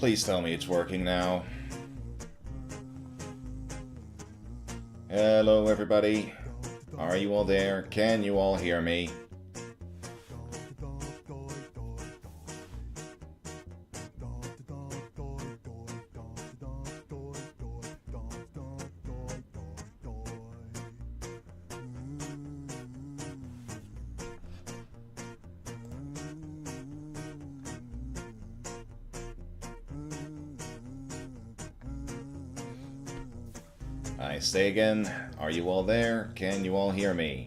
Please tell me it's working now. Hello, everybody. Are you all there? Can you all hear me? I say again, are you all there? Can you all hear me?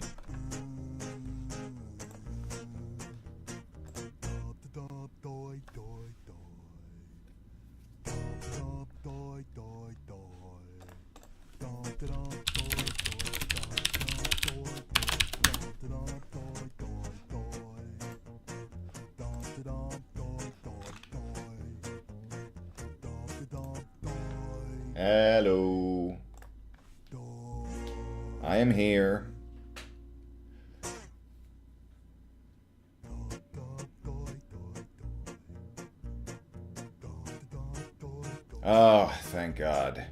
Hello. I am here. Oh, thank God.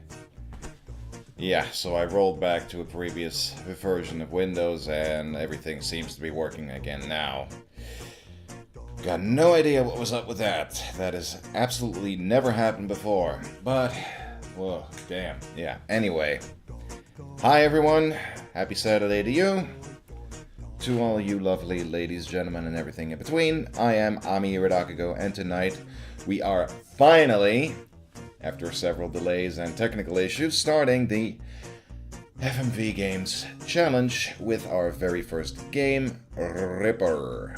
Yeah, so I rolled back to a previous version of Windows and everything seems to be working again now. Got no idea what was up with that. That has absolutely never happened before. But, well, damn. Yeah, anyway. Hi everyone, happy Saturday to you. To all you lovely ladies, gentlemen, and everything in between, I am Ami Iridakago, and tonight we are finally, after several delays and technical issues, starting the FMV Games Challenge with our very first game, Ripper.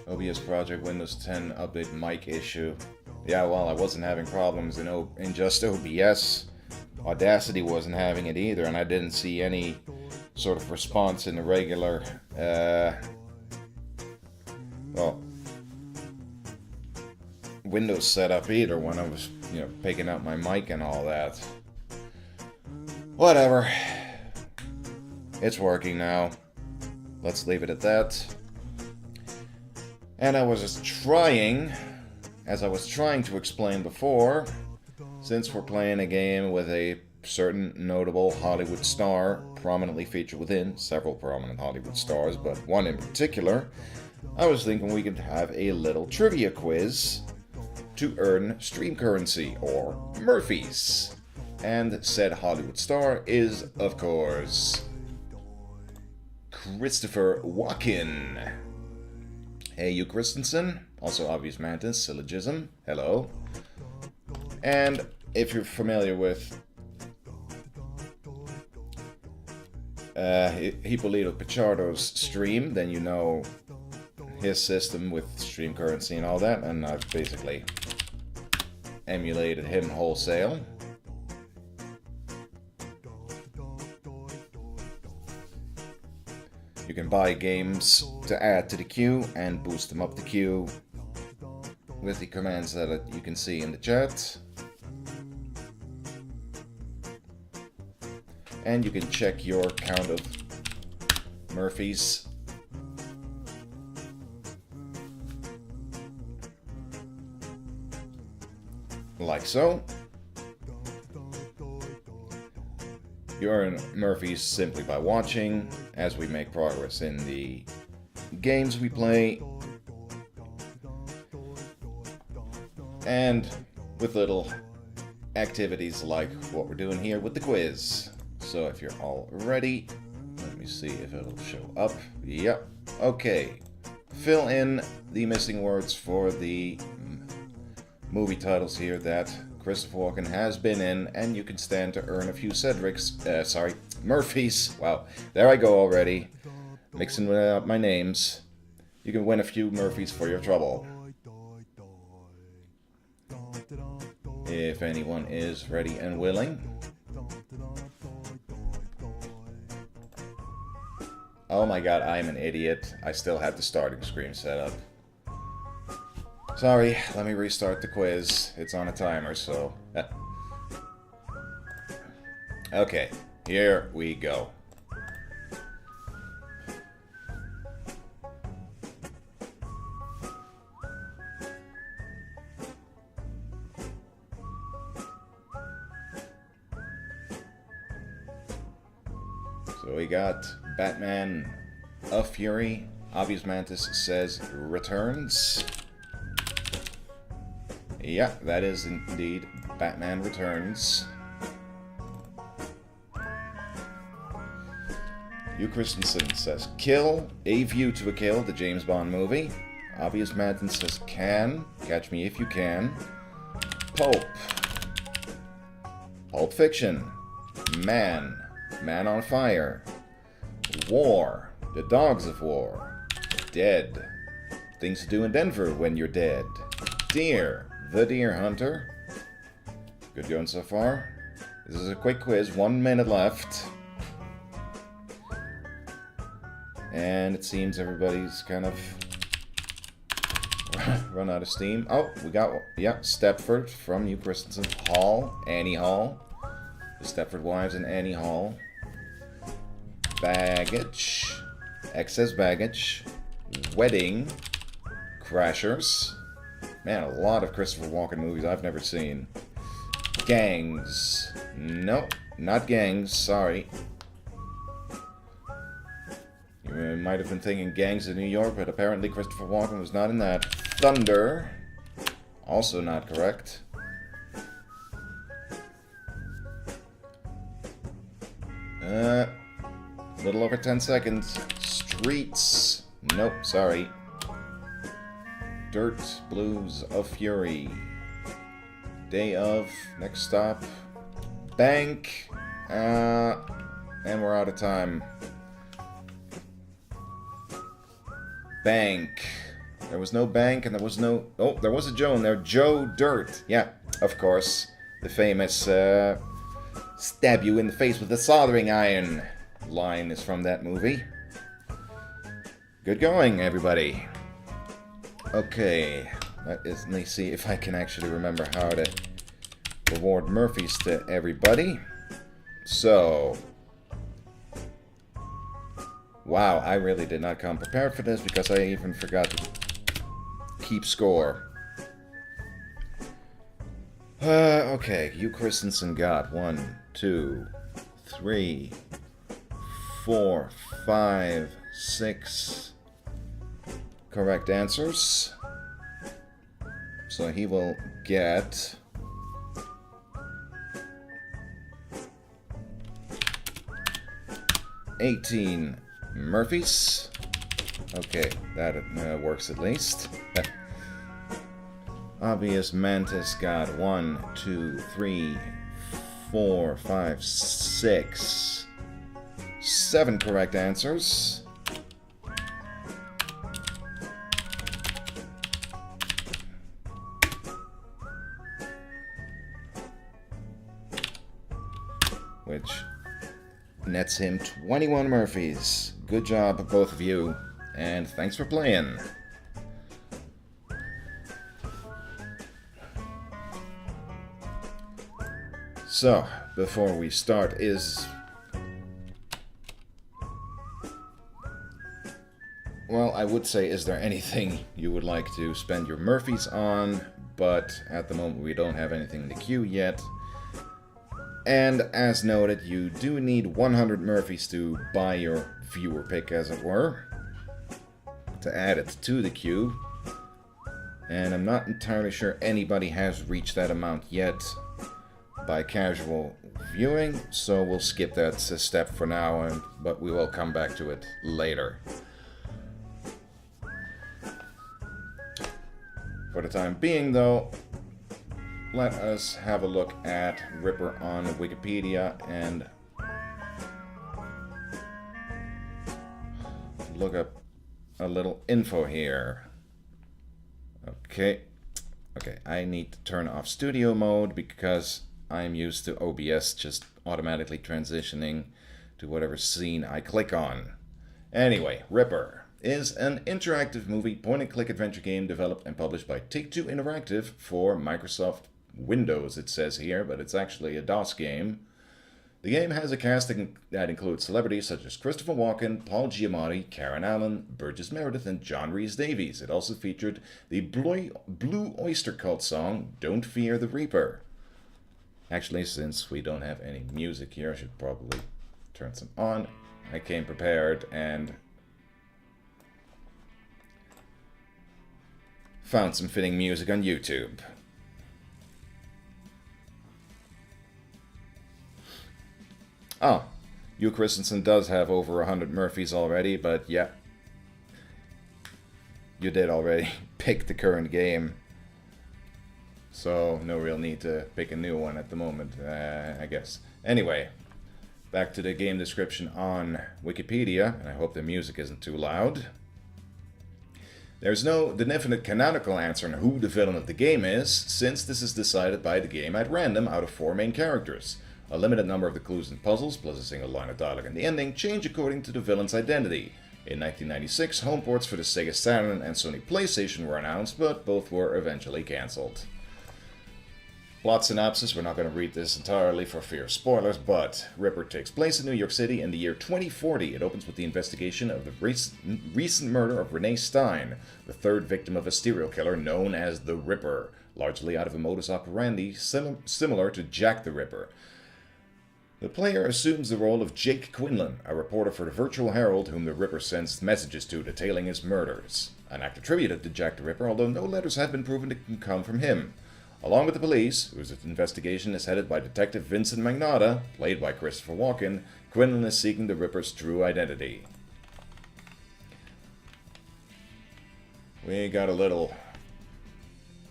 OBS Project Windows 10 update mic issue. Yeah, well, I wasn't having problems in just OBS. Audacity wasn't having it either, and I didn't see any sort of response in the regular, Windows setup either when I was, picking up my mic and all that. Whatever. It's working now. Let's leave it at that. And I was just trying... As I was trying to explain before, since we're playing a game with a certain notable Hollywood star, prominently featured within several prominent Hollywood stars, but one in particular, I was thinking we could have a little trivia quiz to earn stream currency, or Murphys. And said Hollywood star is, of course, Christopher Walken. Hey, you Christensen. Also, Obvious Mantis, Syllogism, hello. And if you're familiar with Hippolito Pichardo's stream, then you know his system with stream currency and all that, and I've basically emulated him wholesale. You can buy games to add to the queue and boost them up the queue with the commands that you can see in the chat. And you can check your count of Murphys. Like so. You earn Murphys simply by watching as we make progress in the games we play. And with little activities like what we're doing here with the quiz. So if you're all ready, let me see if it'll show up. Yep. Okay. Fill in the missing words for the movie titles here that Christopher Walken has been in, and you can stand to earn a few Murphys. Wow, there I go already. Mixing up my names. You can win a few Murphys for your trouble. If anyone is ready and willing. Oh my god, I'm an idiot. I still have the starting screen set up. Sorry, let me restart the quiz. It's on a timer, so... Okay, here we go. So we got Batman of Fury. Obvious Mantis says returns. Yeah, that is indeed Batman Returns. Hugh Christensen says kill. A View to a Kill, the James Bond movie. Obvious Mantis says can. Catch Me If You Can. Pulp. Pulp Fiction. Man. Man on Fire. War. The Dogs of War. Dead. Things to Do in Denver When You're Dead. Deer. The Deer Hunter. Good going so far. This is a quick quiz. 1 minute left. And it seems everybody's kind of run out of steam. Oh, we got, yeah, Stepford from Hugh Christensen. Hall. Annie Hall. The Stepford Wives and Annie Hall. Baggage. Excess Baggage. Wedding. Crashers. Man, a lot of Christopher Walken movies I've never seen. Gangs. Nope, not Gangs, sorry. You might have been thinking Gangs of New York, but apparently Christopher Walken was not in that. Thunder. Also not correct. Little over 10 seconds. Streets. Nope, sorry. Dirt, Blues of Fury. Day of, next stop. Bank. And we're out of time. Bank. There was no bank and there was no... Oh, there was a Joe in there. Joe Dirt. Yeah, of course. The famous stab you in the face with a soldering iron line is from that movie. Good going, everybody. Okay, let me see if I can actually remember how to reward Murphys to everybody. So, wow, I really did not come prepared for this because I even forgot to keep score. Okay, Hugh Christensen got 1, 2, 3, 4, 5, 6 correct answers. So he will get 18 Murphys. Okay, that works at least. Obvious Mantis got 1, 2, 3, 4, 5, 6, 7 correct answers. Which nets him 21 Murphys. Good job, both of you, and thanks for playing. So, before we start well, I would say, is there anything you would like to spend your Murphys on? But at the moment we don't have anything in the queue yet. And as noted, you do need 100 Murphys to buy your viewer pick, as it were, to add it to the queue. And I'm not entirely sure anybody has reached that amount yet by casual viewing, so we'll skip that step for now, but we will come back to it later. For the time being, though, let us have a look at Ripper on Wikipedia and look up a little info here. Okay, I need to turn off studio mode because I'm used to OBS just automatically transitioning to whatever scene I click on. Anyway, Ripper is an interactive movie point-and-click adventure game developed and published by Take-Two Interactive for Microsoft Windows, it says here, but it's actually a DOS game. The game has a casting that includes celebrities such as Christopher Walken, Paul Giamatti, Karen Allen, Burgess Meredith, and John Rhys-Davies. It also featured the Blue Oyster Cult song, Don't Fear the Reaper. Actually, since we don't have any music here, I should probably turn some on. I came prepared and found some fitting music on YouTube. Oh, Hugh Christensen does have over 100 Murphys already, but yeah. You did already pick the current game. So, no real need to pick a new one at the moment, I guess. Anyway, back to the game description on Wikipedia, and I hope the music isn't too loud. There's no definite canonical answer on who the villain of the game is, since this is decided by the game at random out of 4 main characters. A limited number of the clues and puzzles, plus a single line of dialogue in the ending, change according to the villain's identity. In 1996, home ports for the Sega Saturn and Sony PlayStation were announced, but both were eventually cancelled. Plot synopsis, we're not going to read this entirely for fear of spoilers, but Ripper takes place in New York City in the year 2040. It opens with the investigation of the recent murder of Renee Stein, the 3rd victim of a serial killer known as the Ripper, largely out of a modus operandi similar to Jack the Ripper. The player assumes the role of Jake Quinlan, a reporter for the Virtual Herald whom the Ripper sends messages to detailing his murders. An act attributed to Jack the Ripper, although no letters have been proven to come from him. Along with the police, whose investigation is headed by Detective Vincent Magnotta, played by Christopher Walken, Quinlan is seeking the Ripper's true identity. We got a little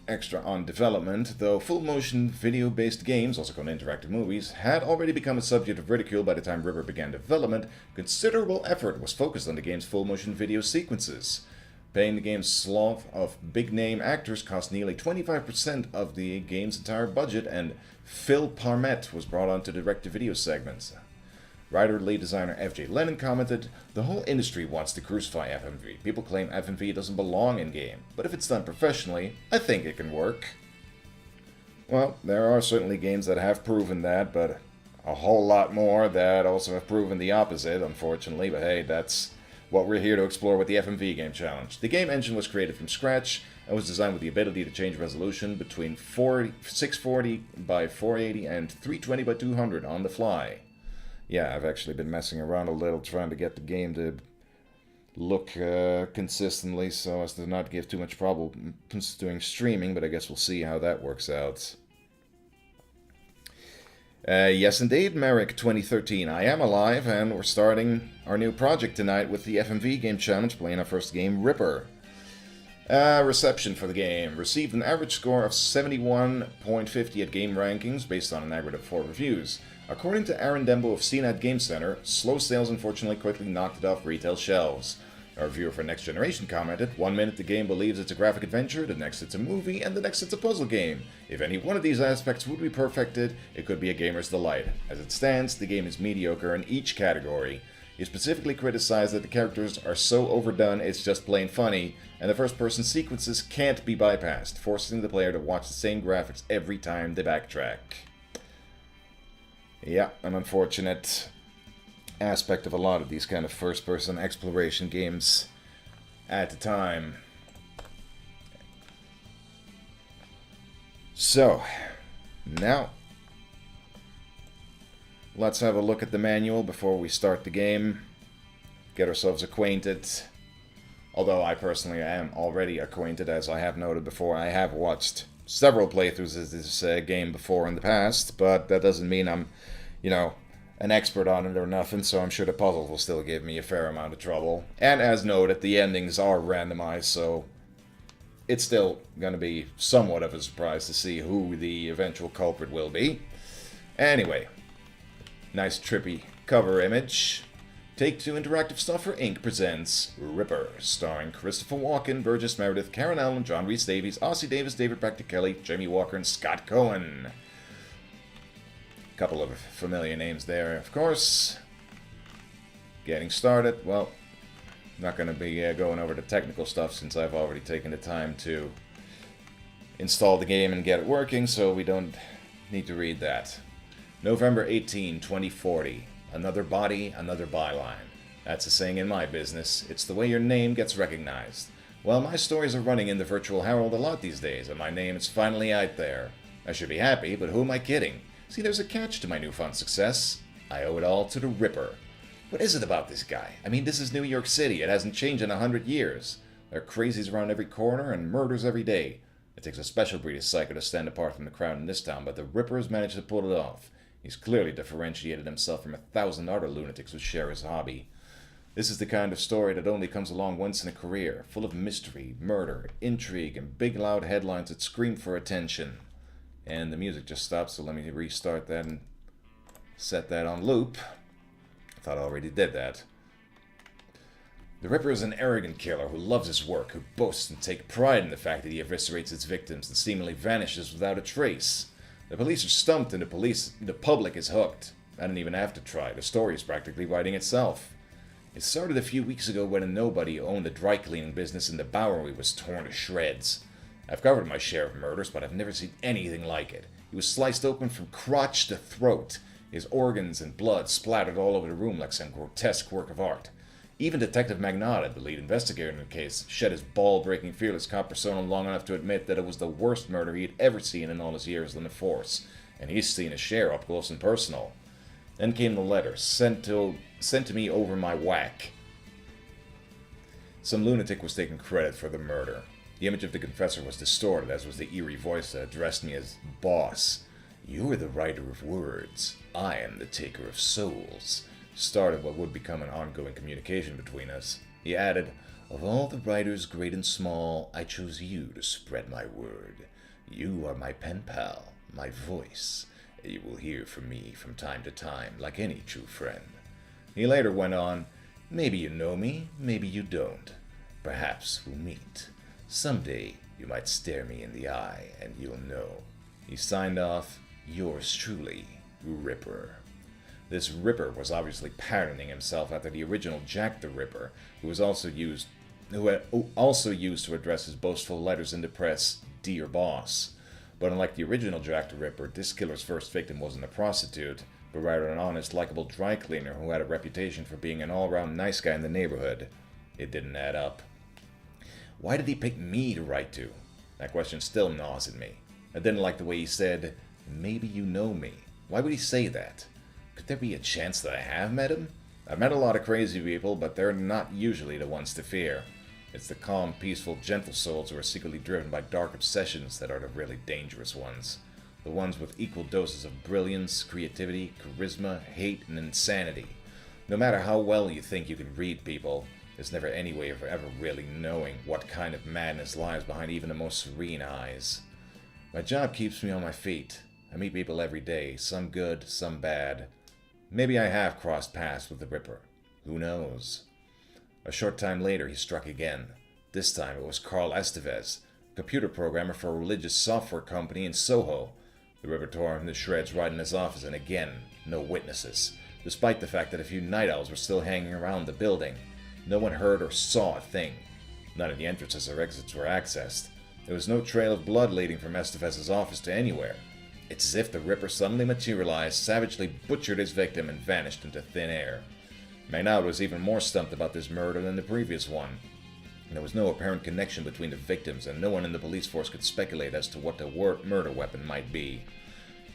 extra on development, though full-motion video-based games, also called interactive movies, had already become a subject of ridicule by the time Ripper began development. Considerable effort was focused on the game's full-motion video sequences. Paying the game's slough of big-name actors cost nearly 25% of the game's entire budget, and Phil Parmet was brought on to direct the video segments. Writer and lead designer F.J. Lennon commented, "The whole industry wants to crucify FMV. People claim FMV doesn't belong in-game, but if it's done professionally, I think it can work." Well, there are certainly games that have proven that, but a whole lot more that also have proven the opposite, unfortunately. But hey, that's what we're here to explore with the FMV Game Challenge. The game engine was created from scratch and was designed with the ability to change resolution between 640 by 480 and 320 by 200 on the fly. Yeah, I've actually been messing around a little trying to get the game to look consistently so as to not give too much problems doing streaming, but I guess we'll see how that works out. Yes, indeed, Merrick 2013. I am alive, and we're starting our new project tonight with the FMV Game Challenge, playing our first game, Ripper. Reception for the game. Received an average score of 71.50 at Game Rankings, based on an aggregate of 4 reviews. According to Aaron Dembo of CNET Game Center, slow sales unfortunately quickly knocked it off retail shelves. A reviewer for Next Generation commented, "One minute the game believes it's a graphic adventure, the next it's a movie, and the next it's a puzzle game. If any one of these aspects would be perfected, it could be a gamer's delight. As it stands, the game is mediocre in each category." He specifically criticized that the characters are so overdone it's just plain funny, and the first-person sequences can't be bypassed, forcing the player to watch the same graphics every time they backtrack. Yeah, an unfortunate aspect of a lot of these kind of first-person exploration games at the time. So, now, let's have a look at the manual before we start the game, get ourselves acquainted. Although I personally am already acquainted, as I have noted before, I have watched several playthroughs of this game before in the past, but that doesn't mean I'm, an expert on it or nothing, so I'm sure the puzzles will still give me a fair amount of trouble. And as noted, the endings are randomized, so it's still going to be somewhat of a surprise to see who the eventual culprit will be. Anyway, nice trippy cover image. Take-Two Interactive Software Inc. presents Ripper, starring Christopher Walken, Burgess Meredith, Karen Allen, John Rhys Davies, Ossie Davis, David Kelly, Jamie Walker, and Scott Cohen. Couple of familiar names there, of course. Getting started, well, not going to be going over the technical stuff since I've already taken the time to install the game and get it working, so we don't need to read that. November 18, 2040. Another body, another byline. That's a saying in my business. It's the way your name gets recognized. Well, my stories are running in the Virtual Herald a lot these days, and my name is finally out there. I should be happy, but who am I kidding? See, there's a catch to my newfound success. I owe it all to the Ripper. What is it about this guy? I mean, this is New York City. It hasn't changed in 100 years. There are crazies around every corner and murders every day. It takes a special breed of psycho to stand apart from the crowd in this town, but the Ripper has managed to pull it off. He's clearly differentiated himself from 1,000 other lunatics who share his hobby. This is the kind of story that only comes along once in a career, full of mystery, murder, intrigue, and big loud headlines that scream for attention. And the music just stopped, so let me restart that and set that on loop. I thought I already did that. The Ripper is an arrogant killer who loves his work, who boasts and takes pride in the fact that he eviscerates his victims and seemingly vanishes without a trace. The police are stumped and the public is hooked. I didn't even have to try. The story is practically writing itself. It started a few weeks ago when a nobody who owned a dry cleaning business in the Bowery was torn to shreds. I've covered my share of murders, but I've never seen anything like it. He was sliced open from crotch to throat. His organs and blood splattered all over the room like some grotesque work of art. Even Detective Magnotta, the lead investigator in the case, shed his ball-breaking fearless cop persona long enough to admit that it was the worst murder he had ever seen in all his years on the force, and he's seen his share up close and personal. Then came the letter, sent to me over my whack. Some lunatic was taking credit for the murder. The image of the confessor was distorted, as was the eerie voice that addressed me as boss. You are the writer of words. I am the taker of souls. Started what would become an ongoing communication between us. He added, of all the writers great and small, I chose you to spread my word. You are my pen pal, my voice. You will hear from me from time to time, like any true friend. He later went on, maybe you know me, maybe you don't. Perhaps we'll meet. Someday you might stare me in the eye and you'll know. He signed off, yours truly, Ripper. This Ripper was obviously patterning himself after the original Jack the Ripper, who had also used to address his boastful letters in the press, Dear Boss. But unlike the original Jack the Ripper, this killer's first victim wasn't a prostitute, but rather an honest, likable dry cleaner who had a reputation for being an all-round nice guy in the neighborhood. It didn't add up. Why did he pick me to write to? That question still gnaws at me. I didn't like the way he said, maybe you know me. Why would he say that? Could there be a chance that I have met him? I've met a lot of crazy people, but they're not usually the ones to fear. It's the calm, peaceful, gentle souls who are secretly driven by dark obsessions that are the really dangerous ones. The ones with equal doses of brilliance, creativity, charisma, hate, and insanity. No matter how well you think you can read people, there's never any way of ever really knowing what kind of madness lies behind even the most serene eyes. My job keeps me on my feet. I meet people every day, some good, some bad. Maybe I have crossed paths with the Ripper. Who knows? A short time later, he struck again. This time it was Carl Estevez, computer programmer for a religious software company in Soho. The Ripper tore him to shreds right in his office, and again, no witnesses, despite the fact that a few night owls were still hanging around the building. No one heard or saw a thing. None of the entrances or exits were accessed. There was no trail of blood leading from Estevez's office to anywhere. It's as if the Ripper suddenly materialized, savagely butchered his victim, and vanished into thin air. Magnotta was even more stumped about this murder than the previous one. There was no apparent connection between the victims, and no one in the police force could speculate as to what the murder weapon might be.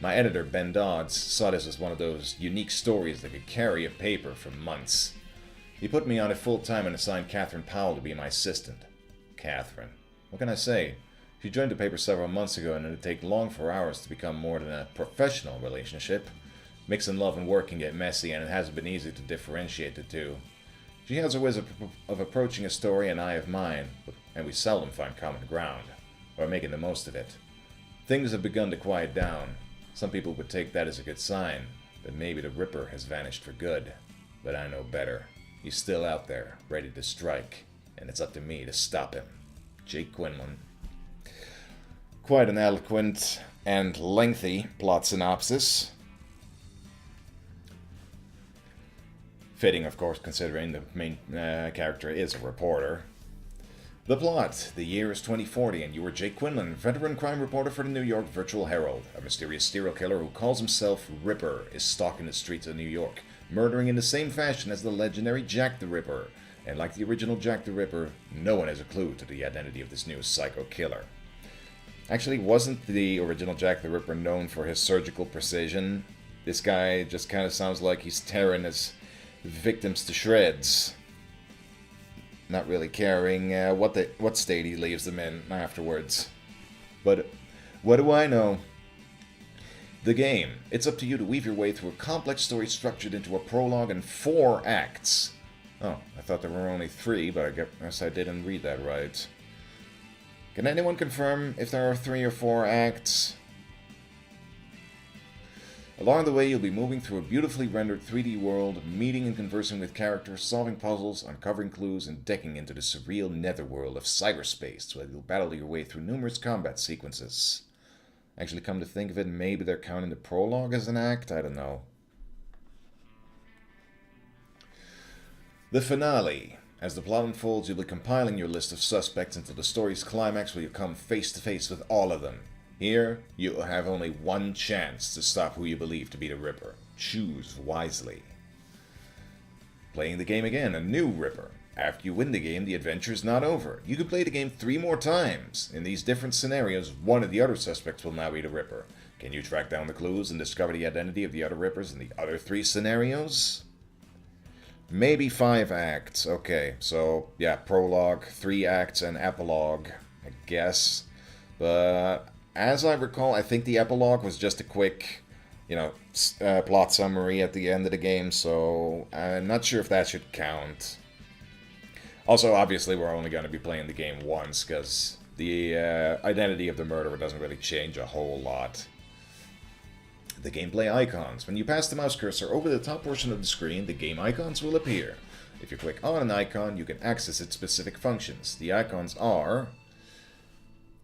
My editor, Ben Dodds, saw this as one of those unique stories that could carry a paper for months. He put me on it full-time and assigned Catherine Powell to be my assistant. Catherine. What can I say? She joined the paper several months ago, and it would take long for ours to become more than a professional relationship. Mixing love and work can get messy, and it hasn't been easy to differentiate the two. She has her ways of approaching a story, and I have mine, and we seldom find common ground, or making the most of it. Things have begun to quiet down. Some people would take that as a good sign, but maybe the Ripper has vanished for good. But I know better. He's still out there, ready to strike, and it's up to me to stop him. Jake Quinlan. Quite an eloquent and lengthy plot synopsis. Fitting, of course, considering the main character is a reporter. The plot. The year is 2040, and you are Jake Quinlan, veteran crime reporter for the New York Virtual Herald. A mysterious serial killer who calls himself Ripper is stalking the streets of New York, murdering in the same fashion as the legendary Jack the Ripper. And like the original Jack the Ripper, no one has a clue to the identity of this new psycho killer. Actually, wasn't the original Jack the Ripper known for his surgical precision? This guy just kind of sounds like he's tearing his victims to shreds. Not really caring what state he leaves them in afterwards. But what do I know? The game. It's up to you to weave your way through a complex story structured into a prologue and 4 acts. Oh, I thought there were only 3, but I guess I didn't read that right. Can anyone confirm if there are 3 or 4 acts? Along the way, you'll be moving through a beautifully rendered 3D world, meeting and conversing with characters, solving puzzles, uncovering clues, and decking into the surreal netherworld of cyberspace, where you'll battle your way through numerous combat sequences. Actually, come to think of it, maybe they're counting the prologue as an act? I don't know. The finale. As the plot unfolds, you'll be compiling your list of suspects until the story's climax, where you come face to face with all of them. Here, you'll have only one chance to stop who you believe to be the Ripper. Choose wisely. Playing the game again, a new Ripper. After you win the game, the adventure is not over. You can play the game 3 more times. In these different scenarios, one of the other suspects will now be the Ripper. Can you track down the clues and discover the identity of the other Rippers in the other 3 scenarios? Maybe 5 acts. Okay, so yeah, prologue, 3 acts, and epilogue, I guess. But as I recall, I think the epilogue was just a quick, plot summary at the end of the game, so I'm not sure if that should count. Also, obviously, we're only going to be playing the game once, because the identity of the murderer doesn't really change a whole lot. The gameplay icons. When you pass the mouse cursor over the top portion of the screen, the game icons will appear. If you click on an icon, you can access its specific functions. The icons are...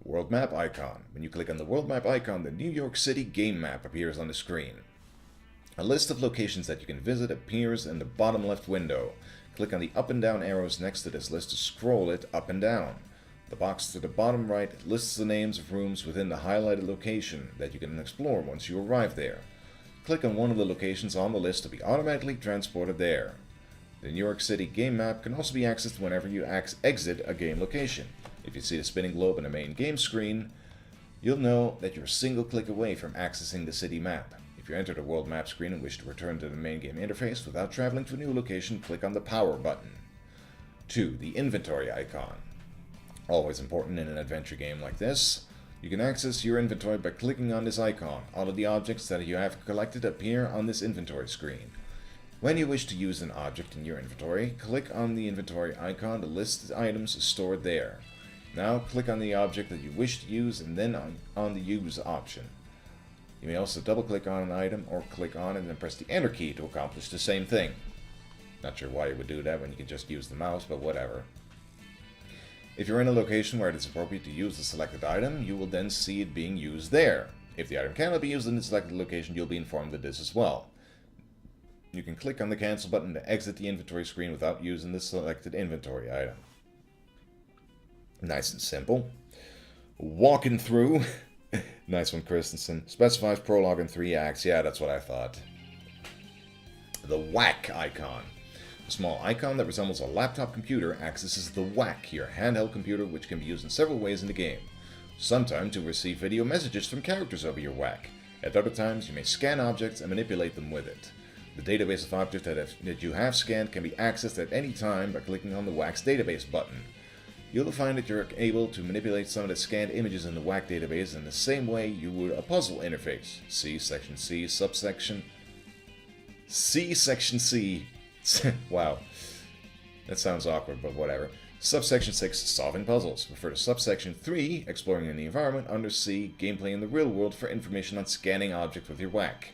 World Map icon. When you click on the World Map icon, the New York City game map appears on the screen. A list of locations that you can visit appears in the bottom left window. Click on the up and down arrows next to this list to scroll it up and down. The box to the bottom right lists the names of rooms within the highlighted location that you can explore once you arrive there. Click on one of the locations on the list to be automatically transported there. The New York City game map can also be accessed whenever you exit a game location. If you see the spinning globe in the main game screen, you'll know that you're a single click away from accessing the city map. If you enter the world map screen and wish to return to the main game interface without traveling to a new location, click on the power button. 2. The inventory icon. Always important in an adventure game like this. You can access your inventory by clicking on this icon. All of the objects that you have collected appear on this inventory screen. When you wish to use an object in your inventory, click on the inventory icon to list the items stored there. Now click on the object that you wish to use and then on the Use option. You may also double click on an item or click on it and then press the Enter key to accomplish the same thing. Not sure why you would do that when you can just use the mouse, but whatever. If you're in a location where it is appropriate to use the selected item, you will then see it being used there. If the item cannot be used in the selected location, you'll be informed of this as well. You can click on the cancel button to exit the inventory screen without using the selected inventory item. Nice and simple. Walking through. Nice one, Christensen. Specifies prologue in 3 acts. Yeah, that's what I thought. The whack icon. A small icon that resembles a laptop computer accesses the whack, your handheld computer, which can be used in several ways in the game. Sometimes you'll receive video messages from characters over your whack. At other times, you may scan objects and manipulate them with it. The database of objects that you have scanned can be accessed at any time by clicking on the whack's database button. You'll find that you're able to manipulate some of the scanned images in the whack database in the same way you would a puzzle interface. See section C, subsection C, section C. Wow, that sounds awkward, but whatever. Subsection 6, solving puzzles. Refer to subsection 3, exploring in the environment, under C, gameplay in the real world for information on scanning objects with your whack.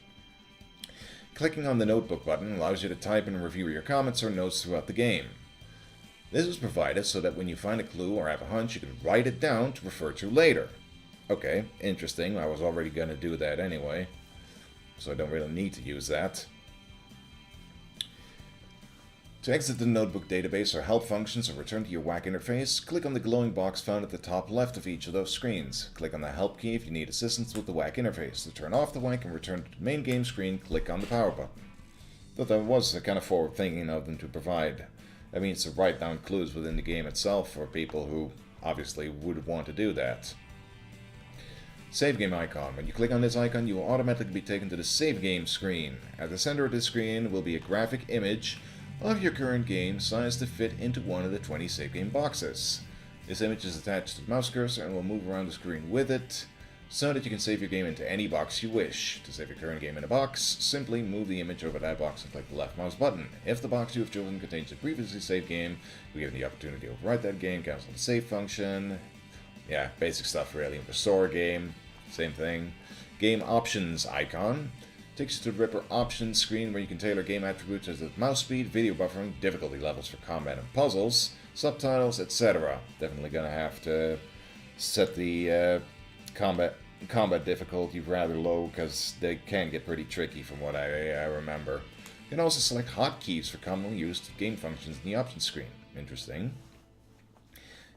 Clicking on the notebook button allows you to type and review your comments or notes throughout the game. This is provided so that when you find a clue or have a hunch, you can write it down to refer to later. Okay, interesting. I was already going to do that anyway, so I don't really need to use that. To exit the notebook database or help functions or return to your whack interface, click on the glowing box found at the top left of each of those screens. Click on the help key if you need assistance with the whack interface. To turn off the whack and return to the main game screen, click on the power button. Thought that was kind of forward thinking of them to provide. That means to write down clues within the game itself for people who obviously would want to do that. Save game icon. When you click on this icon, you will automatically be taken to the save game screen. At the center of the screen will be a graphic image of your current game sized to fit into one of the 20 save game boxes. This image is attached to the mouse cursor and will move around the screen with it, so that you can save your game into any box you wish. To save your current game in a box, simply move the image over that box and click the left mouse button. If the box you have chosen contains a previously saved game, you're given the opportunity to overwrite that game, cancel the save function. Yeah, basic stuff really. Restore game, same thing. Game options icon takes you to the Ripper options screen where you can tailor game attributes such as mouse speed, video buffering, difficulty levels for combat and puzzles, subtitles, etc. Definitely gonna have to set the combat difficulty rather low because they can get pretty tricky from what I remember. You can also select hotkeys for commonly used game functions in the options screen. Interesting.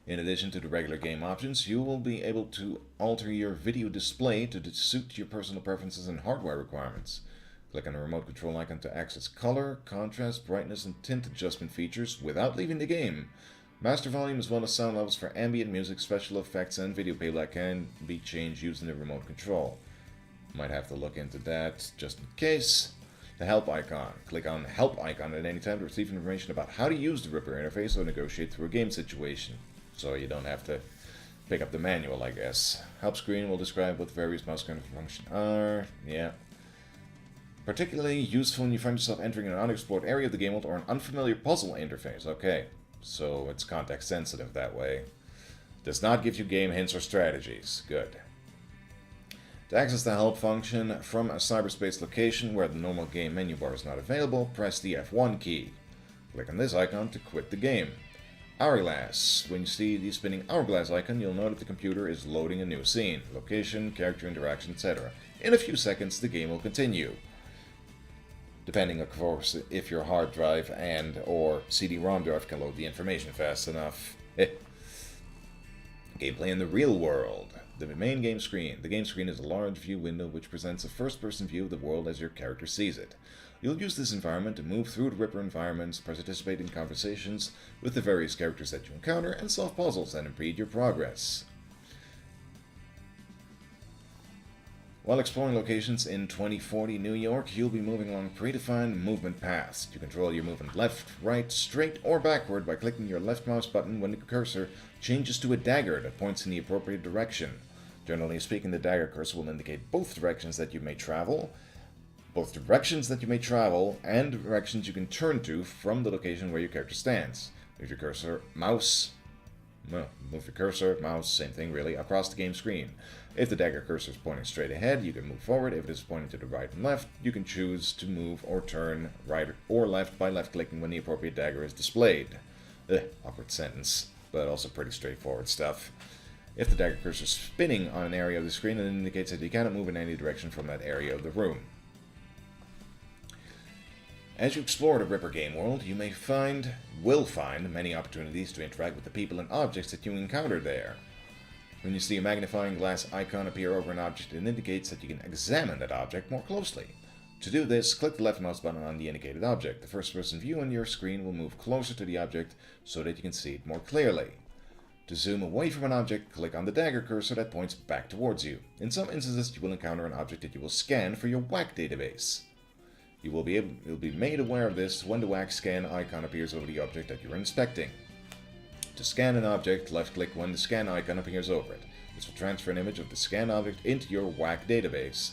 In addition to the regular game options, you will be able to alter your video display to suit your personal preferences and hardware requirements. Click on the remote control icon to access color, contrast, brightness, and tint adjustment features without leaving the game. Master volume as well as sound levels for ambient music, special effects, and video playback can be changed using the remote control. Might have to look into that just in case. The help icon. Click on the help icon at any time to receive information about how to use the Ripper interface or negotiate through a game situation. So you don't have to pick up the manual, I guess. Help screen will describe what various mouse cursor functions are. Yeah. Particularly useful when you find yourself entering an unexplored area of the game world or an unfamiliar puzzle interface. Okay. So it's context sensitive that way. Does not give you game hints or strategies. Good. To access the help function from a cyberspace location where the normal game menu bar is not available, press the F1 key. Click on this icon to quit the game. Hourglass. When you see the spinning hourglass icon, you'll know that the computer is loading a new scene, location, character interaction, etc. In a few seconds, the game will continue. Depending, of course, if your hard drive and or CD-ROM drive can load the information fast enough. Gameplay in the real world. The main game screen. The game screen is a large view window which presents a first-person view of the world as your character sees it. You'll use this environment to move through the Ripper environments, participate in conversations with the various characters that you encounter, and solve puzzles that impede your progress. While exploring locations in 2040 New York, you'll be moving along predefined movement paths. You control your movement left, right, straight, or backward by clicking your left mouse button when the cursor changes to a dagger that points in the appropriate direction. Generally speaking, the dagger cursor will indicate both directions that you may travel, and directions you can turn to from the location where your character stands. Move your cursor, mouse, same thing really, across the game screen. If the dagger cursor is pointing straight ahead, you can move forward. If it is pointing to the right and left, you can choose to move or turn right or left by left-clicking when the appropriate dagger is displayed. Awkward sentence, but also pretty straightforward stuff. If the dagger cursor is spinning on an area of the screen, it indicates that you cannot move in any direction from that area of the room. As you explore the Ripper game world, you will find many opportunities to interact with the people and objects that you encounter there. When you see a magnifying glass icon appear over an object, it indicates that you can examine that object more closely. To do this, click the left mouse button on the indicated object. The first-person view on your screen will move closer to the object so that you can see it more clearly. To zoom away from an object, click on the dagger cursor that points back towards you. In some instances, you will encounter an object that you will scan for your WAC database. You'll be made aware of this when the WAC scan icon appears over the object that you're inspecting. To scan an object, left-click when the scan icon appears over it. This will transfer an image of the scan object into your WAC database.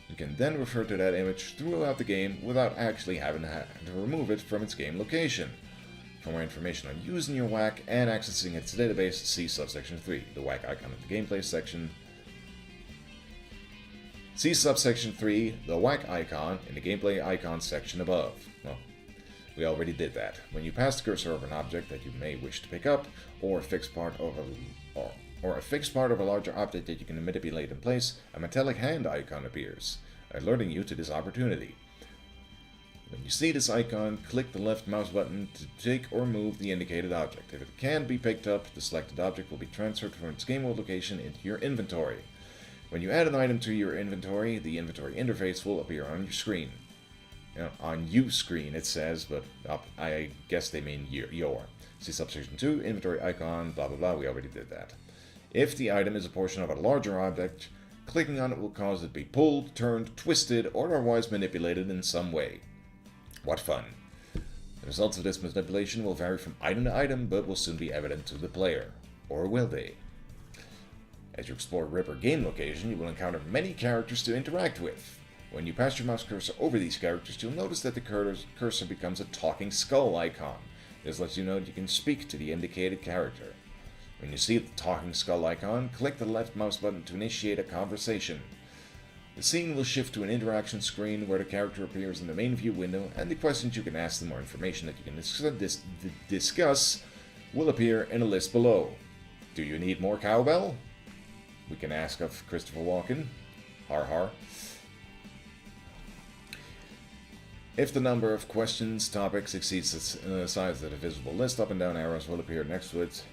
You can then refer to that image throughout the game without actually having to remove it from its game location. For more information on using your WAC and accessing its database, see subsection 3, the WAC icon in the gameplay section. See subsection 3, the WAC icon, in the gameplay icon section above. Well, we already did that. When you pass the cursor over an object that you may wish to pick up, or a fixed part of a larger object that you can manipulate in place, a metallic hand icon appears, alerting you to this opportunity. When you see this icon, click the left mouse button to take or move the indicated object. If it can be picked up, the selected object will be transferred from its game world location into your inventory. When you add an item to your inventory, the inventory interface will appear on your screen. On you screen it says, but I guess they mean your. See subsection 2, inventory icon, blah blah blah, we already did that. If the item is a portion of a larger object, clicking on it will cause it to be pulled, turned, twisted, or otherwise manipulated in some way. What fun. The results of this manipulation will vary from item to item, but will soon be evident to the player. Or will they? As you explore Ripper game location, you will encounter many characters to interact with. When you pass your mouse cursor over these characters, you'll notice that the cursor becomes a talking skull icon. This lets you know that you can speak to the indicated character. When you see the talking skull icon, click the left mouse button to initiate a conversation. The scene will shift to an interaction screen where the character appears in the main view window, and the questions you can ask them or information that you can discuss will appear in a list below. Do you need more cowbell? We can ask of Christopher Walken. Har har. If the number of questions, topics exceeds the size of the visible list, up and down arrows will appear next to it,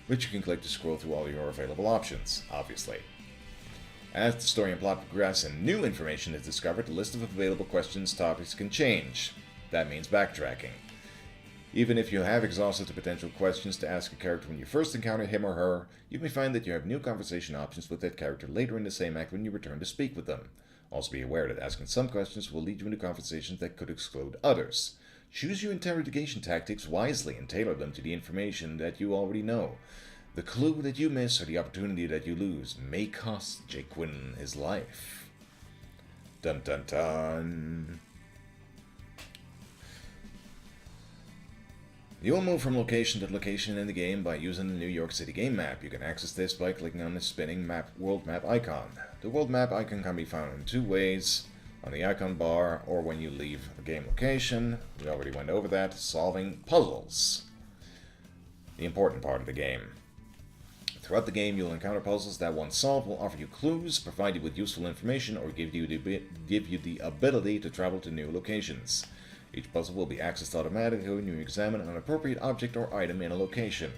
which you can click to scroll through all your available options, obviously. As the story and plot progress and new information is discovered, the list of available questions, topics can change. That means backtracking. Even if you have exhausted the potential questions to ask a character when you first encounter him or her, you may find that you have new conversation options with that character later in the same act when you return to speak with them. Also be aware that asking some questions will lead you into conversations that could exclude others. Choose your interrogation tactics wisely and tailor them to the information that you already know. The clue that you miss or the opportunity that you lose may cost Jake Quinn his life. Dun dun dun. You will move from location to location in the game by using the New York City game map. You can access this by clicking on the spinning world map icon. The world map icon can be found in two ways, on the icon bar or when you leave a game location. We already went over that, solving puzzles. The important part of the game. Throughout the game, you'll encounter puzzles that, once solved, will offer you clues, provide you with useful information, or give you the ability to travel to new locations. Each puzzle will be accessed automatically when you examine an appropriate object or item in a location.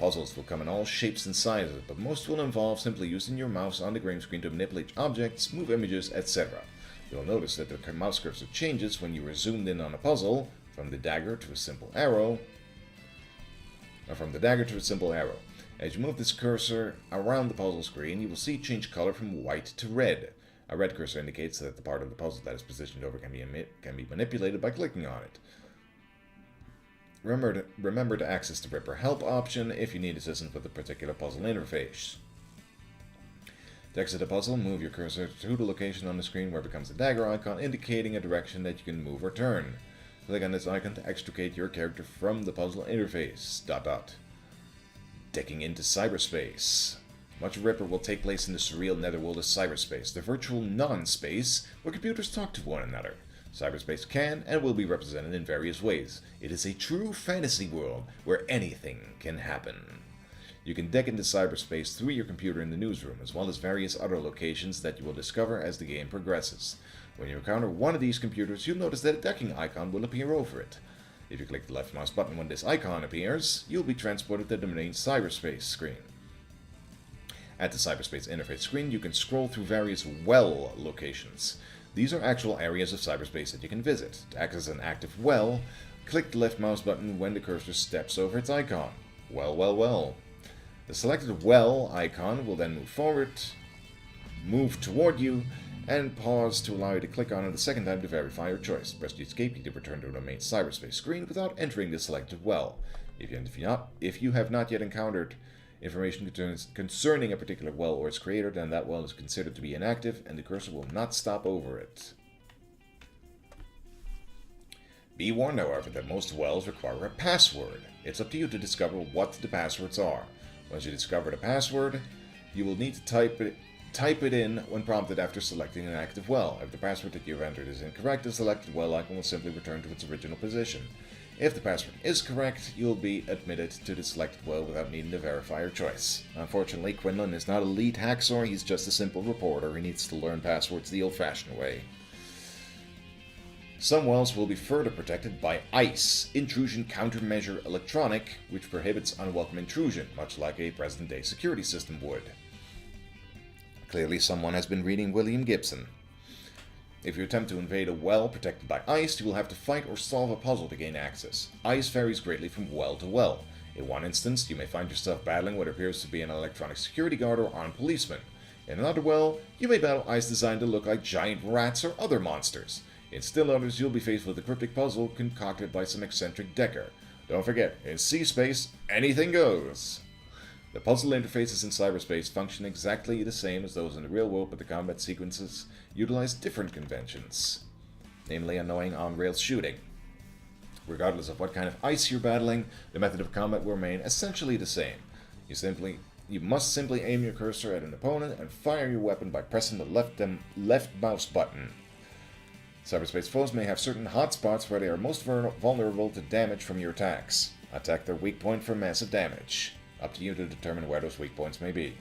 Puzzles will come in all shapes and sizes, but most will involve simply using your mouse on the game screen to manipulate objects, move images, etc. You'll notice that the mouse cursor changes when you are zoomed in on a puzzle, from the dagger to a simple arrow. As you move this cursor around the puzzle screen, you will see it change color from white to red. A red cursor indicates that the part of the puzzle that is positioned over can be manipulated by clicking on it. Remember to access the Ripper Help option if you need assistance with a particular puzzle interface. To exit a puzzle, move your cursor to the location on the screen where it becomes a dagger icon indicating a direction that you can move or turn. Click on this icon to extricate your character from the puzzle interface. ... Decking into cyberspace. Much of Ripper will take place in the surreal netherworld of cyberspace, the virtual non-space where computers talk to one another. Cyberspace can and will be represented in various ways. It is a true fantasy world where anything can happen. You can deck into cyberspace through your computer in the newsroom, as well as various other locations that you will discover as the game progresses. When you encounter one of these computers, you'll notice that a decking icon will appear over it. If you click the left mouse button when this icon appears, you'll be transported to the main cyberspace screen. At the cyberspace interface screen, you can scroll through various well locations. These are actual areas of cyberspace that you can visit. To access an active well, click the left mouse button when the cursor steps over its icon. Well. The selected well icon will then move toward you, and pause to allow you to click on it a second time to verify your choice. Press the escape key to return to the main cyberspace screen without entering the selected well. If you have not yet encountered information concerning a particular well or its creator, then that well is considered to be inactive and the cursor will not stop over it. Be warned, however, that most wells require a password. It's up to you to discover what the passwords are. Once you discover the password, you will need to type it in when prompted after selecting an active well. If the password that you have entered is incorrect, the selected well icon will simply return to its original position. If the password is correct, you'll be admitted to the selected well without needing to verify your choice. Unfortunately, Quinlan is not a lead hacksaw, he's just a simple reporter. He needs to learn passwords the old-fashioned way. Some wells will be further protected by ICE, Intrusion Countermeasure Electronic, which prohibits unwelcome intrusion, much like a present-day security system would. Clearly, someone has been reading William Gibson. If you attempt to invade a well protected by ICE, you will have to fight or solve a puzzle to gain access. ICE varies greatly from well to well. In one instance, you may find yourself battling what appears to be an electronic security guard or armed policeman. In another well, you may battle ICE designed to look like giant rats or other monsters. In still others, you'll be faced with a cryptic puzzle concocted by some eccentric decker. Don't forget, in C-space, anything goes! The puzzle interfaces in cyberspace function exactly the same as those in the real world, but the combat sequences utilize different conventions, namely annoying on-rails shooting. Regardless of what kind of ice you're battling, the method of combat will remain essentially the same. You must simply aim your cursor at an opponent and fire your weapon by pressing the left mouse button. Cyberspace foes may have certain hotspots where they are most vulnerable to damage from your attacks. Attack their weak point for massive damage. Up to you to determine where those weak points may be.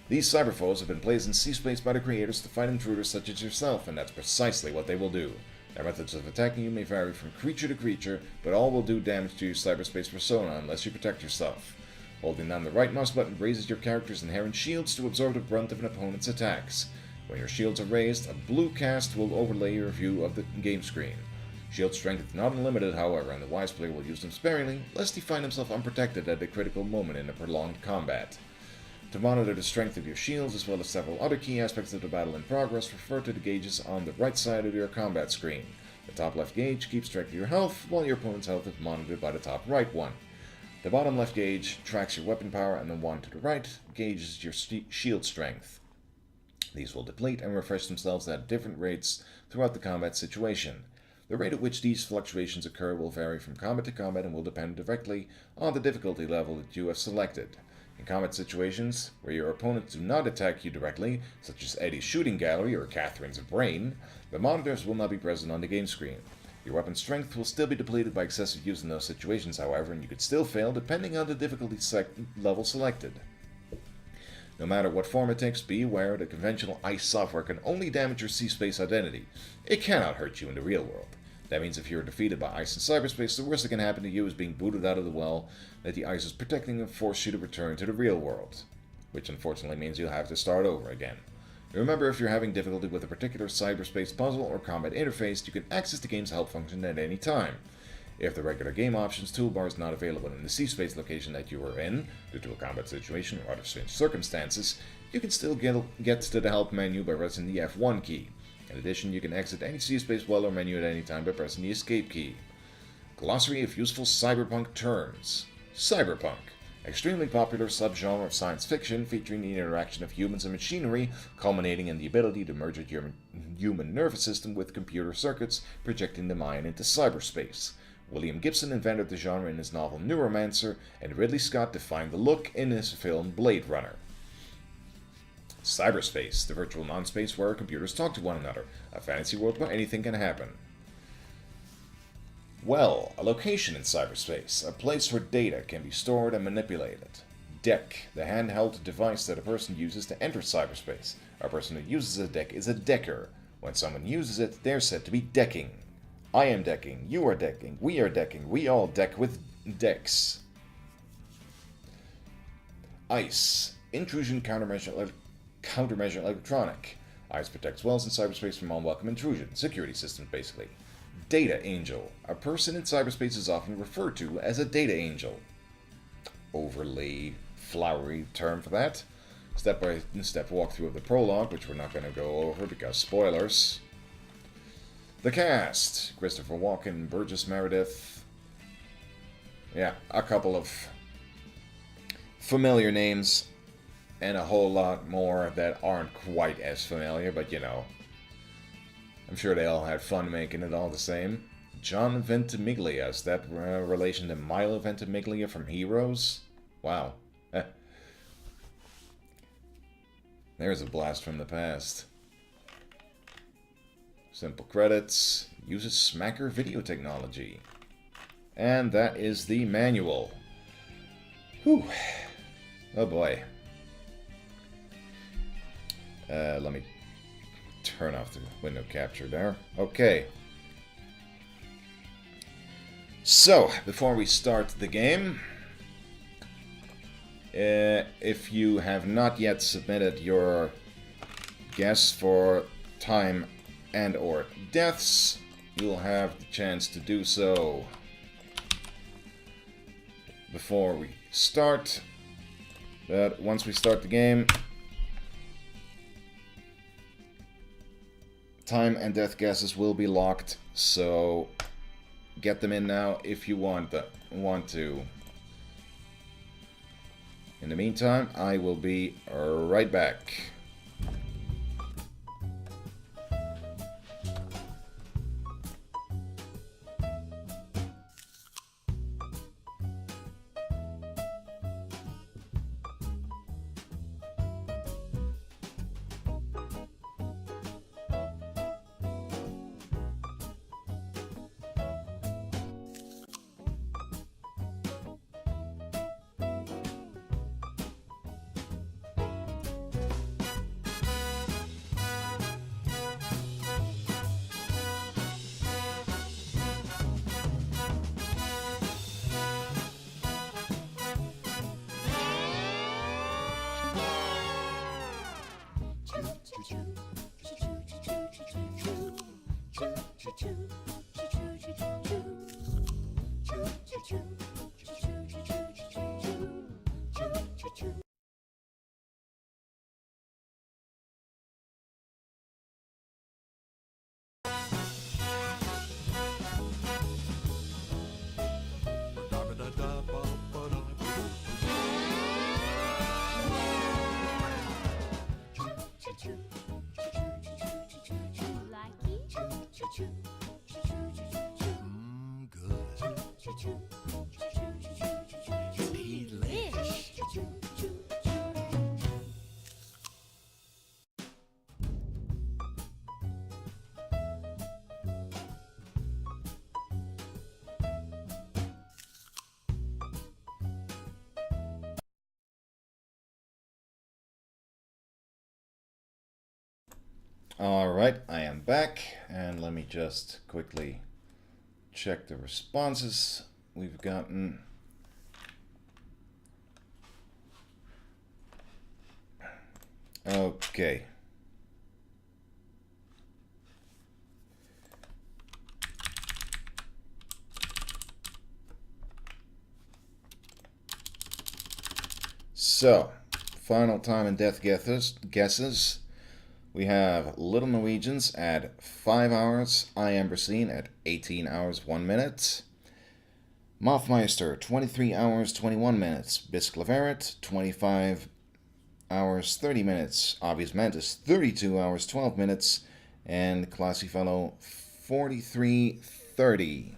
These cyber foes have been placed in C-space by the creators to fight intruders such as yourself, and that's precisely what they will do. Their methods of attacking you may vary from creature to creature, but all will do damage to your cyberspace persona unless you protect yourself. Holding down the right mouse button raises your character's inherent shields to absorb the brunt of an opponent's attacks. When your shields are raised, a blue cast will overlay your view of the game screen. Shield strength is not unlimited, however, and the wise player will use them sparingly, lest he find himself unprotected at a critical moment in a prolonged combat. To monitor the strength of your shields, as well as several other key aspects of the battle in progress, refer to the gauges on the right side of your combat screen. The top left gauge keeps track of your health, while your opponent's health is monitored by the top right one. The bottom left gauge tracks your weapon power, and the one to the right gauges your shield strength. These will deplete and refresh themselves at different rates throughout the combat situation. The rate at which these fluctuations occur will vary from combat to combat and will depend directly on the difficulty level that you have selected. In combat situations, where your opponents do not attack you directly, such as Eddie's shooting gallery or Catherine's brain, the monitors will not be present on the game screen. Your weapon strength will still be depleted by excessive use in those situations, however, and you could still fail depending on the difficulty level selected. No matter what form it takes, be aware that conventional ICE software can only damage your C-space identity. It cannot hurt you in the real world. That means if you're defeated by ICE in cyberspace, the worst that can happen to you is being booted out of the well that the ICE is protecting and force you to return to the real world. Which unfortunately means you'll have to start over again. Remember, if you're having difficulty with a particular cyberspace puzzle or combat interface, you can access the game's help function at any time. If the regular game options toolbar is not available in the C-space location that you are in, due to a combat situation or other strange circumstances, you can still get to the help menu by pressing the F1 key. In addition, you can exit any C-space well or menu at any time by pressing the escape key. Glossary of useful cyberpunk terms. Cyberpunk. Extremely popular subgenre of science fiction featuring the interaction of humans and machinery, culminating in the ability to merge a human nervous system with computer circuits, projecting the mind into cyberspace. William Gibson invented the genre in his novel Neuromancer, and Ridley Scott defined the look in his film Blade Runner. Cyberspace, the virtual non-space where computers talk to one another, a fantasy world where anything can happen. Well, a location in cyberspace, a place where data can be stored and manipulated. Deck, the handheld device that a person uses to enter cyberspace. A person who uses a deck is a decker. When someone uses it, they're said to be decking. I am decking, you are decking, we all deck with decks. ICE, intrusion countermeasure electronic. ICE protects wells in cyberspace from unwelcome intrusion, security systems basically. Data angel, a person in cyberspace is often referred to as a data angel. Overly flowery term for that. Step-by-step walkthrough of the prologue, which we're not going to go over because spoilers. The cast, Christopher Walken, Burgess Meredith. Yeah, a couple of familiar names, and a whole lot more that aren't quite as familiar, but you know, I'm sure they all had fun making it all the same. John Ventimiglia, is that relation to Milo Ventimiglia from Heroes? Wow. There's a blast from the past. Simple credits. Uses Smacker video technology. And that is the manual. Whew. Oh boy. Let me turn off the window capture there. Okay. So, before we start the game, if you have not yet submitted your guess for time and or deaths, you'll have the chance to do so before we start. But once we start the game, time and death guesses will be locked, so get them in now if you want to. In the meantime, I will be right back. Alright, I am back, and let me just quickly check the responses we've gotten. Okay. So, final time and death guesses. We have Little Norwegians at 5 hours, I Amberseen at 18 hours 1 minute, Mothmeister 23 hours 21 minutes, Bisclaveret 25 hours 30 minutes, Obvious Mantis 32 hours 12 minutes, and Classy Fellow 43:30.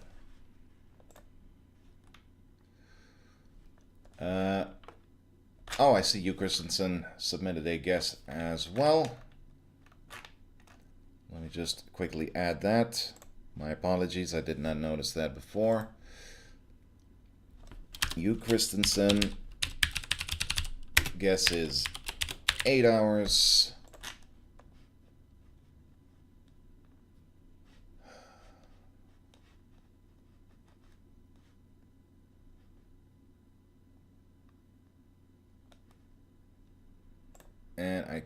Oh, I see you, Christensen, submitted a guess as well. Let me just quickly add that. My apologies, I did not notice that before. You, Christensen, guess is 8 hours. And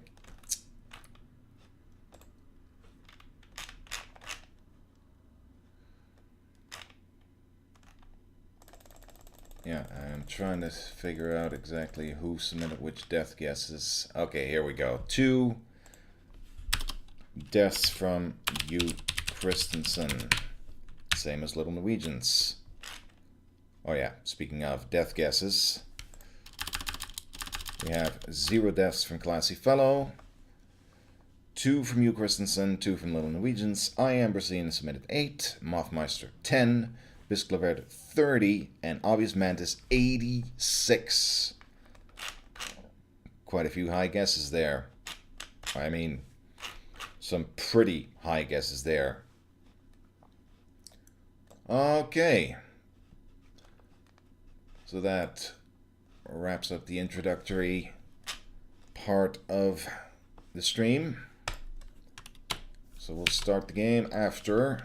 yeah, I'm trying to figure out exactly who submitted which death guesses. Okay, here we go. 2 deaths from you, Christensen. Same as Little Norwegians. Oh yeah, speaking of death guesses, we have 0 deaths from Classy Fellow, 2 from you, Christensen, 2 from Little Norwegians. I Amberseen submitted 8, Mothmeister 10, Bisclavert 30, and Obvious Mantis 86. Quite a few high guesses there. I mean, some pretty high guesses there. Okay. So that wraps up the introductory part of the stream. So we'll start the game after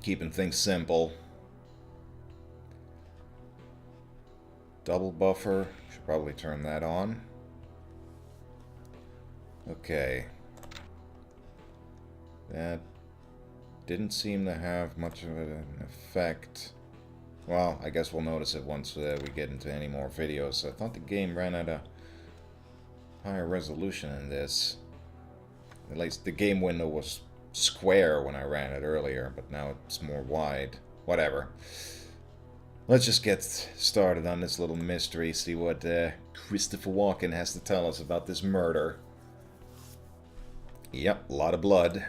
keeping things simple. Double buffer. Should probably turn that on. Okay. That didn't seem to have much of an effect. Well, I guess we'll notice it once we get into any more videos. I thought the game ran at a higher resolution in this. At least the game window was square when I ran it earlier, but now it's more wide. Whatever. Let's just get started on this little mystery, see what Christopher Walken has to tell us about this murder. Yep, a lot of blood.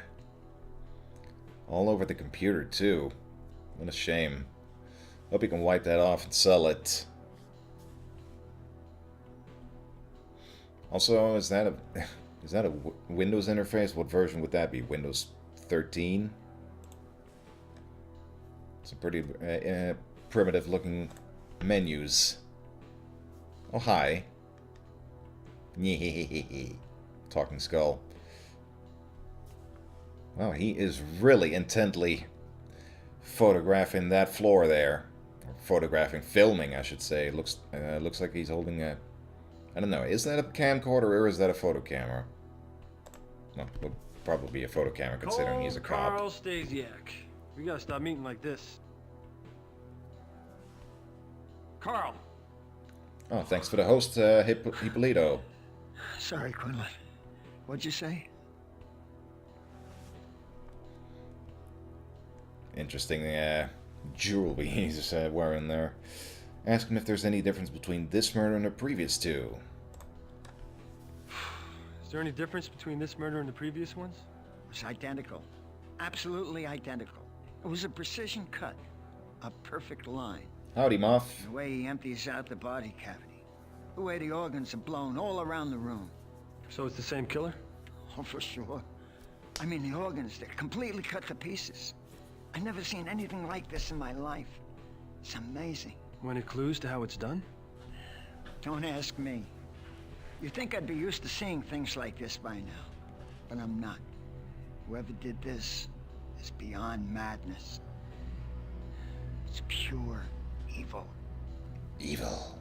All over the computer, too. What a shame. Hope you can wipe that off and sell it. Also, is that a Windows interface? What version would that be? Windows 13? Some pretty primitive looking menus. Oh, hi. Talking skull. Wow, he is really intently photographing that floor there. Or filming, I should say. Looks like he's holding a... I don't know, is that a camcorder or is that a photo camera? No, it would probably be a photo camera considering he's a cop. Carl Stasiak. We gotta stop meeting like this. Carl! Oh, thanks for the host, Hippolito. Sorry, Quinlan. What'd you say? Interesting jewelry he's wearing there. Ask him if there's any difference between this murder and the previous two. Is there any difference between this murder and the previous ones? It was identical. Absolutely identical. It was a precision cut. A perfect line. Howdy, Moff. The way he empties out the body cavity. The way the organs are blown all around the room. So it's the same killer? Oh, for sure. I mean, the organs, they're completely cut to pieces. I've never seen anything like this in my life. It's amazing. Any clues to how it's done? Don't ask me. You'd think I'd be used to seeing things like this by now. But I'm not. Whoever did this is beyond madness. It's pure evil. Evil.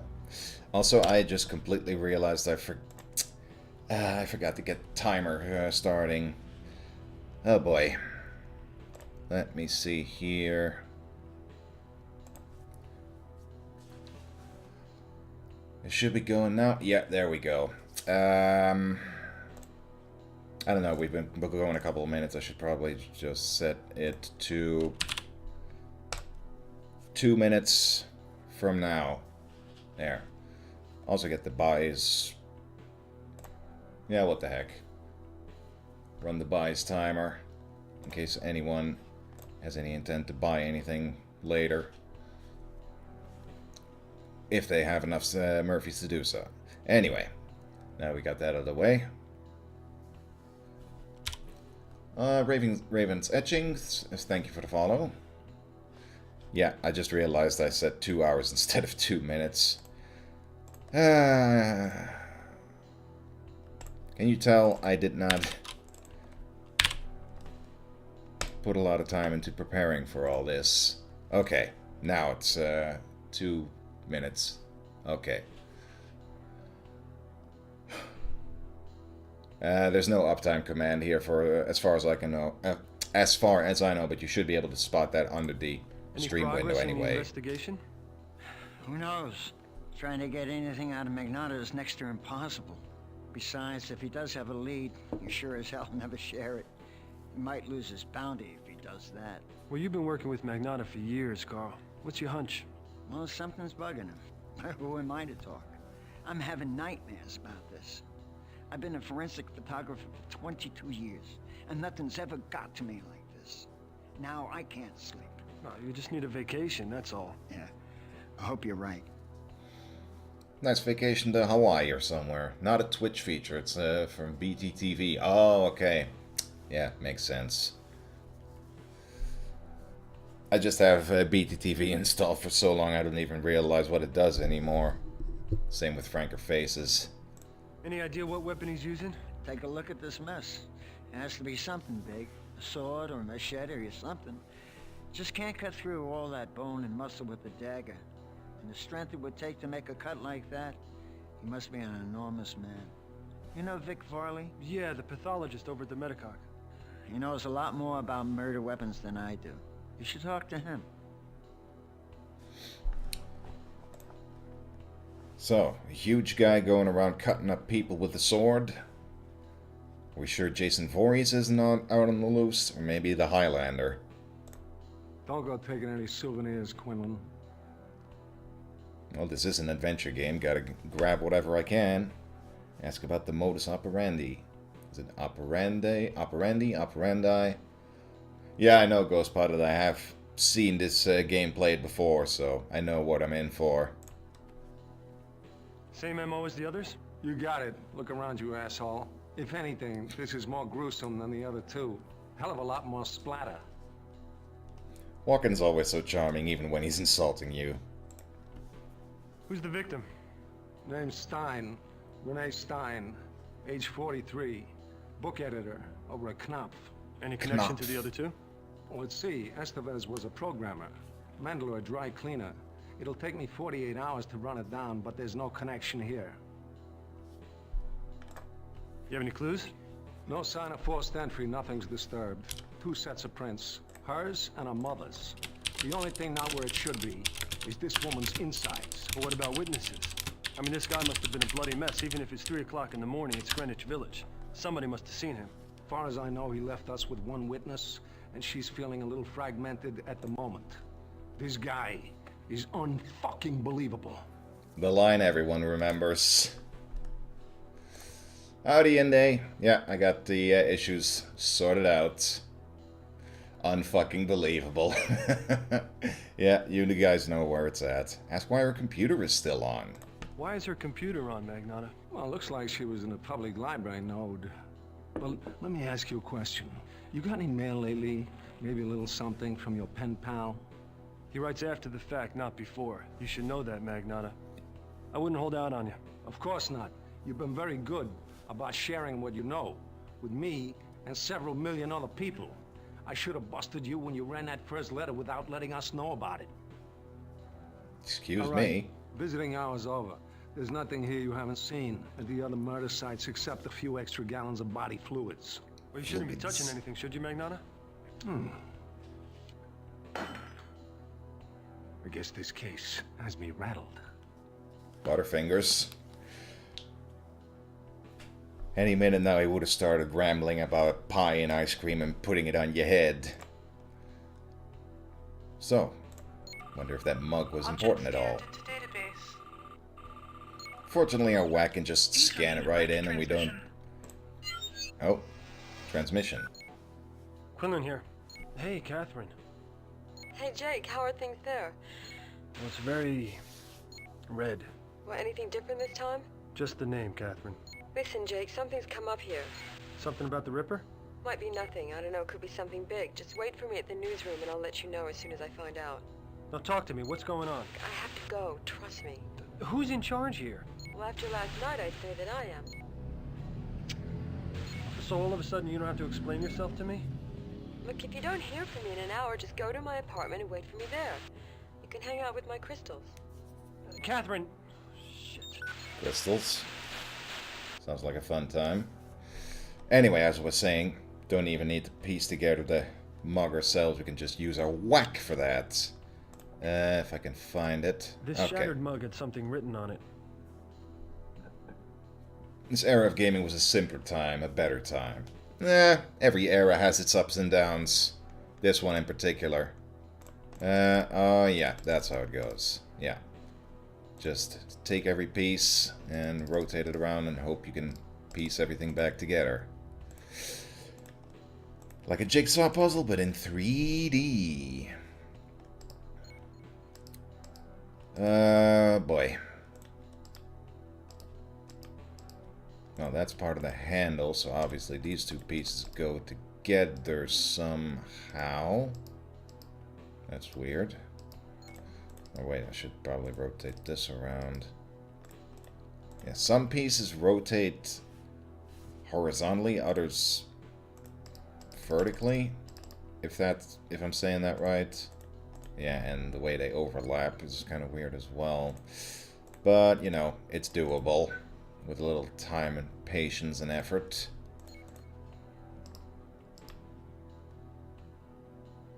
Also, I just completely realized I forgot to get the timer starting. Oh boy. Let me see here. It should be going now. Yeah, there we go. I don't know. We've been going a couple of minutes. I should probably just set it to 2 minutes from now. There. Also get the buys. Yeah, what the heck. Run the buys timer in case anyone has any intent to buy anything later. If they have enough Murphys to do so. Anyway, now we got that out of the way. Raven's Etchings, thank you for the follow. Yeah, I just realized I said 2 hours instead of 2 minutes. Can you tell I did not put a lot of time into preparing for all this? Okay, now it's 2 minutes. Okay. There's no uptime command here for as far as I can know. As far as I know, but you should be able to spot that under the stream window anyway. Any investigation? Who knows? Trying to get anything out of Magnotta is next to impossible. Besides, if he does have a lead, you sure as hell never share it. He might lose his bounty if he does that. Well, you've been working with Magnotta for years, Carl. What's your hunch? Well, something's bugging him. Who am I to talk? I'm having nightmares about this. I've been a forensic photographer for 22 years, and nothing's ever got to me like this. Now I can't sleep. No, you just need a vacation, that's all. Yeah, I hope you're right. Nice vacation to Hawaii or somewhere. Not a Twitch feature, it's from BTTV. Oh, okay. Yeah, makes sense. I just have BTTV installed for so long I don't even realize what it does anymore. Same with Franker Faces. Any idea what weapon he's using? Take a look at this mess. It has to be something big. A sword or a machete or something. Just can't cut through all that bone and muscle with a dagger. And the strength it would take to make a cut like that, he must be an enormous man. You know Vic Varley? Yeah, the pathologist over at the Medicock. He knows a lot more about murder weapons than I do. You should talk to him. So, a huge guy going around cutting up people with a sword? Are we sure Jason Voorhees isn't out on the loose? Or maybe the Highlander? Don't go taking any souvenirs, Quinlan. Well, this is an adventure game. Gotta grab whatever I can. Ask about the modus operandi. Is it operandi? Yeah, I know, Ghostpotted. I have seen this game played before, so I know what I'm in for. Same MO as the others? You got it. Look around you, asshole. If anything, this is more gruesome than the other two. Hell of a lot more splatter. Walken's always so charming, even when he's insulting you. Who's the victim? Name's Stein. Renee Stein. Age 43. Book editor over at Knopf. Any connection to Knopf. the other two? Let's see. Estevez was a programmer. Mendler a dry cleaner. It'll take me 48 hours to run it down, but there's no connection here. You have any clues? No sign of forced entry, nothing's disturbed. 2 sets of prints, hers and her mother's. The only thing not where it should be is this woman's insides. Well, what about witnesses? I mean, this guy must have been a bloody mess, even if it's 3 o'clock in the morning. It's Greenwich Village. Somebody must have seen him. As far as I know, he left us with 1 witness, and she's feeling a little fragmented at the moment. This guy is unfucking believable. The line everyone remembers. Howdy, Inday. Yeah, I got the issues sorted out. Unfucking believable. Yeah, you guys know where it's at. Ask why her computer is still on. Why is her computer on, Magnata? Well, it looks like she was in a public library node. Well, let me ask you a question. You got any mail lately? Maybe a little something from your pen pal? He writes after the fact, not before. You should know that, Magnata. I wouldn't hold out on you. Of course not. You've been very good about sharing what you know with me and several million other people. I should have busted you when you ran that first letter without letting us know about it. Excuse All right. me. Visiting hour's over. There's nothing here you haven't seen at the other murder sites except a few extra gallons of body fluids. Well, you shouldn't be Fluids. touching anything, should you, Magnata? I guess this case has me rattled. Butterfingers. Any minute now he would have started rambling about pie and ice cream and putting it on your head. So, wonder if that mug was important at all. Fortunately, our whack can just scan it right in and we don't... Oh, transmission. Quinlan here. Hey, Catherine. Hey Jake, how are things there? Well, it's very... red. What, anything different this time? Just the name, Catherine. Listen, Jake, something's come up here. Something about the Ripper? Might be nothing, I don't know, could be something big. Just wait for me at the newsroom and I'll let you know as soon as I find out. Now talk to me, what's going on? I have to go, trust me. Who's in charge here? Well, after last night, I'd say that I am. So all of a sudden you don't have to explain yourself to me? Look, if you don't hear from me in an hour, just go to my apartment and wait for me there. You can hang out with my crystals. Catherine! Shit. Crystals. Sounds like a fun time. Anyway, as I was saying, don't even need to piece together the mug ourselves. We can just use our whack for that. If I can find it. This shattered mug had something written on it. This era of gaming was a simpler time, a better time. Every era has its ups and downs. This one in particular. Oh yeah, that's how it goes. Yeah. Just take every piece and rotate it around and hope you can piece everything back together. Like a jigsaw puzzle, but in 3D. Boy. Well, that's part of the handle, so obviously these two pieces go together somehow. That's weird. Oh wait, I should probably rotate this around. Yeah, some pieces rotate horizontally, others vertically. if I'm saying that right. Yeah, and the way they overlap is kind of weird as well. But, you know, it's doable with a little time and patience and effort.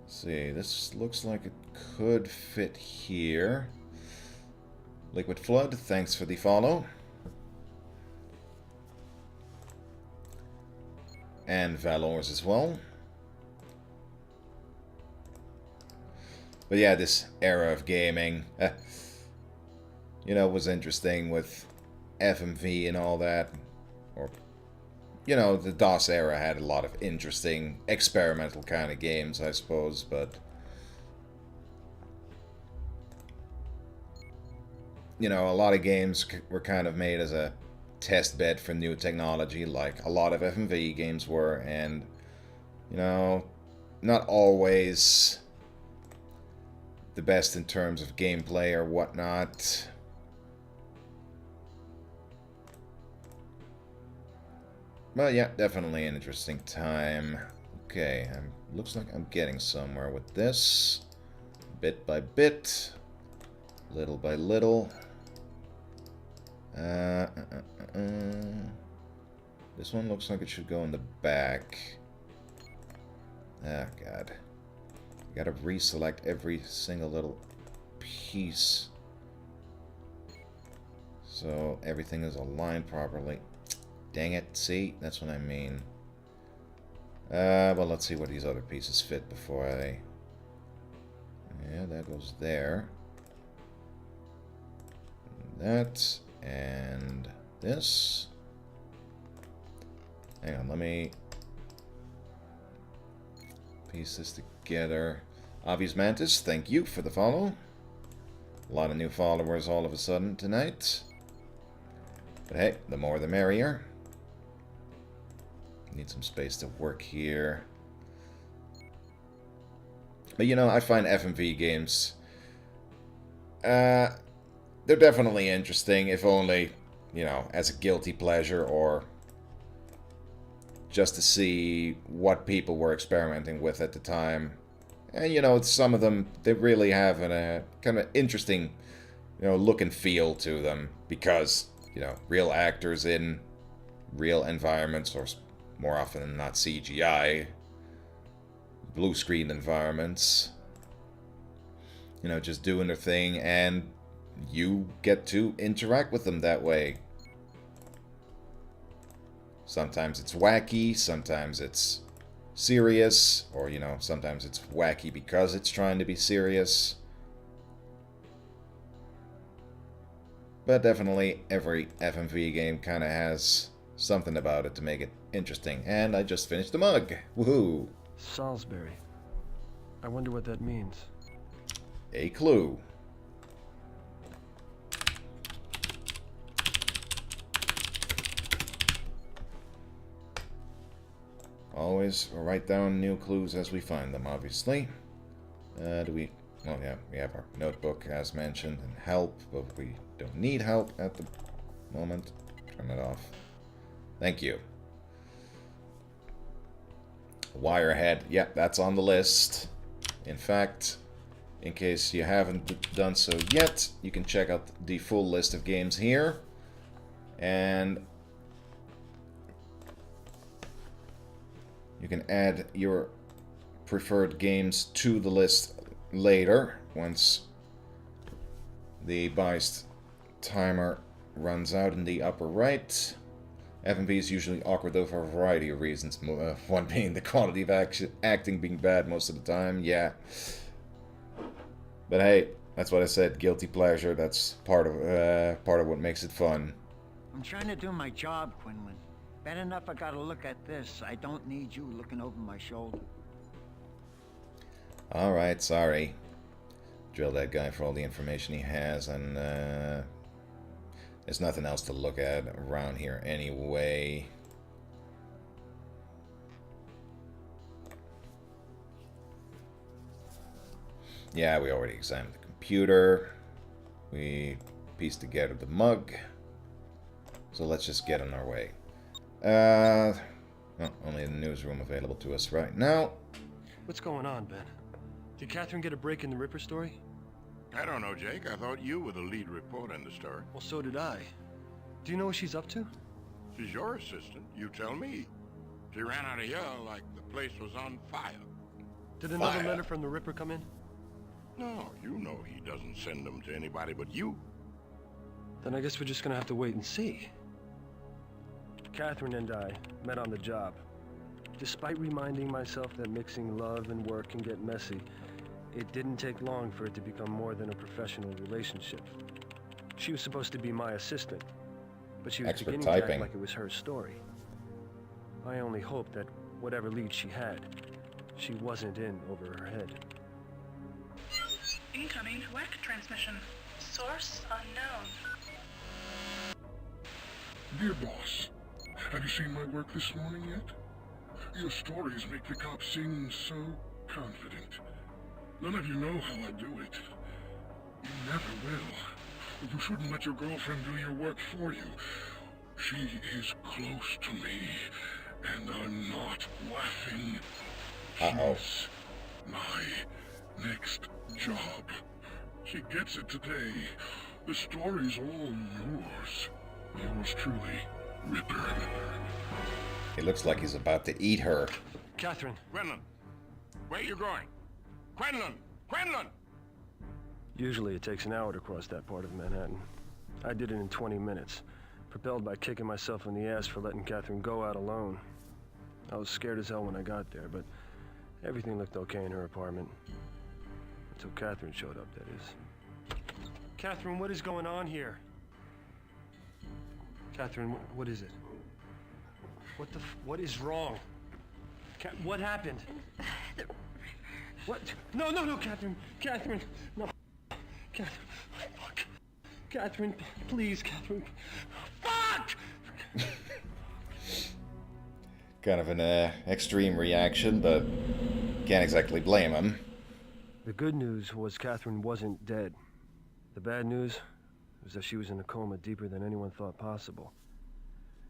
Let's see, this looks like it could fit here. Liquid Flood, thanks for the follow. And Valors as well. But yeah, this era of gaming, you know, was interesting with FMV and all that. Or, you know, the DOS era had a lot of interesting experimental kind of games, I suppose, but... You know, a lot of games were kind of made as a test bed for new technology, like a lot of FMV games were, and, you know, not always the best in terms of gameplay or whatnot. But yeah, definitely an interesting time. Okay, looks like I'm getting somewhere with this. Bit by bit. Little by little. This one looks like it should go in the back. Ah, God. Gotta reselect every single little piece so everything is aligned properly. Dang it, see? That's what I mean. Well, let's see what these other pieces fit before I... Yeah, that goes there. That, and this. Hang on, let me piece this together. Obvious Mantis, thank you for the follow. A lot of new followers all of a sudden tonight. But hey, the more the merrier. Need some space to work here. But you know, I find FMV games... they're definitely interesting, if only, you know, as a guilty pleasure or just to see what people were experimenting with at the time. And, you know, some of them, they really have a kind of interesting, you know, look and feel to them because, you know, real actors in real environments, or more often than not CGI, blue screen environments, you know, just doing their thing, and you get to interact with them that way. Sometimes it's wacky, sometimes it's serious, or, you know, sometimes it's wacky because it's trying to be serious. But definitely every FMV game kind of has something about it to make it interesting. And I just finished the mug. Woohoo! Salisbury. I wonder what that means. A clue. Always write down new clues as we find them, obviously. Do we... Oh yeah, we have our notebook as mentioned, and help, but we don't need help at the moment. Turn it off. Thank you. Wirehead, yeah, that's on the list. In fact, in case you haven't done so yet, you can check out the full list of games here. And you can add your preferred games to the list later, once the biased timer runs out in the upper right. FMV is usually awkward though for a variety of reasons, one being the quality of acting being bad most of the time, yeah. But hey, that's what I said, guilty pleasure, that's part of what makes it fun. I'm trying to do my job, Quinlan. Bad enough I gotta look at this. I don't need you looking over my shoulder. Alright, sorry. Drill that guy for all the information he has, and there's nothing else to look at around here anyway. Yeah, we already examined the computer. We pieced together the mug. So let's just get on our way. Well, only the newsroom available to us right now. What's going on, Ben? Did Catherine get a break in the Ripper story? I don't know, Jake. I thought you were the lead reporter in the story. Well, so did I. Do you know what she's up to? She's your assistant. You tell me. She ran out of here like the place was on fire. Did another Fire. letter from the Ripper come in? No, you know he doesn't send them to anybody but you. Then I guess we're just gonna have to wait and see. Catherine and I met on the job. Despite reminding myself that mixing love and work can get messy, it didn't take long for it to become more than a professional relationship. She was supposed to be my assistant, but she was Expert beginning to act typing. like it was her story. I only hoped that whatever lead she had, she wasn't in over her head. Incoming work transmission. Source unknown. Dear boss, have you seen my work this morning yet? Your stories make the cops seem so confident. None of you know how I do it. You never will. You shouldn't let your girlfriend do your work for you. She is close to me, and I'm not laughing. Uh-oh. She's my next job. She gets it today. The story's all yours. Yours truly, Ripper. He looks like he's about to eat her. Catherine, Quinlan, where you going? Quinlan! Quinlan! usually it takes an hour to cross that part of Manhattan. I did it in 20 minutes, propelled by kicking myself in the ass for letting Catherine go out alone. I was scared as hell when I got there, but everything looked okay in her apartment. Until Catherine showed up, that is. Catherine, what is going on here? Catherine, what is it? What is wrong? What happened? What? No, Catherine! Catherine! No! Catherine! Fuck! Catherine, please, Catherine! Fuck! Kind of an extreme reaction, but can't exactly blame him. The good news was Catherine wasn't dead. The bad news was that she was in a coma deeper than anyone thought possible.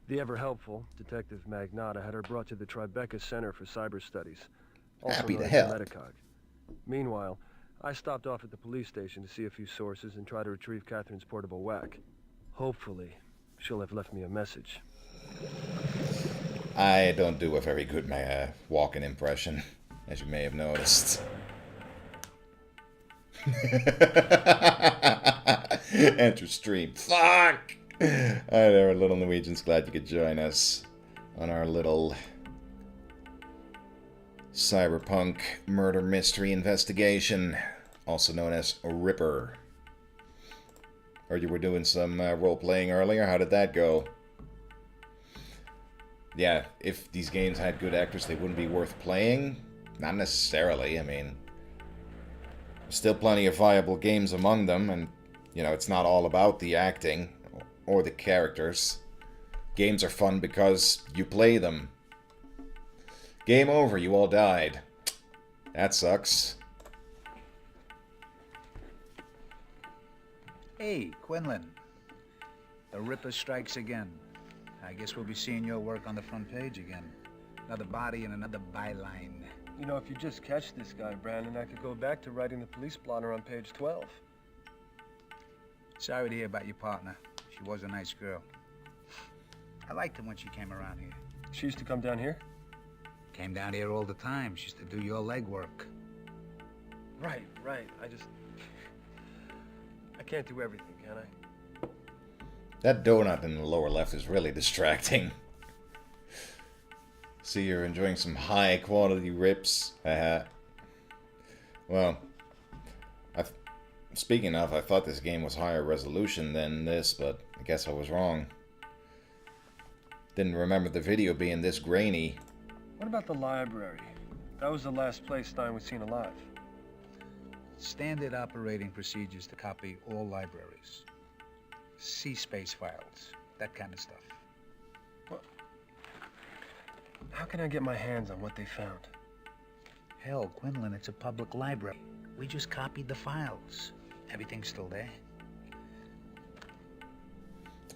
The ever-helpful Detective Magnata had her brought to the Tribeca Center for Cyber Studies, also Happy known to as help. the Metacog. Meanwhile, I stopped off at the police station to see a few sources and try to retrieve Catherine's portable whack. Hopefully, she'll have left me a message. I don't do a very good walking impression, as you may have noticed. Enter stream. Fuck! Hi there, little Norwegians. Glad you could join us on our little cyberpunk murder mystery investigation, also known as Ripper. Heard you were doing some role-playing earlier. How did that go? Yeah, if these games had good actors, they wouldn't be worth playing? Not necessarily, I mean... Still plenty of viable games among them, and, you know, it's not all about the acting or the characters. Games are fun because you play them. Game over, you all died. That sucks. Hey, Quinlan. The Ripper strikes again. I guess we'll be seeing your work on the front page again. Another body and another byline. You know, if you just catch this guy, Brandon, I could go back to writing the police blotter on page 12. Sorry to hear about your partner. She was a nice girl. I liked her when she came around here. She used to come down here? Came down here all the time. She used to do your legwork. Right. I can't do everything, can I? That donut in the lower left is really distracting. See, you're enjoying some high quality rips. Well, speaking of, I thought this game was higher resolution than this, but I guess I was wrong. Didn't remember the video being this grainy. What about the library? That was the last place Stein was seen alive. Standard operating procedures to copy all libraries. C-space files, that kind of stuff. How can I get my hands on what they found? Hell, Quinlan, it's a public library. We just copied the files. Everything's still there.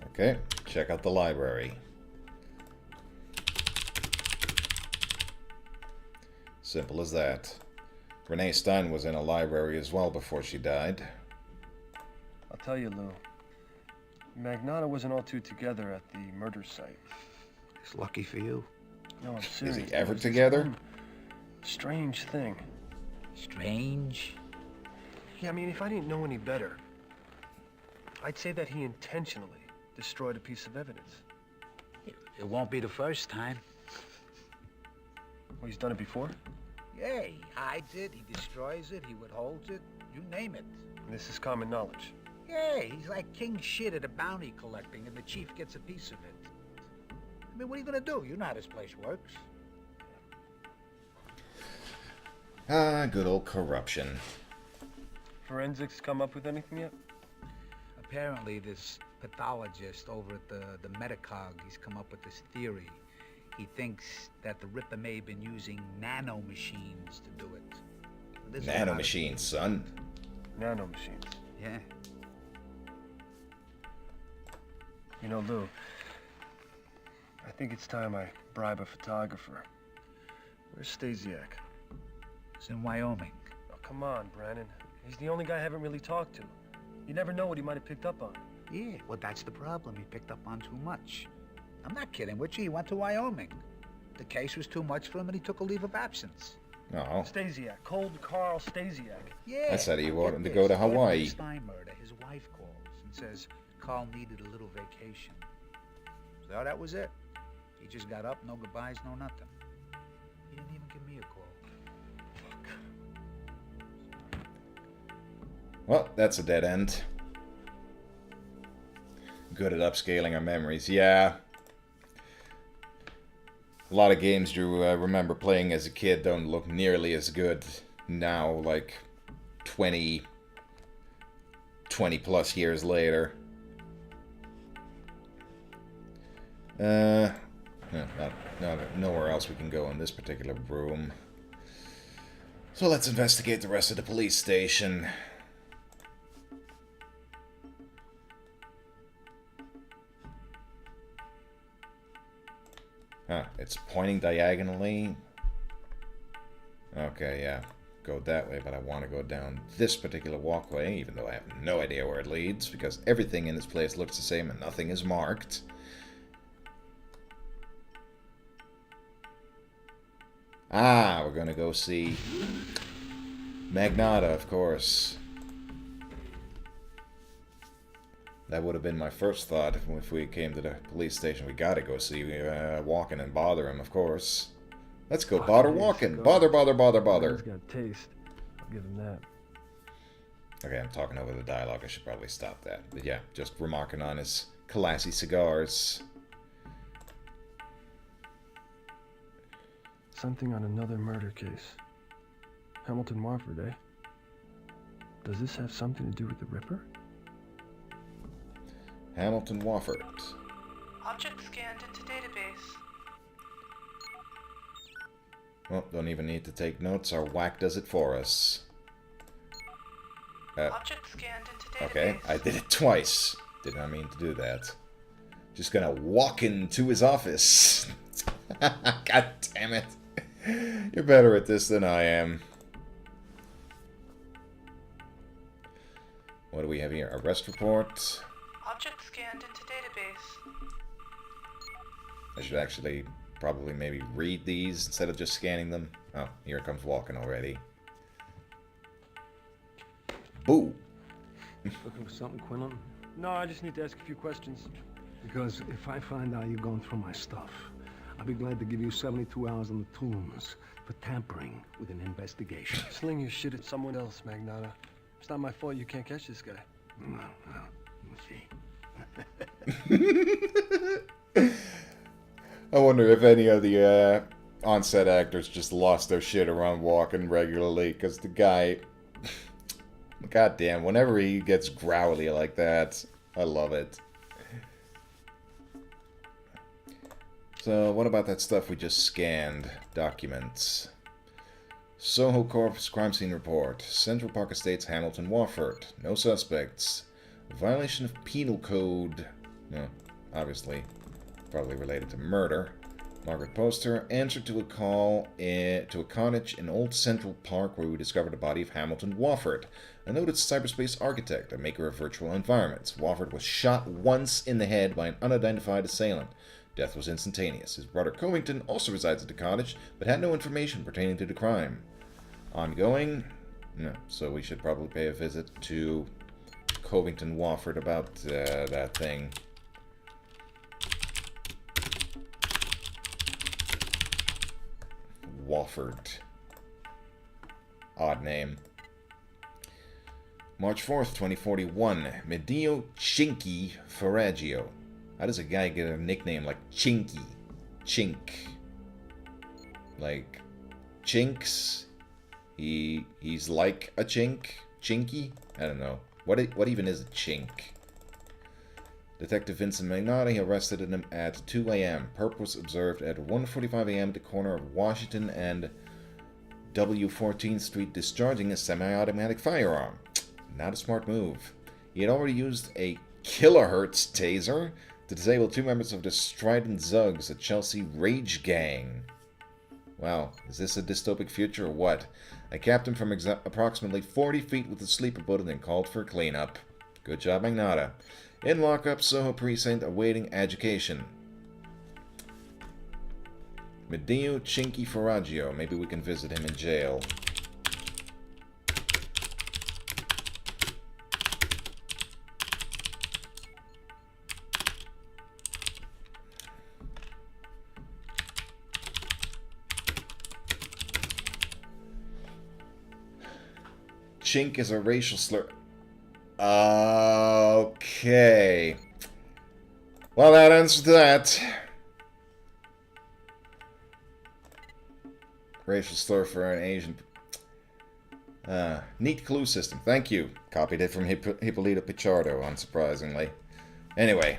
Okay, check out the library. Simple as that. Renee Stein was in a library as well before she died. I'll tell you, Lou. Magnata wasn't all too together at the murder site. It's lucky for you. No, I'm serious. Is he ever There's together? some strange thing. Strange? Yeah, I mean, if I didn't know any better, I'd say that he intentionally destroyed a piece of evidence. It won't be the first time. Well, he's done it before? Yeah, he hides it, he destroys it, he withholds it, you name it. And this is common knowledge. Yeah, he's like king shit at a bounty collecting, and the chief gets a piece of it. I mean, what are you gonna do? You know how this place works. Ah, good old corruption. Forensics come up with anything yet? Apparently, this pathologist over at the Metacog, he's come up with this theory. He thinks that the Ripper may have been using nanomachines to do it. There's a lot of- Nanomachines, son. Nanomachines. Yeah. You know, Lou, I think it's time I bribe a photographer. Where's Stasiak? It's in Wyoming. Oh, come on, Brandon. He's the only guy I haven't really talked to. You never know what he might have picked up on. Yeah, well, that's the problem. He picked up on too much. I'm not kidding with you. He went to Wyoming. The case was too much for him, and he took a leave of absence. Oh, Stasiak. Cold Carl Stasiak. Yeah. I said he now wanted get to go to this. After the Hawaii. Stein murder, his wife calls and says Carl needed a little vacation. So that was it. He just got up, no goodbyes, no nothing. He didn't even give me a call. well, that's a dead end. Good at upscaling our memories. Yeah. A lot of games you remember playing as a kid don't look nearly as good now, like 20 plus years later. Nowhere else we can go in this particular room. So let's investigate the rest of the police station. Huh, it's pointing diagonally. Okay, yeah. Go that way, but I want to go down this particular walkway, even though I have no idea where it leads, because everything in this place looks the same and nothing is marked. Ah, we're gonna go see Magnata, of course. That would have been my first thought if we came to the police station. We gotta go see Walken and bother him, of course. Let's go bother Walken. Bother. He's got taste. I'll give him that. Okay, I'm talking over the dialogue. I should probably stop that. But yeah, just remarking on his classy cigars. Something on another murder case. Hamilton Warford, eh? Does this have something to do with the Ripper? Hamilton Wofford. Object scanned into database. Well, don't even need to take notes. Our whack does it for us. Object scanned into database. Okay, I did it twice. Did not mean to do that. Just gonna walk into his office. God damn it. You're better at this than I am. What do we have here? Arrest report. Object scanned into database. I should actually probably maybe read these instead of just scanning them. Oh, here comes Walken already. Boo! Looking for something, Quinlan? No, I just need to ask a few questions. Because if I find out you're going through my stuff, I'll be glad to give you 72 hours on the tombs for tampering with an investigation. Sling your shit at someone else, Magnata. It's not my fault you can't catch this guy. Well, we'll see. I wonder if any of the on-set actors just lost their shit around Walken regularly, because the guy... Goddamn, whenever he gets growly like that, I love it. So, what about that stuff we just scanned? Documents. Soho Corp's crime scene report. Central Park Estates, Hamilton, Wofford. No suspects. Violation of penal code. No, obviously. Probably related to murder. Margaret Poster answered to a call to a cottage in Old Central Park where we discovered the body of Hamilton Wofford, a noted cyberspace architect and maker of virtual environments. Wofford was shot once in the head by an unidentified assailant. Death was instantaneous. His brother Covington also resides at the cottage, but had no information pertaining to the crime. Ongoing? No, so we should probably pay a visit to Covington Wofford about that thing. Wofford. Odd name. March 4th, 2041. Medio Chinky Ferraggio. How does a guy get a nickname like Chinky? Chink. Like Chinks? He's like a chink? Chinky? I don't know. What even is a chink? Detective Vincent Magnotti arrested him at 2 a.m. Perp was observed at 1:45 a.m. at the corner of Washington and W 14th Street discharging a semi-automatic firearm. Not a smart move. He had already used a kilohertz taser to disable 2 members of the Strident Zugs, a Chelsea rage gang. Wow, is this a dystopic future or what? I capped him from approximately 40 feet with a sleeper bullet and called for cleanup. Good job, Magnotta. In lockup, Soho Precinct, awaiting education. Medio Chinky Ferraggio. Maybe we can visit him in jail. Chink is a racial slur. Okay. Well, that answers that. Racial slur for an Asian. Neat clue system. Thank you. Copied it from Hippolyta Pichardo, unsurprisingly. Anyway,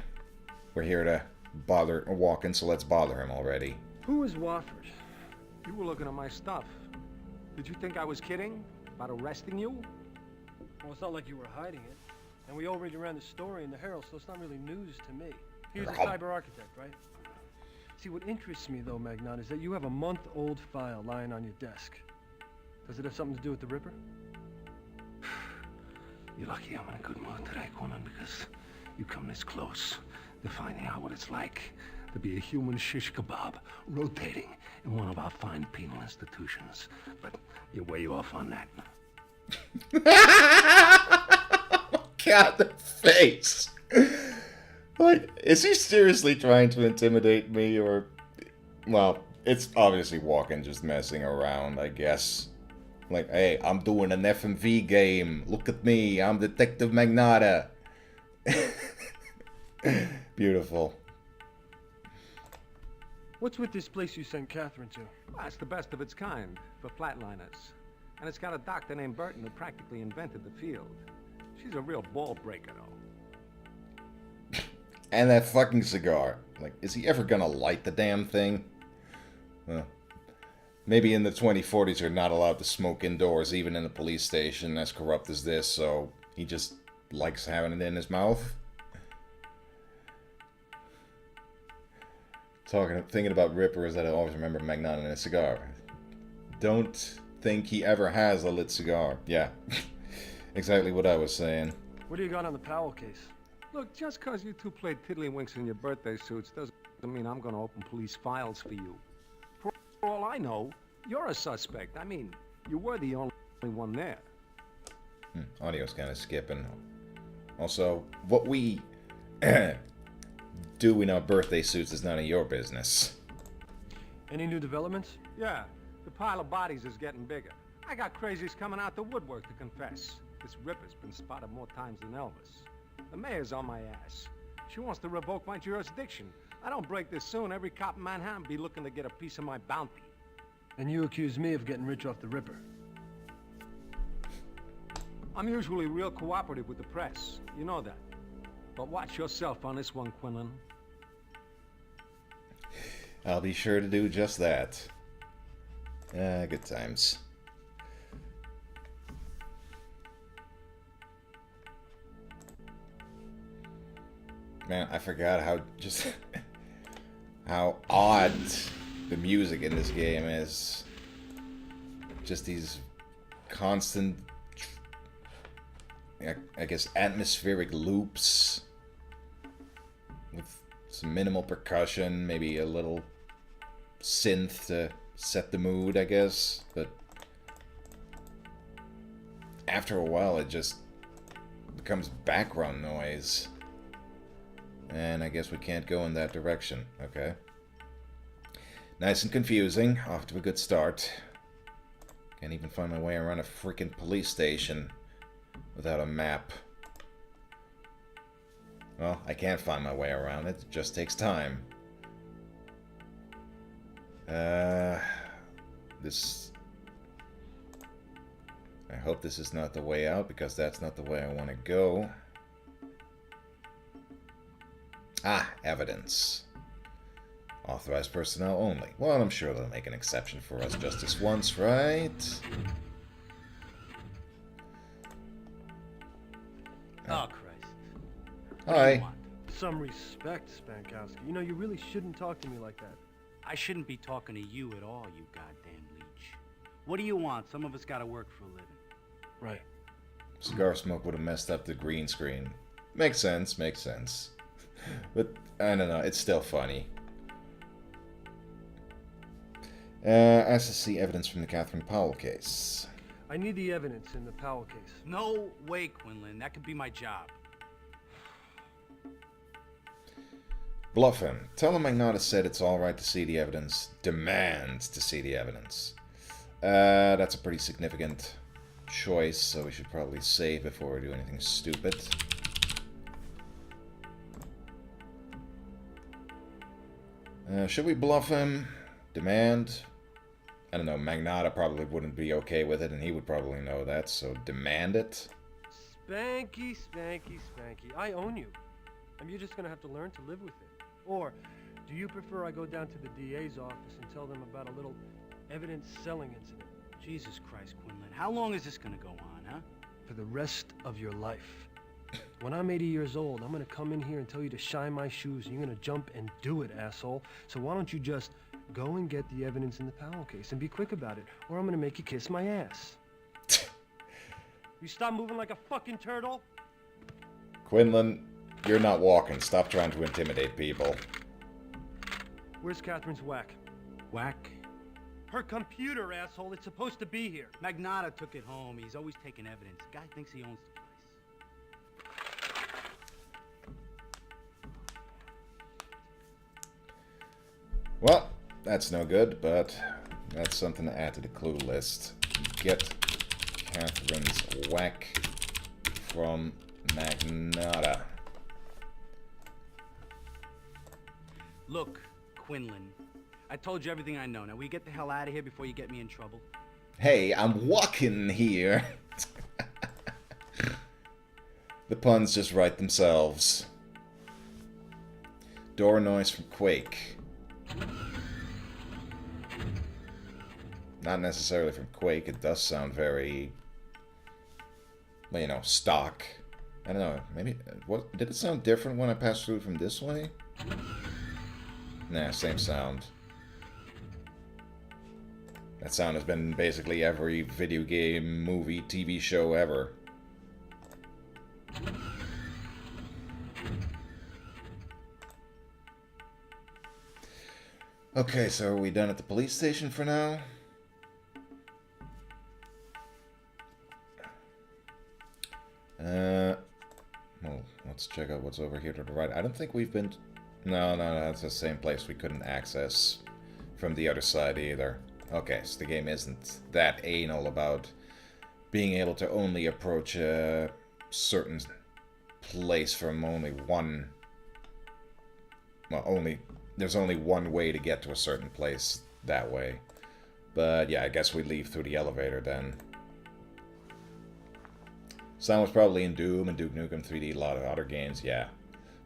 we're here to bother Walken, so let's bother him already. Who is Wofford? You were looking at my stuff. Did you think I was kidding about arresting you? Well, it's not like you were hiding it. And we already ran the story in the Herald, so it's not really news to me. He's a cyber architect, right? See, what interests me, though, Magnon, is that you have a month-old file lying on your desk. Does it have something to do with the Ripper? You're lucky I'm in a good mood today, Conan, because you come this close to finding out what it's like to be a human shish kebab rotating in one of our fine penal institutions. But you're way off on that. God, the face. Like, is he seriously trying to intimidate me, or... Well, it's obviously Walken just messing around, I guess. Like, hey, I'm doing an FMV game. Look at me, I'm Detective Magnotta. Beautiful. What's with this place you sent Catherine to? Well, it's the best of its kind for flatliners. And it's got a doctor named Burton who practically invented the field. She's a real ball breaker, though. And that fucking cigar. Like, is he ever gonna light the damn thing? Well, maybe in the 2040s you're not allowed to smoke indoors, even in a police station as corrupt as this, so he just likes having it in his mouth. Thinking about Ripper is that I always remember Magnon and a cigar. Don't think he ever has a lit cigar. Yeah, exactly what I was saying. What do you got on the Powell case? Look, just because you two played tiddlywinks in your birthday suits doesn't mean I'm going to open police files for you. For all I know, you're a suspect. I mean, you were the only one there. Audio's kind of skipping. Also, what we do in our birthday suits is none of your business. Any new developments? Yeah, the pile of bodies is getting bigger. I got crazies coming out the woodwork to confess. This Ripper's been spotted more times than Elvis. The mayor's on my ass. She wants to revoke my jurisdiction. I don't break this soon, every cop in Manhattan be looking to get a piece of my bounty. And you accuse me of getting rich off the Ripper. I'm usually real cooperative with the press. You know that. But watch yourself on this one, Quinlan. I'll be sure to do just that. Good times. Man, I forgot how how odd the music in this game is. Just these constant, I guess, atmospheric loops with some minimal percussion, maybe a little synth to set the mood, I guess, but after a while it just becomes background noise. And I guess we can't go in that direction. Okay. Nice and confusing. Off to a good start. Can't even find my way around a freaking police station without a map. Well, I can't find my way around it. It just takes time. This... I hope this is not the way out, because that's not the way I want to go. Ah, evidence. Authorized personnel only. Well, I'm sure they'll make an exception for us just this once, right? Oh, Christ. Hi. Some respect, Spankowski. You know, you really shouldn't talk to me like that. I shouldn't be talking to you at all, you goddamn leech. What do you want? Some of us gotta work for a living. Right. Cigar smoke would have messed up the green screen. Makes sense, makes sense. But, I don't know, it's still funny. Asked to see evidence from the Catherine Powell case. I need the evidence in the Powell case. No way, Quinlan. That could be my job. Bluff him. Tell him Magnata said it's alright to see the evidence. Demands to see the evidence. That's a pretty significant choice, so we should probably save before we do anything stupid. Should we bluff him? Demand? I don't know, Magnata probably wouldn't be okay with it, and he would probably know that, so demand it? Spanky, Spanky, Spanky. I own you. And you're just gonna have to learn to live with it. Or, do you prefer I go down to the DA's office and tell them about a little evidence-selling incident? Jesus Christ, Quinlan. How long is this gonna go on, huh? For the rest of your life. When I'm 80 years old, I'm gonna come in here and tell you to shine my shoes, and you're gonna jump and do it, asshole. So why don't you just go and get the evidence in the Powell case and be quick about it, or I'm gonna make you kiss my ass. You stop moving like a fucking turtle? Quinlan, you're not walking. Stop trying to intimidate people. Where's Catherine's whack? Whack? Her computer, asshole. It's supposed to be here. Magnata took it home. He's always taking evidence. The guy thinks he owns the place. Well, that's no good, but that's something to add to the clue list. Get Catherine's whack from Magnata. Look, Quinlan, I told you everything I know. Now, will you get the hell out of here before you get me in trouble? Hey, I'm walking here. The puns just write themselves. Door noise from Quake. Not necessarily from Quake. It does sound very, well, you know, stock. I don't know. Maybe, what, did it sound different when I passed through from this way? Nah, same sound. That sound has been in basically every video game, movie, TV show ever. Okay, so are we done at the police station for now? Well, let's check out what's over here to the right. I don't think we've been... No, that's the same place we couldn't access from the other side either. Okay, so the game isn't that anal about being able to only approach a certain place from only one... Well, there's only one way to get to a certain place that way. But yeah, I guess we leave through the elevator then. Sound was probably in Doom and Duke Nukem 3D, a lot of other games, yeah.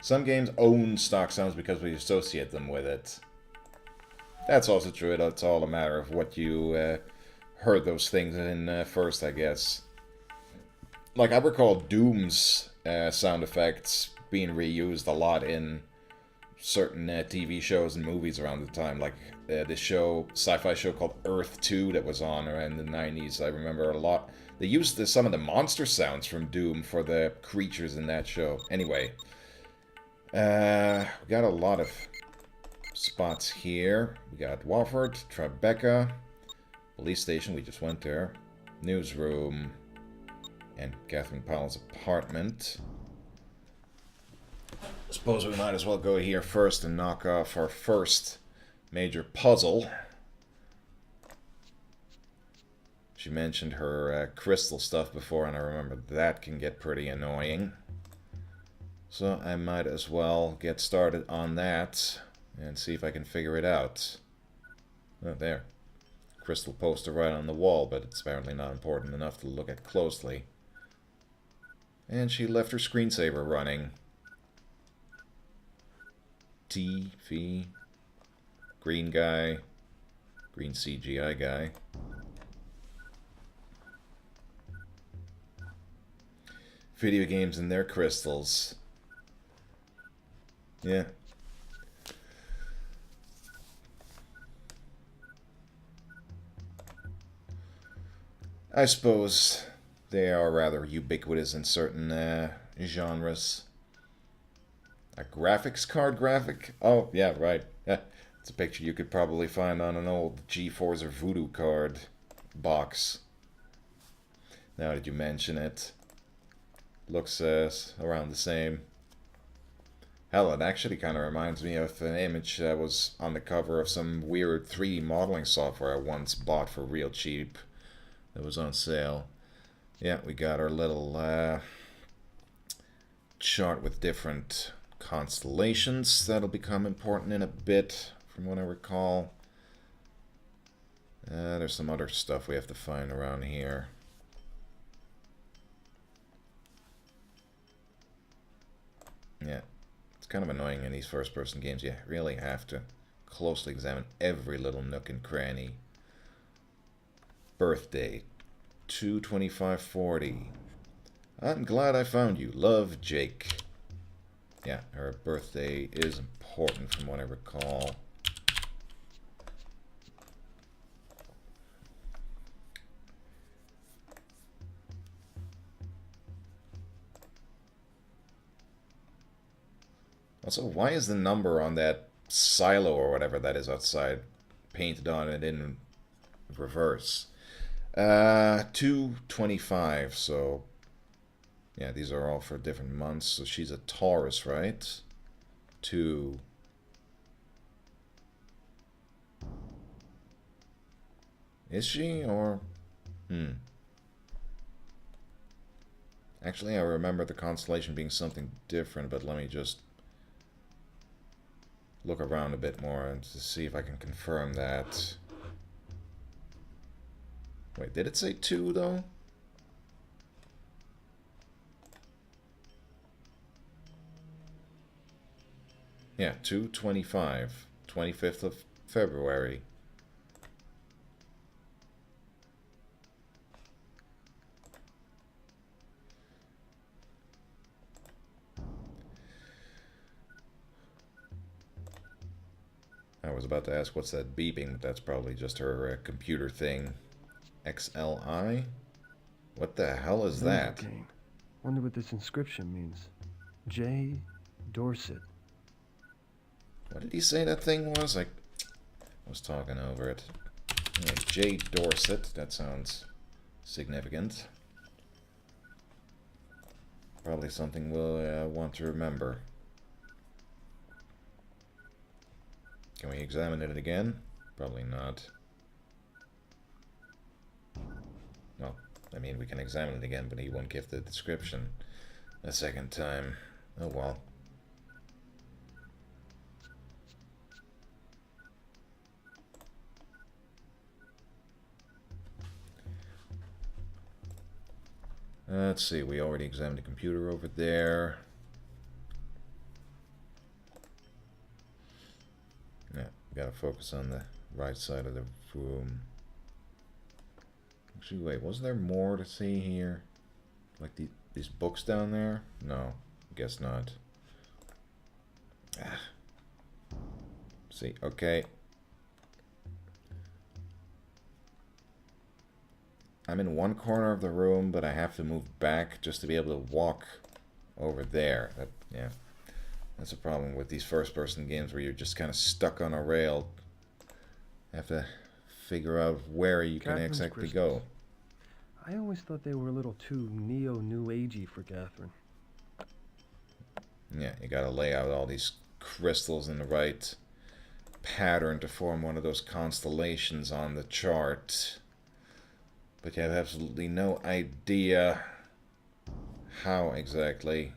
Some games own stock sounds because we associate them with it. That's also true, it's all a matter of what you heard those things in first, I guess. Like, I recall Doom's sound effects being reused a lot in certain TV shows and movies around the time, like this show, sci-fi show called Earth 2 that was on around the 90s. I remember a lot. They used some of the monster sounds from Doom for the creatures in that show. Anyway, we got a lot of spots here. We got Wofford, Tribeca, police station, we just went there, newsroom, and Catherine Powell's apartment. Suppose we might as well go here first and knock off our first major puzzle. She mentioned her crystal stuff before, and I remember that can get pretty annoying. So I might as well get started on that and see if I can figure it out. Oh, there. Crystal poster right on the wall, but it's apparently not important enough to look at closely. And she left her screensaver running. TV. Green guy. Green CGI guy. Video games and their crystals. Yeah. I suppose they are rather ubiquitous in certain genres. A graphics card graphic? Oh, yeah, right. Yeah. It's a picture you could probably find on an old GeForce or Voodoo card box. Now that you mention it. Looks around the same. Hell, it actually kind of reminds me of an image that was on the cover of some weird 3D modeling software I once bought for real cheap. That was on sale. Yeah, we got our little chart with different constellations. That'll become important in a bit, from what I recall. There's some other stuff we have to find around here. Yeah, it's kind of annoying in these first-person games. You really have to closely examine every little nook and cranny. Birthday, 2/25/40. I'm glad I found you. Love, Jake. Yeah, her birthday is important from what I recall. Also, why is the number on that silo or whatever that is outside painted on it in reverse? 2/25, so yeah, these are all for different months. So she's a Taurus, right? 2. Is she, or actually I remember the constellation being something different, but let me just look around a bit more and to see if I can confirm that. Wait, did it say 2 though? Yeah, 2/25, 25th of February. I was about to ask what's that beeping, but that's probably just her computer thing. XLI? What the hell is that? Game. Wonder what this inscription means. J. Dorset. What did he say that thing was? I was talking over it. Yeah, J. Dorset. That sounds significant. Probably something we'll want to remember. Can we examine it again? Probably not. Well, I mean, we can examine it again, but he won't give the description a second time. Oh well. Let's see, we already examined the computer over there. Yeah, gotta focus on the right side of the room. Actually, wait, wasn't there more to see here? Like these books down there? No, guess not. Ah, See, okay. I'm in one corner of the room, but I have to move back just to be able to walk over there. Yeah. That's a problem with these first-person games where you're just kind of stuck on a rail. You have to figure out where you can exactly go. I always thought they were a little too neo-new agey for Catherine. Yeah, you gotta lay out all these crystals in the right pattern to form one of those constellations on the chart. But you have absolutely no idea how exactly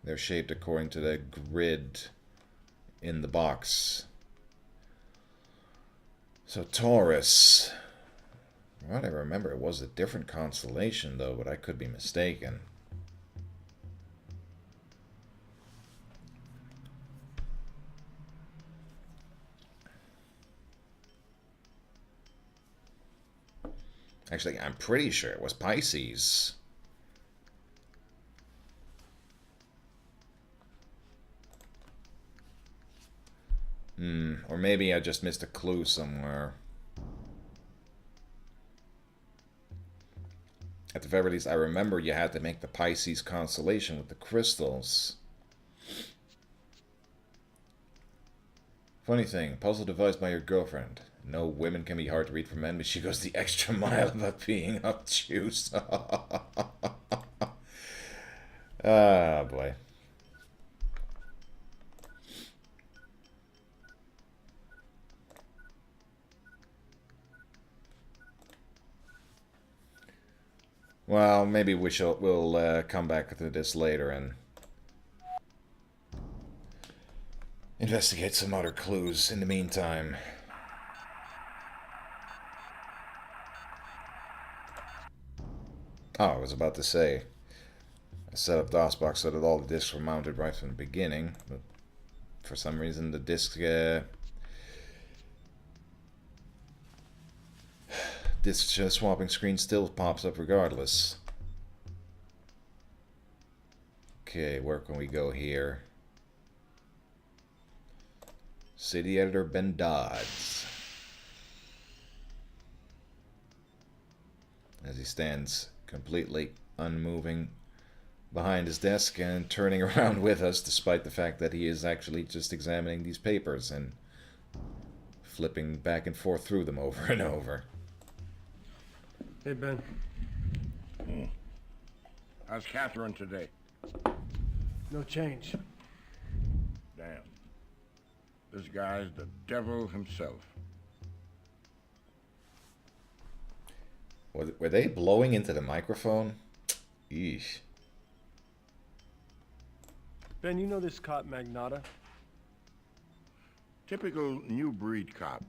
they're shaped according to the grid in the box. So Taurus, from what I remember, it was a different constellation though, but I could be mistaken. Actually, I'm pretty sure it was Pisces. Or maybe I just missed a clue somewhere. At the very least, I remember you had to make the Pisces constellation with the crystals. Funny thing, puzzle devised by your girlfriend. No, women can be hard to read for men, but she goes the extra mile about being obtuse. Ah, boy. Well, maybe we'll come back to this later and investigate some other clues in the meantime. Oh, I was about to say, I set up DOSBox so that all the discs were mounted right from the beginning, but for some reason the disc swapping screen still pops up regardless. Okay, where can we go here? City Editor Ben Dodds. As he stands completely unmoving behind his desk and turning around with us, despite the fact that he is actually just examining these papers and flipping back and forth through them over and over. Hey, Ben. How's Catherine today? No change. Damn. This guy's the devil himself. Were they blowing into the microphone? Eesh. Ben, you know this cop Magnata? Typical new breed cop.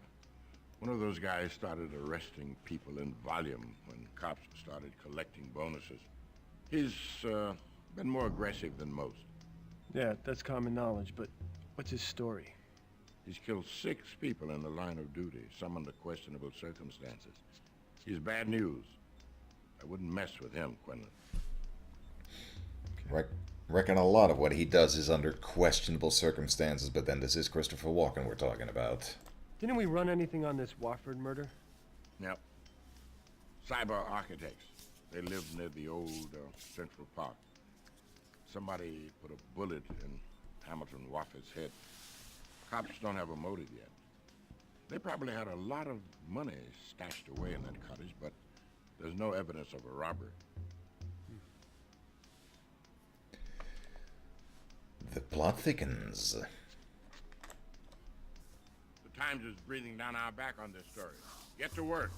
One of those guys started arresting people in volume when cops started collecting bonuses. He's been more aggressive than most. Yeah, that's common knowledge, but what's his story? He's killed 6 people in the line of duty, some under questionable circumstances. He's bad news. I wouldn't mess with him, Quinlan. Okay. Reckon a lot of what he does is under questionable circumstances, but then this is Christopher Walken we're talking about. Didn't we run anything on this Wofford murder? Yep. Cyber architects. They lived near the old Central Park. Somebody put a bullet in Hamilton Wofford's head. Cops don't have a motive yet. They probably had a lot of money stashed away in that cottage, but there's no evidence of a robbery. The plot thickens. The Times is breathing down our back on this story. Get to work.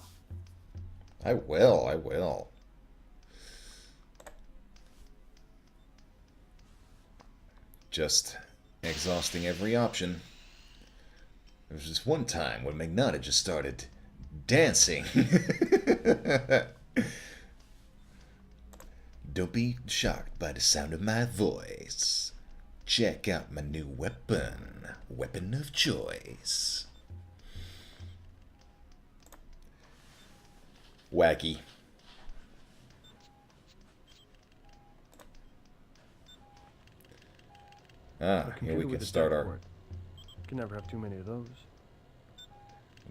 I will. Just exhausting every option. There was just one time when Magnata just started dancing. Don't be shocked by the sound of my voice. Check out my new weapon. Weapon of choice. Wacky. Ah, here we can start our... Can never have too many of those.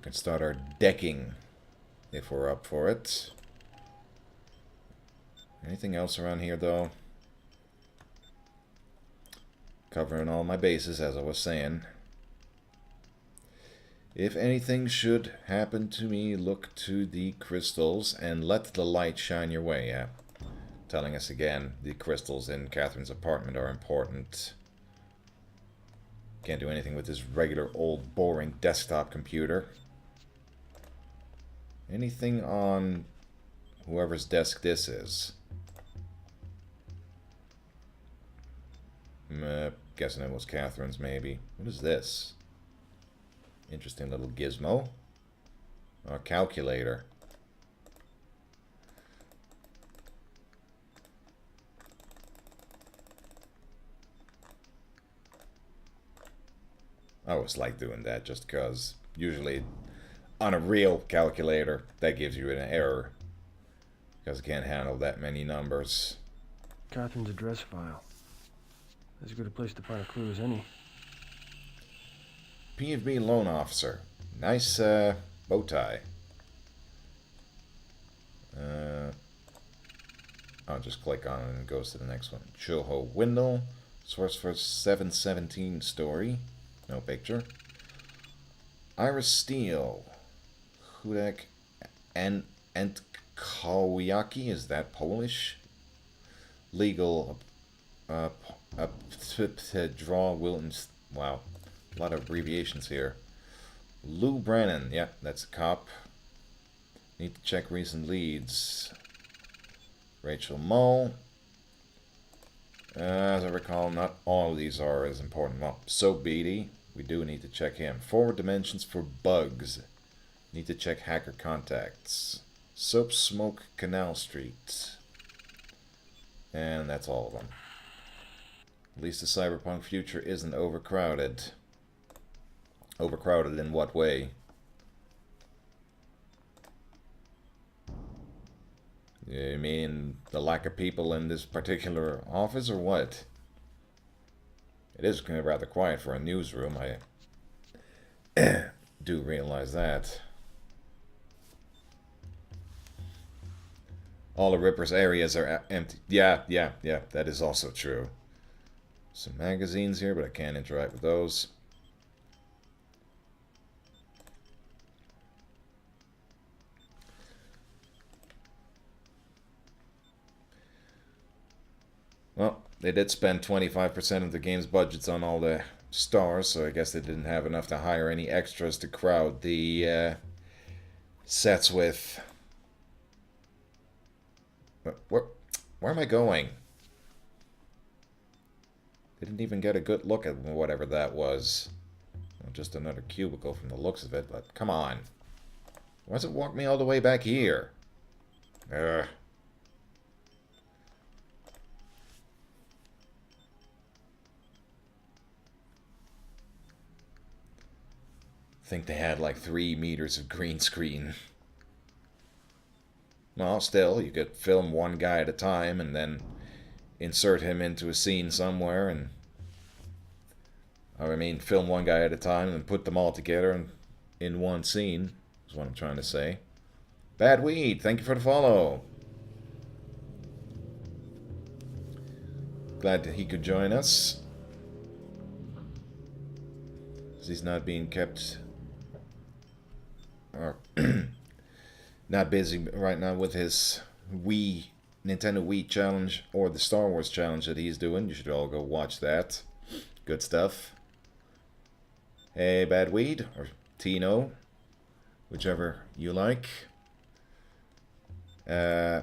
We can start our decking if we're up for it. Anything else around here, though? Covering all my bases, as I was saying. If anything should happen to me, look to the crystals and let the light shine your way. Yeah. Telling us again, the crystals in Catherine's apartment are important. Can't do anything with this regular old boring desktop computer. Anything on whoever's desk this is? Guessing it was Catherine's, maybe. What is this? Interesting little gizmo. A calculator. I always like doing that just because usually on a real calculator that gives you an error because it can't handle that many numbers. Catherine's address file. As good a place to find a clue as any. FMV loan officer. Nice bow tie. I'll just click on it and it goes to the next one. Choho Windle. Source for 717 story. No picture. Iris Steele. Hudek and Entkowiaki. Is that Polish? Legal. Draw Wilton's. Wow. A lot of abbreviations here. Lou Brennan. Yeah, that's a cop. Need to check recent leads. Rachel Mull. As I recall, not all of these are as important. Well, Soap Beatty. We do need to check him. Forward dimensions for bugs. Need to check hacker contacts. Soap Smoke Canal Street. And that's all of them. At least the cyberpunk future isn't overcrowded. Overcrowded in what way? You mean the lack of people in this particular office, or what? It is kind of rather quiet for a newsroom, I do realize that. All the Ripper's areas are empty. Yeah, that is also true. Some magazines here, but I can't interact with those. Well, they did spend 25% of the game's budgets on all the stars, so I guess they didn't have enough to hire any extras to crowd the sets with. Where am I going? Didn't even get a good look at whatever that was. Well, just another cubicle from the looks of it, but come on. Why does it walk me all the way back here? Ugh. I think they had like 3 meters of green screen. Well, still, you could film one guy at a time and then insert him into a scene somewhere and... I mean, film one guy at a time and put them all together in one scene, is what I'm trying to say. Bad Weed, thank you for the follow. Glad that he could join us. He's not being kept... or not busy right now with his Nintendo Wii challenge or the Star Wars challenge that he's doing. You should all go watch that. Good stuff. Hey, Bad Weed, or Tino, whichever you like. Okay,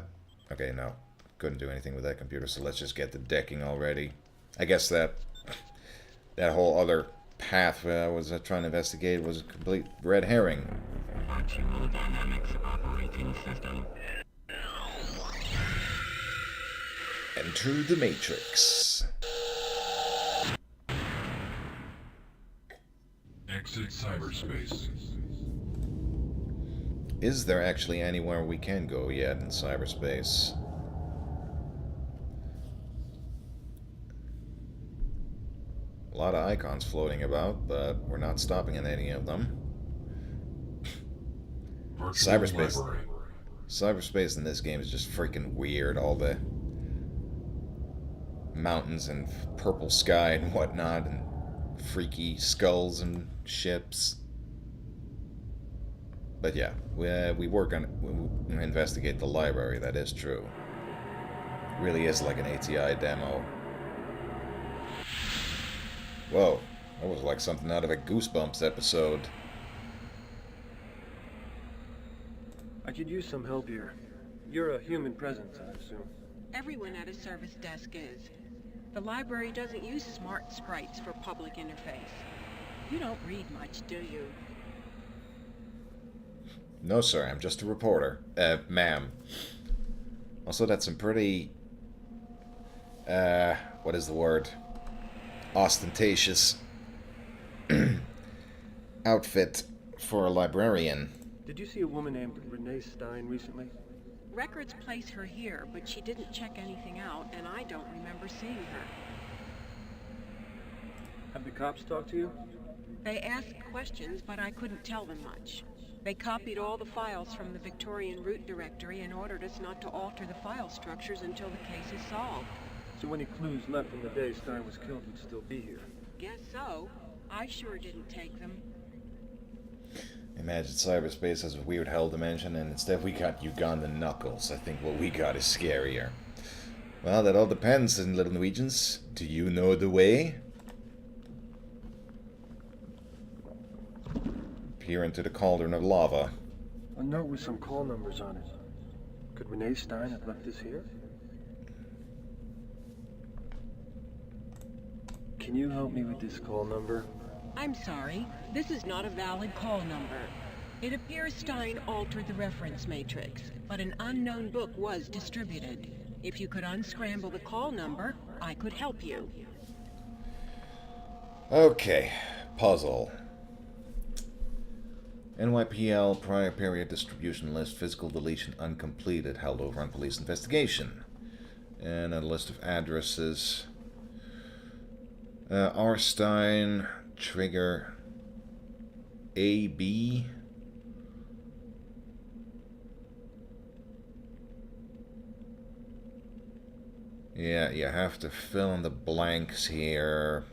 no. Couldn't do anything with that computer, so let's just get the decking already. I guess that whole other path I was trying to investigate was a complete red herring. Enter the Matrix. Exit cyberspace. Is there actually anywhere we can go yet in cyberspace? A lot of icons floating about, but we're not stopping at any of them. Cyberspace. Cyberspace in this game is just freaking weird. All the mountains and purple sky and whatnot, and freaky skulls and ships. But yeah, we work on we investigate the library. That is true. Really is like an ATI demo. Whoa, that was like something out of a Goosebumps episode. I could use some help here. You're a human presence, I assume. Everyone at a service desk is. The library doesn't use smart sprites for public interface. You don't read much, do you? No, sir, I'm just a reporter. Ma'am. Also, that's some pretty... what is the word? Ostentatious outfit for a librarian. Did you see a woman named Renee Stein recently? Records place her here, but she didn't check anything out, and I don't remember seeing her. Have the cops talked to you? They asked questions, but I couldn't tell them much. They copied all the files from the Victorian root directory and ordered us not to alter the file structures until the case is solved. So any clues left from the day Stein was killed would still be here? Guess so. I sure didn't take them. Imagine cyberspace has a weird hell dimension, and instead we got Ugandan knuckles. I think what we got is scarier. Well, that all depends, little Norwegians. Do you know the way? Peer into the cauldron of lava. A note with some call numbers on it. Could Renee Stein have left this here? Can you help me with this call number? I'm sorry. This is not a valid call number. It appears Stein altered the reference matrix, but an unknown book was distributed. If you could unscramble the call number, I could help you. Okay. Puzzle. NYPL prior period distribution list, physical deletion uncompleted, held over on police investigation. And a list of addresses. Arstein, trigger, AB. Yeah, you have to fill in the blanks here.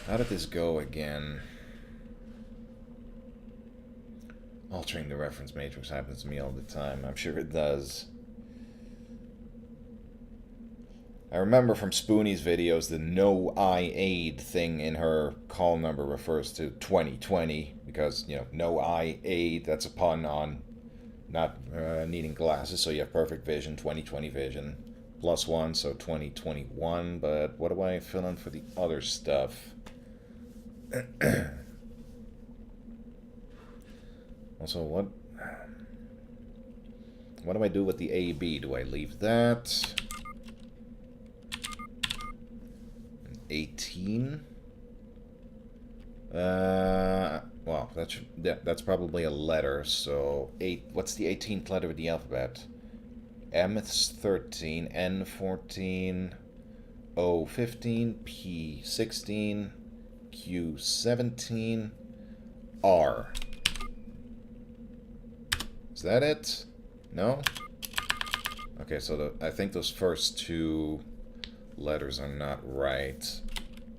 How did this go again? Altering the reference matrix happens to me all the time. I'm sure it does. I remember from Spoonie's videos the no I aid thing in her call number refers to 2020 because, you know, no I aid, that's a pun on not needing glasses, so you have perfect vision, 2020 vision. +1, so 2021, but what do I fill in for the other stuff? Also, what do I do with the AB? Do I leave that? 18? Well, that's probably a letter, so 8. What's the 18th letter of the alphabet? M is 13, N 14, O 15, P 16, Q 17, R. Is that it? No? Okay, so I think those first two letters are not right.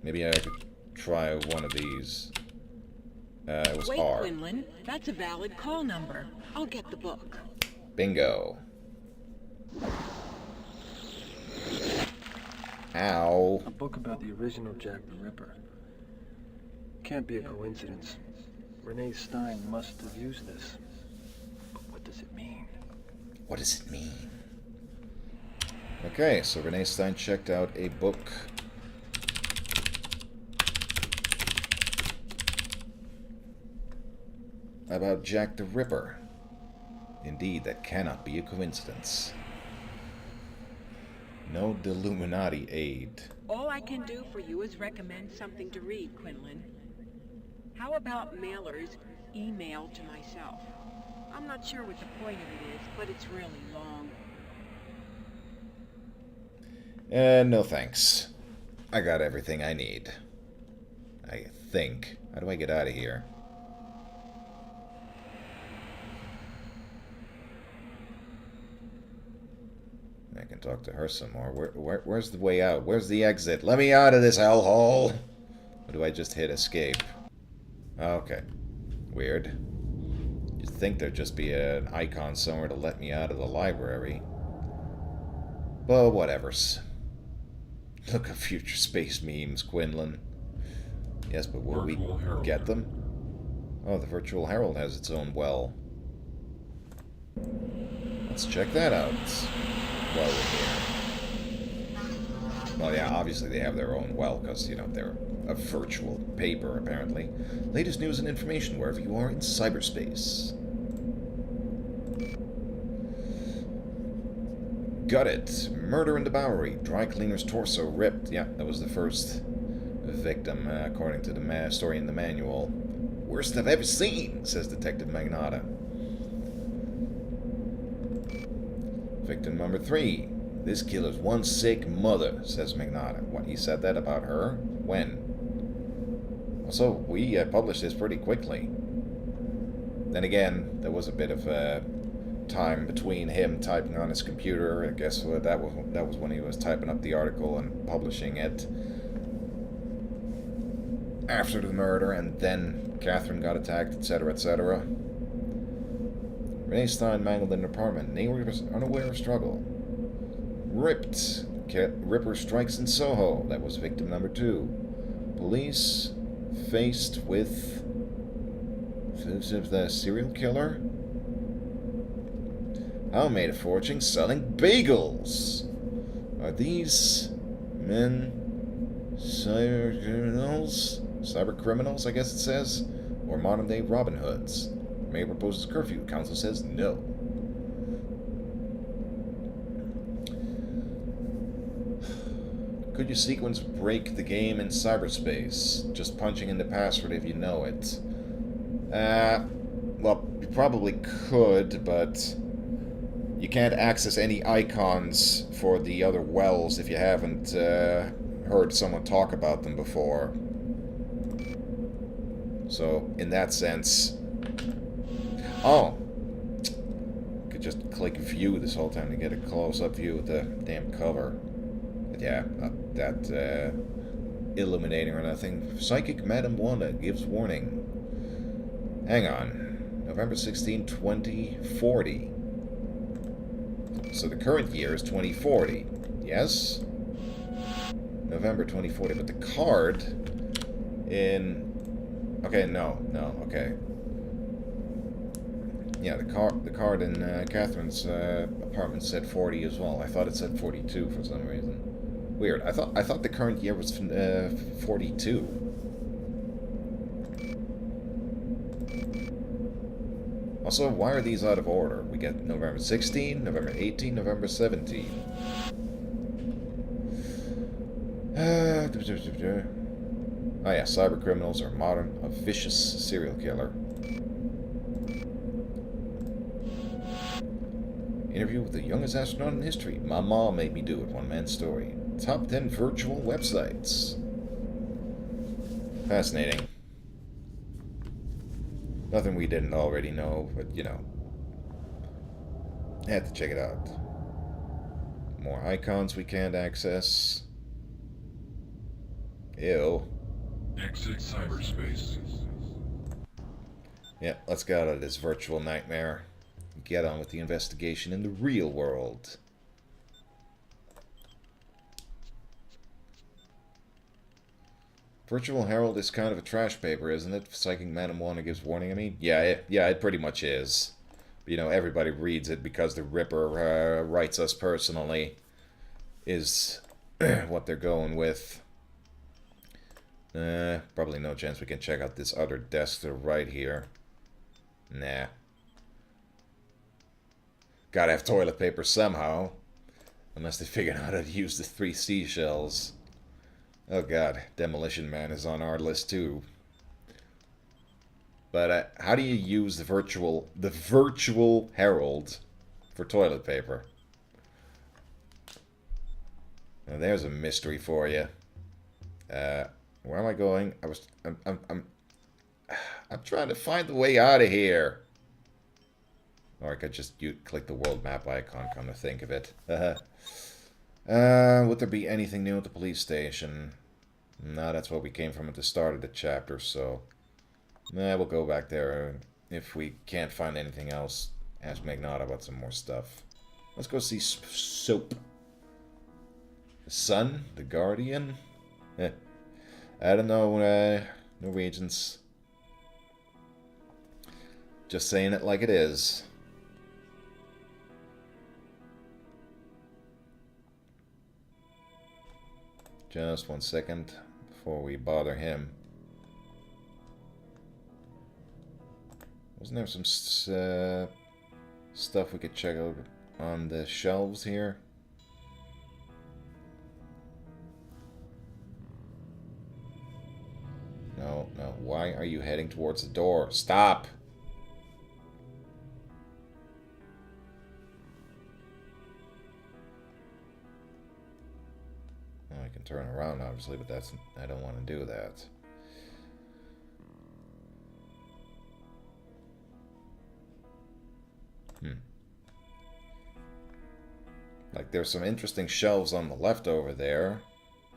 Maybe I could try one of these. It was Wait, R. Quinlan, that's a valid call number. I'll get the book. Bingo. Ow. A book about the original Jack the Ripper. Can't be a coincidence. Renee Stein must have used this. But what does it mean? What does it mean? Okay, so Renee Stein checked out a book. About Jack the Ripper. Indeed, that cannot be a coincidence. No Deluminati aid. All I can do for you is recommend something to read, Quinlan. How about mailers emailed to myself? I'm not not sure what the point of it is, but it's really long. No thanks. I got everything I need. I think. How do I get out of here? I can talk to her some more. Where's the way out? Where's the exit? Let me out of this hellhole! Or do I just hit escape? Okay. Weird. You'd think there'd just be an icon somewhere to let me out of the library. But whatevers. Look at future space memes, Quinlan. Yes, but will we get them? Oh, the Virtual Herald has its own well. Let's check that out while we're here. Well, yeah, obviously they have their own well, because, you know, they're a virtual paper, apparently. Latest news and information wherever you are in cyberspace. Got it. Murder in the Bowery. Dry cleaner's torso ripped. Yeah, that was the first victim, according to the story in the manual. Worst I've ever seen, says Detective Magnata. Victim number 3. This killer's one sick mother, says Magnata. What, he said that about her? When? Also, we published this pretty quickly. Then again, there was a bit of time between him typing on his computer. I guess that was when he was typing up the article and publishing it. After the murder, and then Catherine got attacked, etc., etc. Renee Stein mangled in an apartment. Neighbors unaware of struggle. Ripped. Ripper strikes in Soho. That was victim number 2. Police faced with the serial killer. I made a fortune selling bagels. Are these men cyber criminals? Cyber criminals, I guess it says, or modern day Robin Hoods. Mayor proposes curfew. Council says no. Could your sequence break the game in cyberspace? Just punching in the password if you know it. Well, you probably could, but you can't access any icons for the other wells if you haven't heard someone talk about them before. So, in that sense... Oh! Could just click view this whole time to get a close-up view of the damn cover. But yeah, not that illuminating or nothing. Psychic Madam Wanda gives warning. Hang on. November 16, 2040. So the current year is 2040. Yes? November 2040. But the card in... Okay, no, okay. Yeah, the card in Catherine's apartment said 40 as well. I thought it said 42 for some reason. Weird. I thought the current year was 42. Also, why are these out of order? We get November 16, November 18, November 17. Oh yeah, cyber criminals are modern, a vicious serial killer. Interview with the youngest astronaut in history. My mom made me do it. One man's story. Top 10 virtual websites. Fascinating. Nothing we didn't already know, but you know. I had to check it out. More icons we can't access. Ew. Exit cyberspace. Yeah, let's get out of this virtual nightmare. Get on with the investigation in the real world. Virtual Herald is kind of a trash paper, isn't it? Psychic Madam Wanda gives warning, I mean? Yeah, it pretty much is. You know, everybody reads it because the Ripper writes us personally. Is what they're going with. Probably no chance we can check out this other desk to the right here. Nah. Gotta have toilet paper somehow. Unless they figured out how to use the 3 seashells. Oh god, Demolition Man is on our list too. But how do you use the virtual Herald for toilet paper? Now there's a mystery for you. Where am I going? I'm trying to find the way out of here. Or I could just click the world map icon, come to think of it. Would there be anything new at the police station? No, that's what we came from at the start of the chapter, so... Nah, we'll go back there. If we can't find anything else, ask Magnata about some more stuff. Let's go see Soap. The Sun? The Guardian? I don't know, Norwegians. Just saying it like it is. Just 1 second before we bother him. Wasn't there some stuff we could check out on the shelves here? No, no. Why are you heading towards the door? Stop! I can turn around, obviously, but I don't want to do that. Like, there's some interesting shelves on the left over there.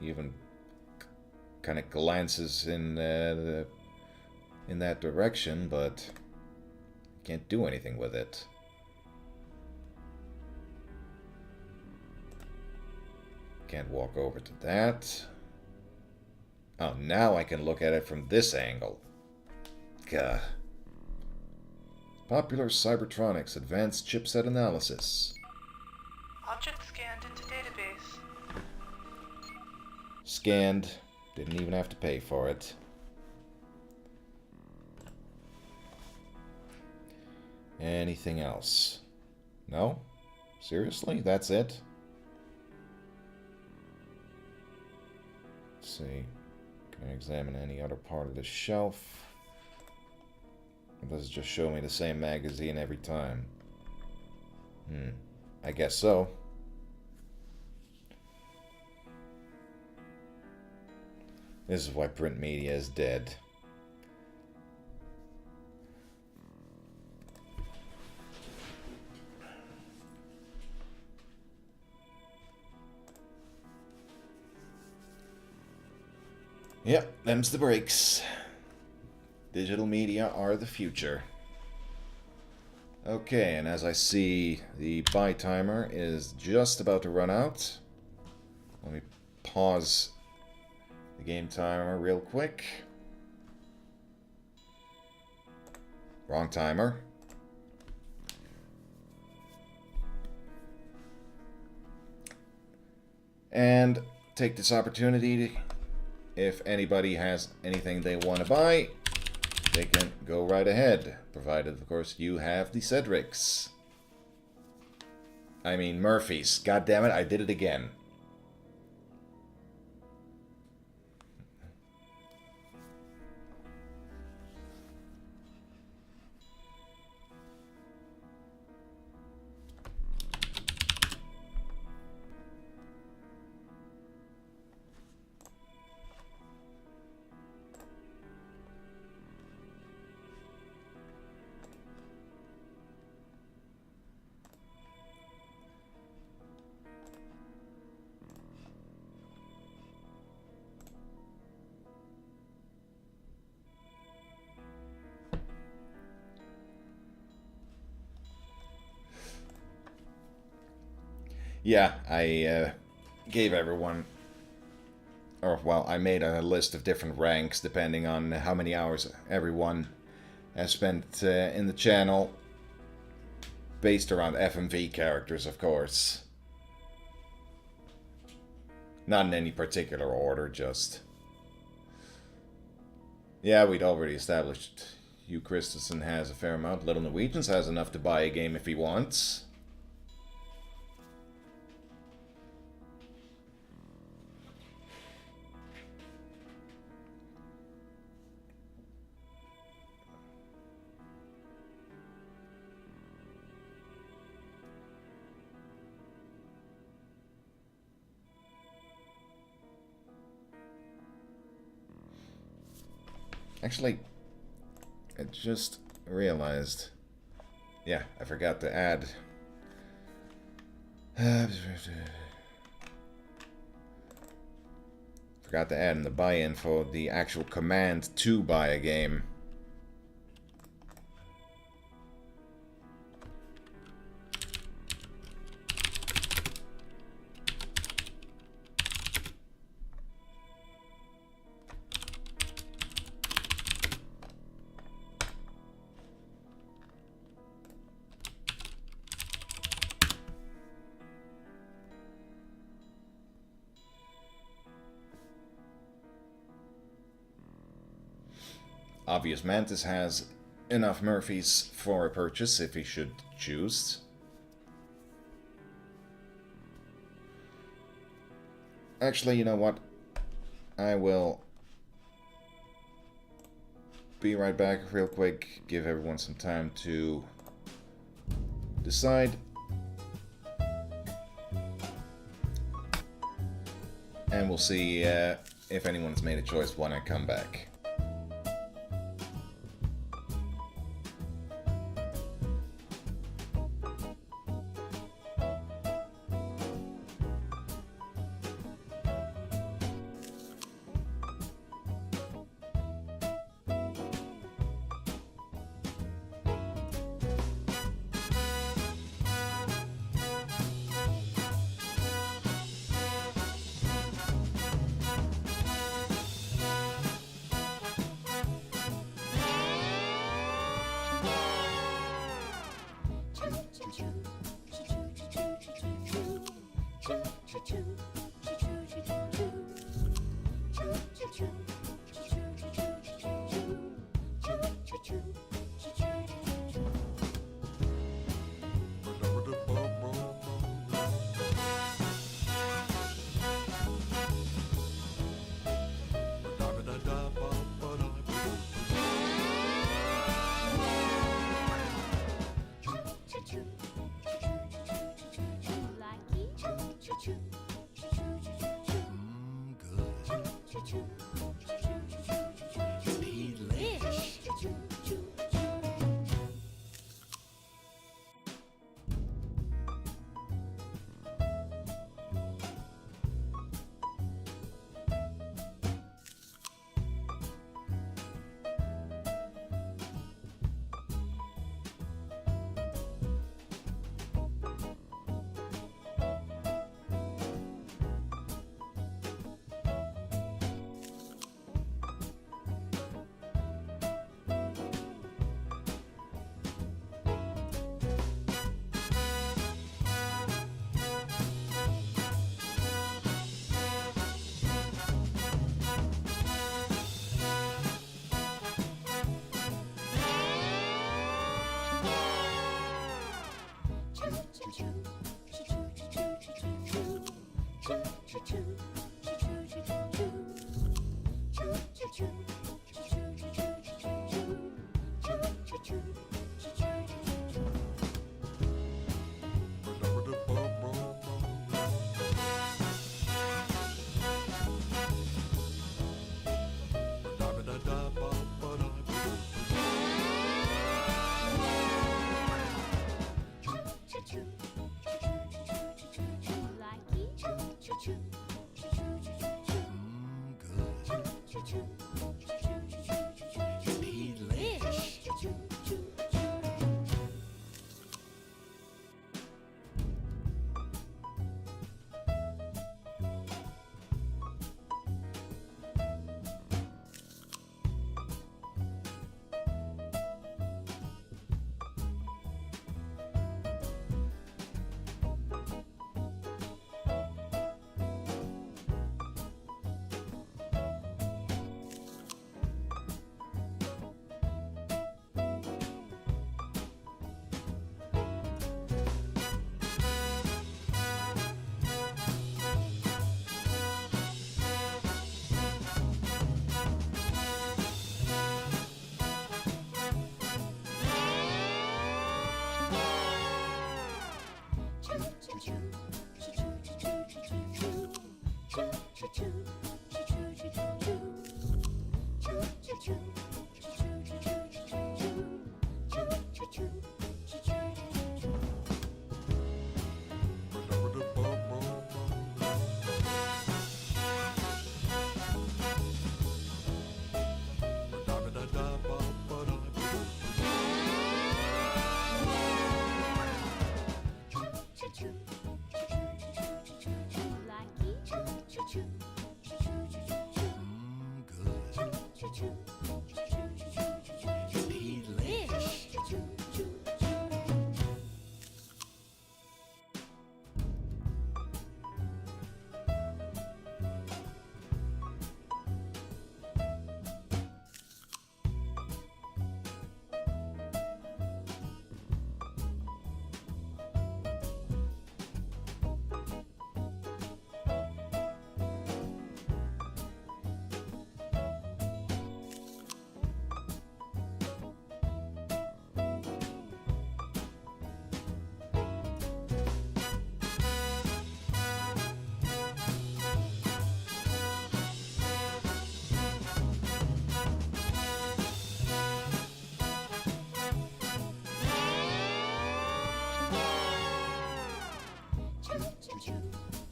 Even kind of glances in that direction, but can't do anything with it. Can't walk over to that. Oh, now I can look at it from this angle. Gah. Popular Cybertronics Advanced Chipset Analysis. Object scanned into database. Scanned. Didn't even have to pay for it. Anything else? No? Seriously? That's it? Let's see. Can I examine any other part of the shelf? Or does it just show me the same magazine every time? I guess so. This is why print media is dead. Yep, them's the breaks. Digital media are the future. Okay, and as I see, the buy timer is just about to run out. Let me pause the game timer real quick. Wrong timer. And take this opportunity to, if anybody has anything they want to buy, they can go right ahead, provided, of course, you have the Cedrics. I mean, Murphys. God damn it, I did it again. Yeah, I gave everyone, or well, I made a list of different ranks depending on how many hours everyone has spent in the channel, based around FMV characters, of course. Not in any particular order, just... Yeah, we'd already established Hugh Christensen has a fair amount. Little Norwegians has enough to buy a game if he wants. Actually, I just realized. Yeah, I forgot to add. Forgot to add in the buy-in for the actual command to buy a game. Obvious Mantis has enough Murphys for a purchase if he should choose. Actually, you know what? I will be right back real quick, give everyone some time to decide. And we'll see if anyone's made a choice when I come back.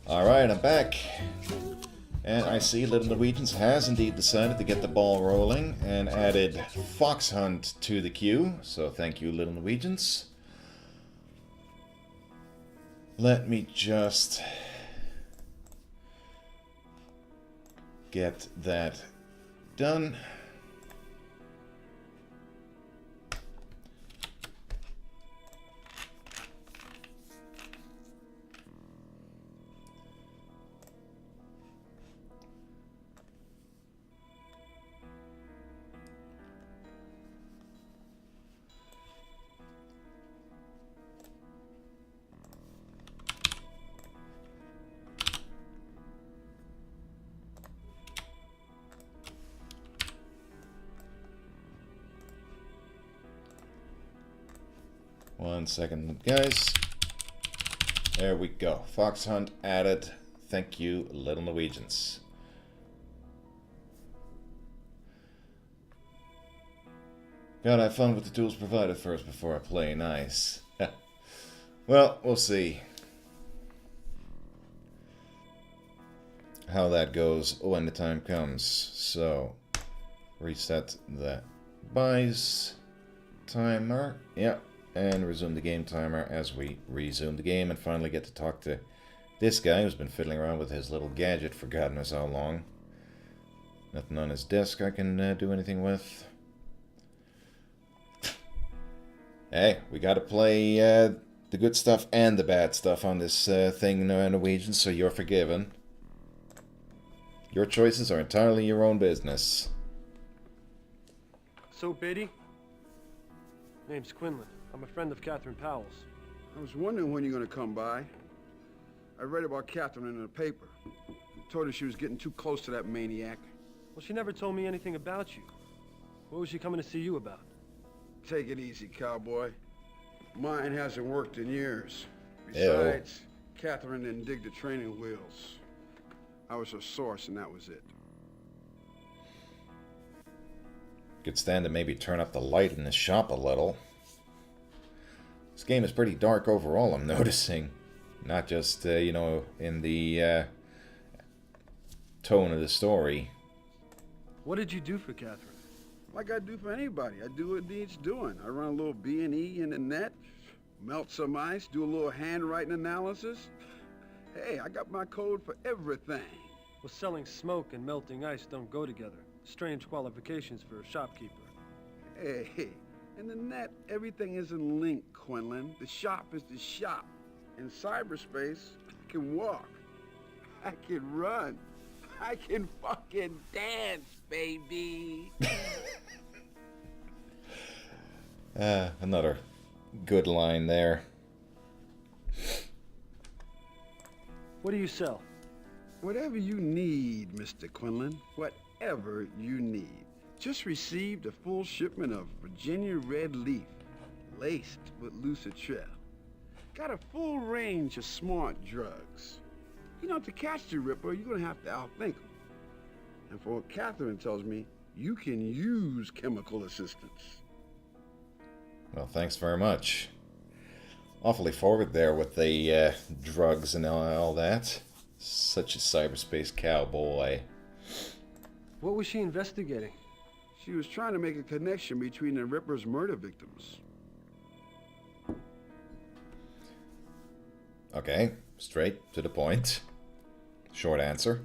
Alright, I'm back. And I see Little Norwegians has indeed decided to get the ball rolling and added Fox Hunt to the queue. So thank you, Little Norwegians. Let me just get that done. One second, guys. There we go. Fox Hunt added. Thank you, Little Norwegians. Gotta have fun with the tools provided first before I play. Nice. Well, we'll see how that goes when the time comes. So, reset the buys timer. Yeah. And resume the game timer as we resume the game and finally get to talk to this guy who's been fiddling around with his little gadget for God knows how long. Nothing on his desk I can do anything with. Hey, we gotta play the good stuff and the bad stuff on this thing, Norwegian, so you're forgiven. Your choices are entirely your own business. So, Beatty? Name's Quinlan. I'm a friend of Catherine Powell's. I was wondering when you're going to come by. I read about Catherine in the paper. Told her she was getting too close to that maniac. Well, she never told me anything about you. What was she coming to see you about? Take it easy, cowboy. Mine hasn't worked in years. Besides, Catherine didn't dig the training wheels. I was her source, and that was it. Could stand to maybe turn up the light in the shop a little. This game is pretty dark overall, I'm noticing. Not just, you know, in the tone of the story. What did you do for Catherine? Like I do for anybody. I do what needs doing. I run a little B&E in the net, melt some ice, do a little handwriting analysis. Hey, I got my code for everything. Well, selling smoke and melting ice don't go together. Strange qualifications for a shopkeeper. Hey, in the net, everything isn't linked, Quinlan. The shop is the shop. In cyberspace, I can walk. I can run. I can fucking dance, baby. Another good line there. What do you sell? Whatever you need, Mr. Quinlan. Whatever you need. Just received a full shipment of Virginia red leaf, laced with lucitrell. Got a full range of smart drugs. You know, to catch the Ripper, you're gonna have to outthink him. And for what Catherine tells me, you can use chemical assistance. Well, thanks very much. Awfully forward there with the drugs and all that. Such a cyberspace cowboy. What was she investigating? She was trying to make a connection between the Ripper's murder victims. Okay, straight to the point. Short answer.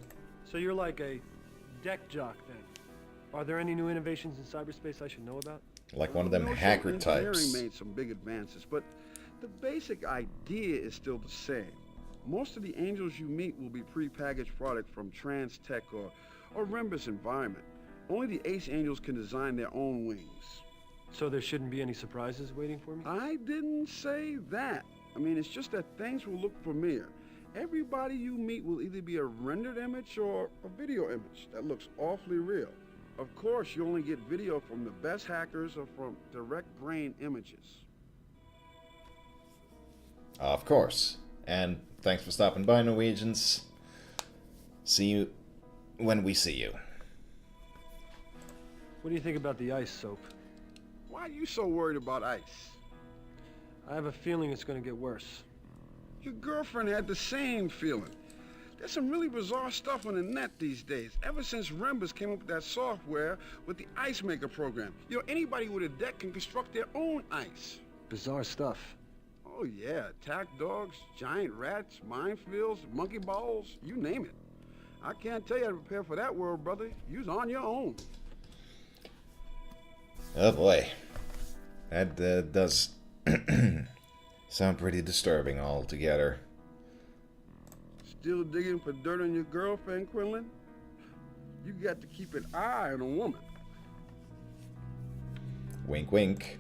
So you're like a deck jock then? Are there any new innovations in cyberspace I should know about? Like one of them Notional hacker engineering types. made some big advances, but the basic idea is still the same. Most of the angels you meet will be pre-packaged product from Trans-Tech or Rembus environment. Only the Ace Angels can design their own wings. So there shouldn't be any surprises waiting for me? I didn't say that. I mean, it's just that things will look familiar. Everybody you meet will either be a rendered image or a video image that looks awfully real. Of course, you only get video from the best hackers or from direct brain images. Of course. And thanks for stopping by, Norwegians. See you when we see you. What do you think about the ice, Soap? Why are you so worried about ice? I have a feeling it's going to get worse. Your girlfriend had the same feeling. There's some really bizarre stuff on the net these days. Ever since Rembus came up with that software with the Ice Maker program. You know, anybody with a deck can construct their own ice. Bizarre stuff. Oh yeah, attack dogs, giant rats, minefields, monkey balls, you name it. I can't tell you how to prepare for that world, brother. You's on your own. Oh boy. That does sound pretty disturbing altogether. Still digging for dirt on your girlfriend, Quinlan? You got to keep an eye on a woman. Wink, wink.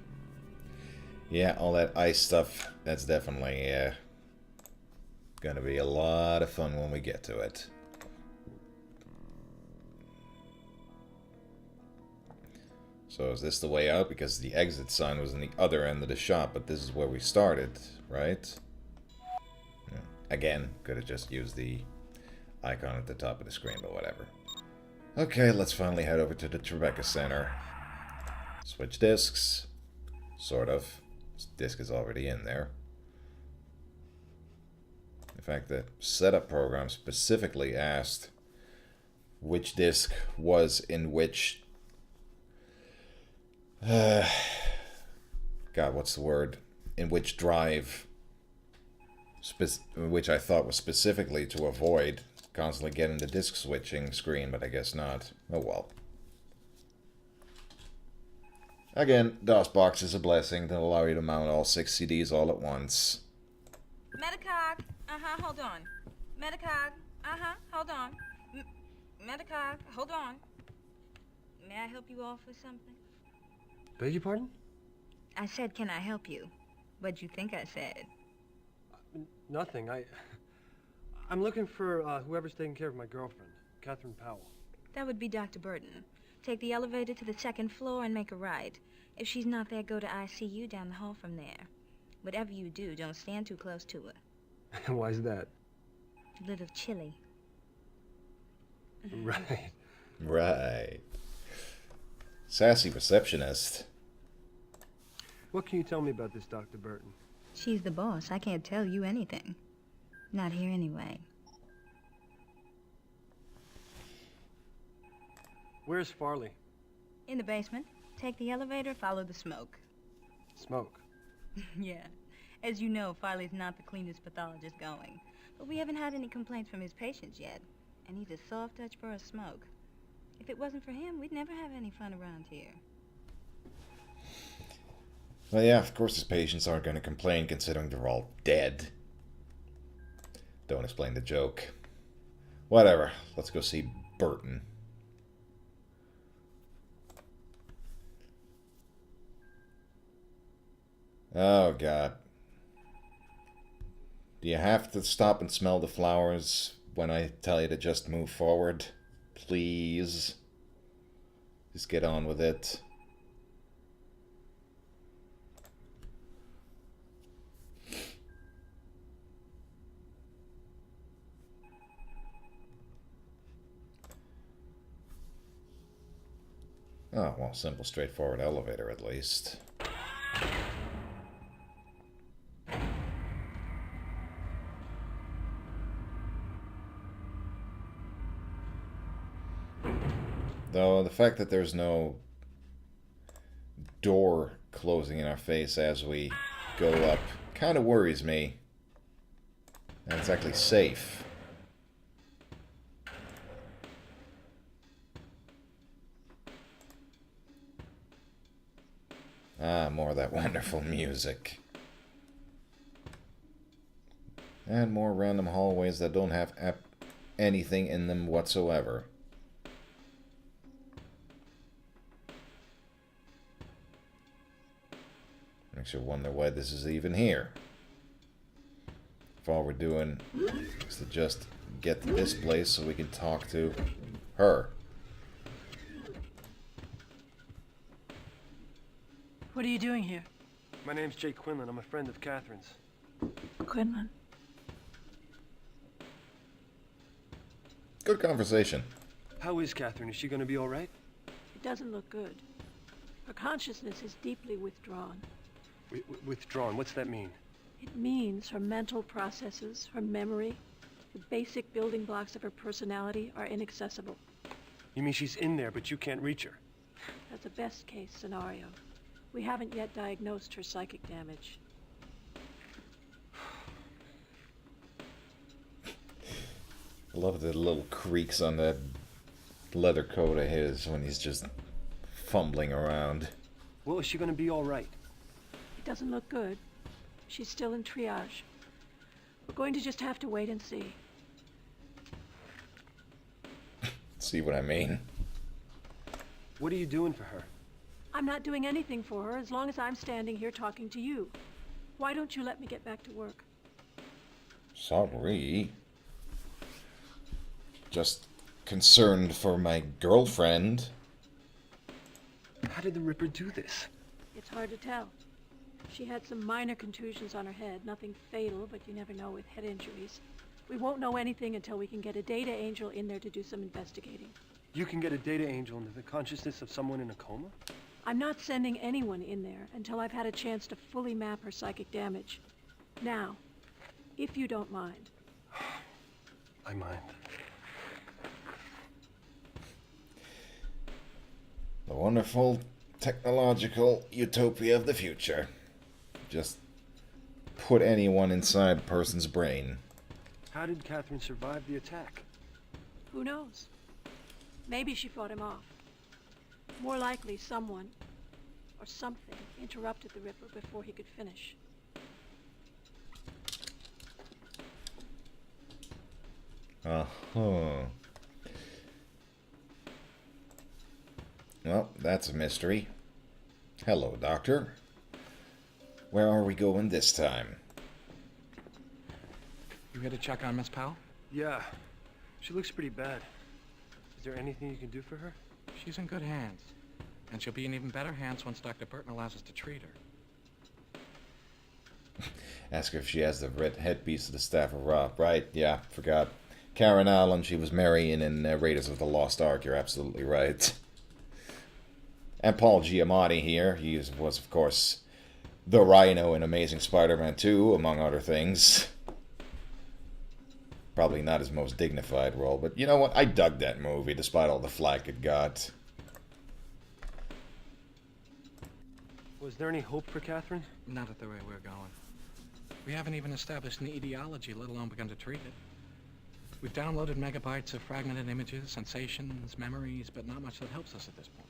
Yeah, all that ice stuff, that's definitely gonna be a lot of fun when we get to it. So is this the way out? Because the exit sign was in the other end of the shop, but this is where we started, right? Yeah. Again, could have just used the icon at the top of the screen, but whatever. Okay, let's finally head over to the Tribeca Center. Switch discs. Sort of. This disc is already in there. In fact, the setup program specifically asked which disc was in which... God, what's the word? In which drive, which I thought was specifically to avoid constantly getting the disc switching screen, but I guess not. Oh well. Again, DOSBox is a blessing that allow you to mount all 6 CDs all at once. Metacog, hold on. Metacog, hold on. Metacog, hold on. May I help you off with something? Beg your pardon? I said, can I help you? What'd you think I said? Nothing. I'm looking for whoever's taking care of my girlfriend, Catherine Powell. That would be Dr. Burton. Take the elevator to the 2nd floor and make a right. If she's not there, go to ICU down the hall from there. Whatever you do, don't stand too close to her. Why's that? A little chilly. Right. Right. Sassy receptionist. What can you tell me about this Dr. Burton? She's the boss. I can't tell you anything. Not here anyway. Where's Farley? In the basement. Take the elevator, follow the smoke. Smoke? Yeah. As you know, Farley's not the cleanest pathologist going. But we haven't had any complaints from his patients yet. And he's a soft touch for a smoke. If it wasn't for him, we'd never have any fun around here. Well, yeah, of course his patients aren't going to complain considering they're all dead. Don't explain the joke. Whatever. Let's go see Burton. Oh, God. Do you have to stop and smell the flowers when I tell you to just move forward? Please. Just get on with it. Oh, well, simple, straightforward elevator at least. Though the fact that there's no door closing in our face as we go up kind of worries me. And it's actually safe. Ah, more of that wonderful music. And more random hallways that don't have anything in them whatsoever. Makes you wonder why this is even here. If all we're doing is to just get to this place so we can talk to her. What are you doing here? My name's Jake Quinlan. I'm a friend of Catherine's. Quinlan. Good conversation. How is Catherine? Is she gonna be all right? It doesn't look good. Her consciousness is deeply withdrawn. Withdrawn? What's that mean? It means her mental processes, her memory, the basic building blocks of her personality are inaccessible. You mean she's in there, but you can't reach her? That's a best-case scenario. We haven't yet diagnosed her psychic damage. I love the little creaks on that leather coat of his when he's just fumbling around. Well, is she gonna be all right? It doesn't look good. She's still in triage. We're going to just have to wait and see. See what I mean? What are you doing for her? I'm not doing anything for her as long as I'm standing here talking to you. Why don't you let me get back to work? Sorry. Just concerned for my girlfriend. How did the Ripper do this? It's hard to tell. She had some minor contusions on her head, nothing fatal, but you never know with head injuries. We won't know anything until we can get a data angel in there to do some investigating. You can get a data angel into the consciousness of someone in a coma? I'm not sending anyone in there until I've had a chance to fully map her psychic damage. Now, if you don't mind. I mind. The wonderful technological utopia of the future. Just put anyone inside a person's brain. How did Catherine survive the attack? Who knows? Maybe she fought him off. More likely someone, or something, interrupted the Ripper before he could finish. Uh-huh. Well, that's a mystery. Hello, Doctor. Where are we going this time? You here to check on Miss Powell? Yeah. She looks pretty bad. Is there anything you can do for her? She's in good hands. And she'll be in even better hands once Dr. Burton allows us to treat her. Ask her if she has the red headpiece of the Staff of Ra. Right, yeah, forgot. Karen Allen, she was Marion in Raiders of the Lost Ark. You're absolutely right. And Paul Giamatti here. He was, of course, the Rhino in Amazing Spider-Man 2, among other things. Probably not his most dignified role, but you know what? I dug that movie, despite all the flack it got. Was there any hope for Catherine? Not at the rate we're going. We haven't even established an etiology, let alone begun to treat it. We've downloaded megabytes of fragmented images, sensations, memories, but not much that helps us at this point.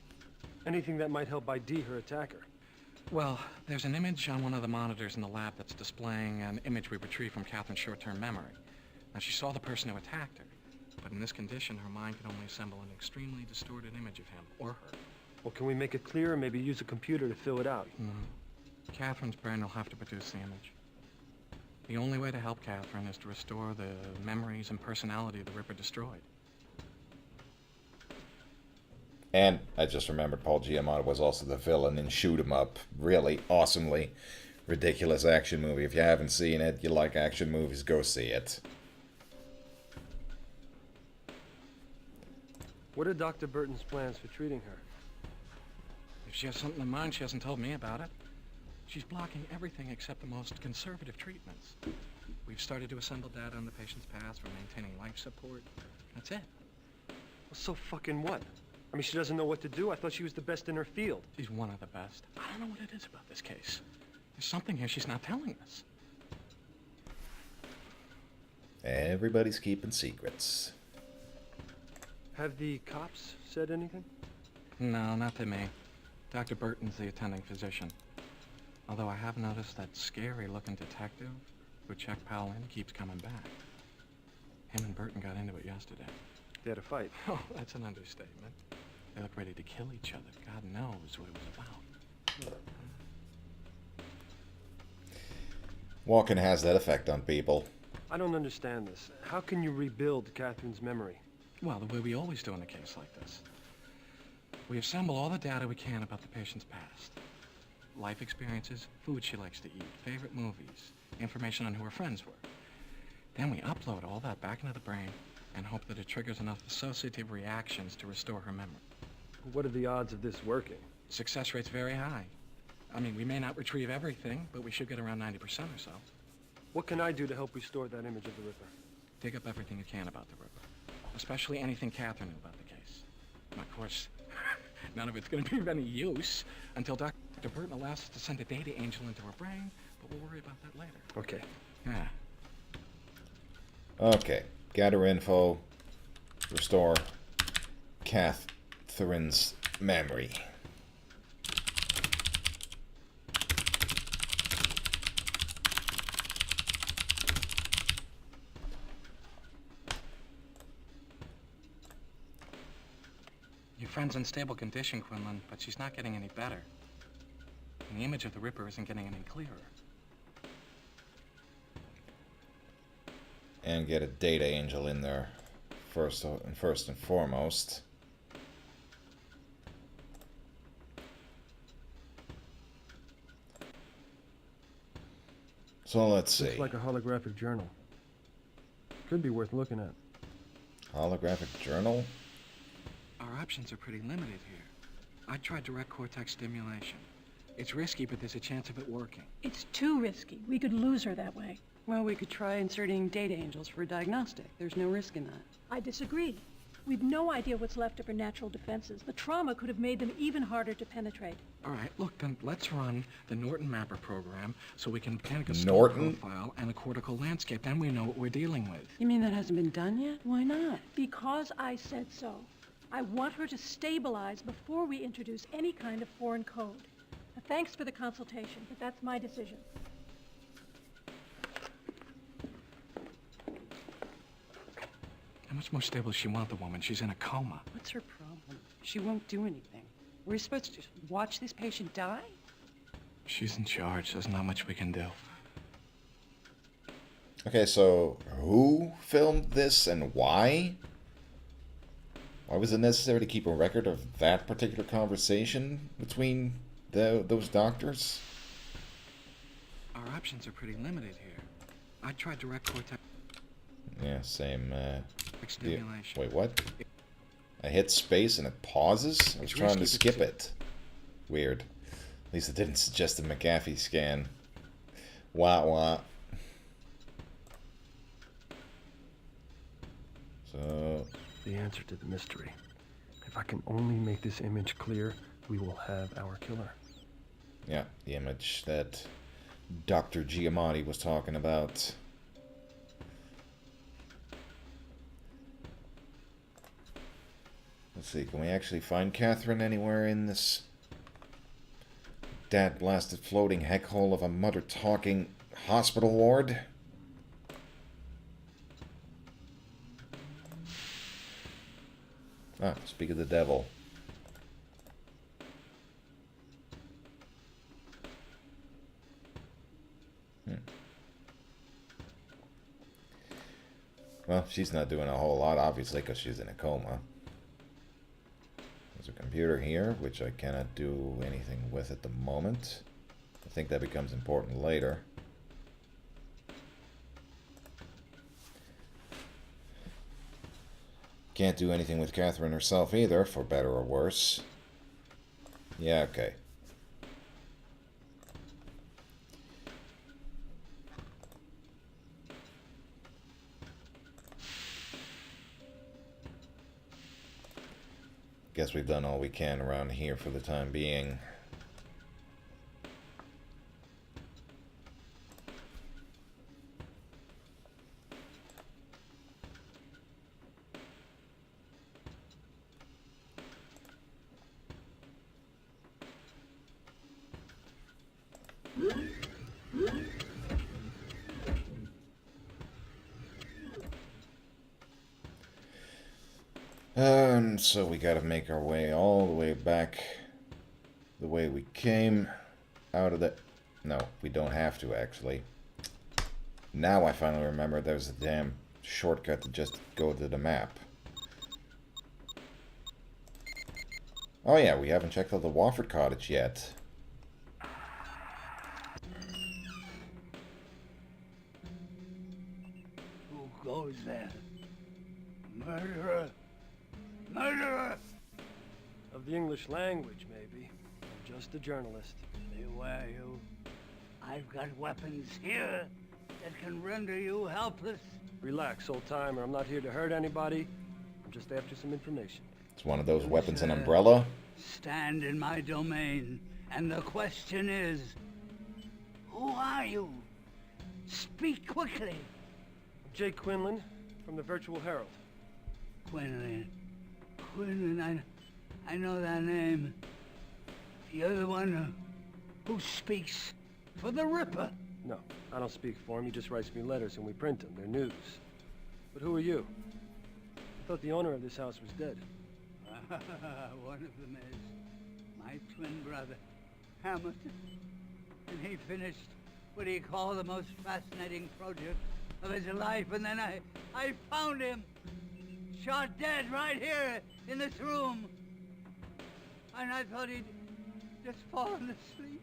Anything that might help ID her attacker? Well, there's an image on one of the monitors in the lab that's displaying an image we retrieved from Catherine's short-term memory. Now, she saw the person who attacked her, but in this condition, her mind can only assemble an extremely distorted image of him, or her. Well, can we make it clear, or maybe use a computer to fill it out? Catherine's brain will have to produce the image. The only way to help Catherine is to restore the memories and personality the Ripper destroyed. And I just remembered Paul Giamatti was also the villain in Shoot 'Em Up. Really awesomely ridiculous action movie. If you haven't seen it, you like action movies, go see it. What are Dr. Burton's plans for treating her? If she has something in mind, she hasn't told me about it. She's blocking everything except the most conservative treatments. We've started to assemble data on the patient's past for maintaining life support. That's it. Well, so fucking what? I mean, she doesn't know what to do. I thought she was the best in her field. She's one of the best. I don't know what it is about this case. There's something here she's not telling us. Everybody's keeping secrets. Have the cops said anything? No, not to me. Dr. Burton's the attending physician. Although I have noticed that scary-looking detective who checked Powell in keeps coming back. Him and Burton got into it yesterday. They had a fight. Oh, that's an understatement. They look ready to kill each other. God knows what it was about. Walking has that effect on people. I don't understand this. How can you rebuild Catherine's memory? Well, the way we always do in a case like this. We assemble all the data we can about the patient's past. Life experiences, food she likes to eat, favorite movies, information on who her friends were. Then we upload all that back into the brain and hope that it triggers enough associative reactions to restore her memory. What are the odds of this working? Success rate's very high. I mean, we may not retrieve everything, but we should get around 90% or so. What can I do to help restore that image of the Ripper? Dig up everything you can about the Ripper, especially anything Catherine knew about the case. And of course, none of it's going to be of any use until Dr. Burton allows us to send a data angel into her brain, but we'll worry about that later. Okay. Yeah. Okay. Gather info. Restore Catherine's memory. Your friend's in stable condition, Quinlan, but she's not getting any better. And the image of the Ripper isn't getting any clearer. And get a data angel in there first and foremost. So let's see. Looks like a holographic journal. Could be worth looking at. Holographic journal? Our options are pretty limited here. I tried direct cortex stimulation. It's risky, but there's a chance of it working. It's too risky. We could lose her that way. Well, we could try inserting data angels for a diagnostic. There's no risk in that. I disagree. We've no idea what's left of her natural defenses. The trauma could have made them even harder to penetrate. All right, look, then let's run the Norton Mapper program so we can mechanical Norton? profile and a cortical landscape. Then we know what we're dealing with. You mean that hasn't been done yet? Why not? Because I said so. I want her to stabilize before we introduce any kind of foreign code. Now, thanks for the consultation, but that's my decision. How much more stable does she want the woman? She's in a coma. What's her problem? She won't do anything. We're supposed to just watch this patient die? She's in charge. There's not much we can do. Okay, so who filmed this and why? Why was it necessary to keep a record of that particular conversation between those doctors? Our options are pretty limited here. I tried direct cortex. Yeah, same. Stimulation. Wait, what? I hit space and it pauses? I was trying to skip it. Weird. At least it didn't suggest a McAfee scan. Wah. So... The answer to the mystery. If I can only make this image clear, we will have our killer. Yeah, the image that Dr. Giamatti was talking about. Let's see, can we actually find Catherine anywhere in this dad-blasted floating heck hole of a mother-talking hospital ward? Ah, speak of the devil. Well, she's not doing a whole lot, obviously, because she's in a coma. There's a computer here, which I cannot do anything with at the moment. I think that becomes important later. Can't do anything with Catherine herself either, for better or worse. Yeah, okay. Guess we've done all we can around here for the time being. So we gotta make our way all the way back the way we came out of the... No, we don't have to, actually. Now I finally remember there's a damn shortcut to just go to the map. Oh yeah, we haven't checked out the Wofford Cottage yet. Who goes there? Murderer! Murderer! Of the English language, maybe. I'm just a journalist. Beware you. I've got weapons here that can render you helpless. Relax, old timer. I'm not here to hurt anybody. I'm just after some information. It's one of those weapons an umbrella. Stand in my domain, and the question is, who are you? Speak quickly. I'm Jake Quinlan from the Virtual Herald. Quinlan. Quinlan, I know that name. You're the one who speaks for the Ripper. No, I don't speak for him. He just writes me letters and we print them. They're news. But who are you? I thought the owner of this house was dead. One of them is my twin brother, Hamilton. And he finished what he called the most fascinating project of his life. And then I found him, shot dead right here in this room. And I thought he'd just fallen asleep.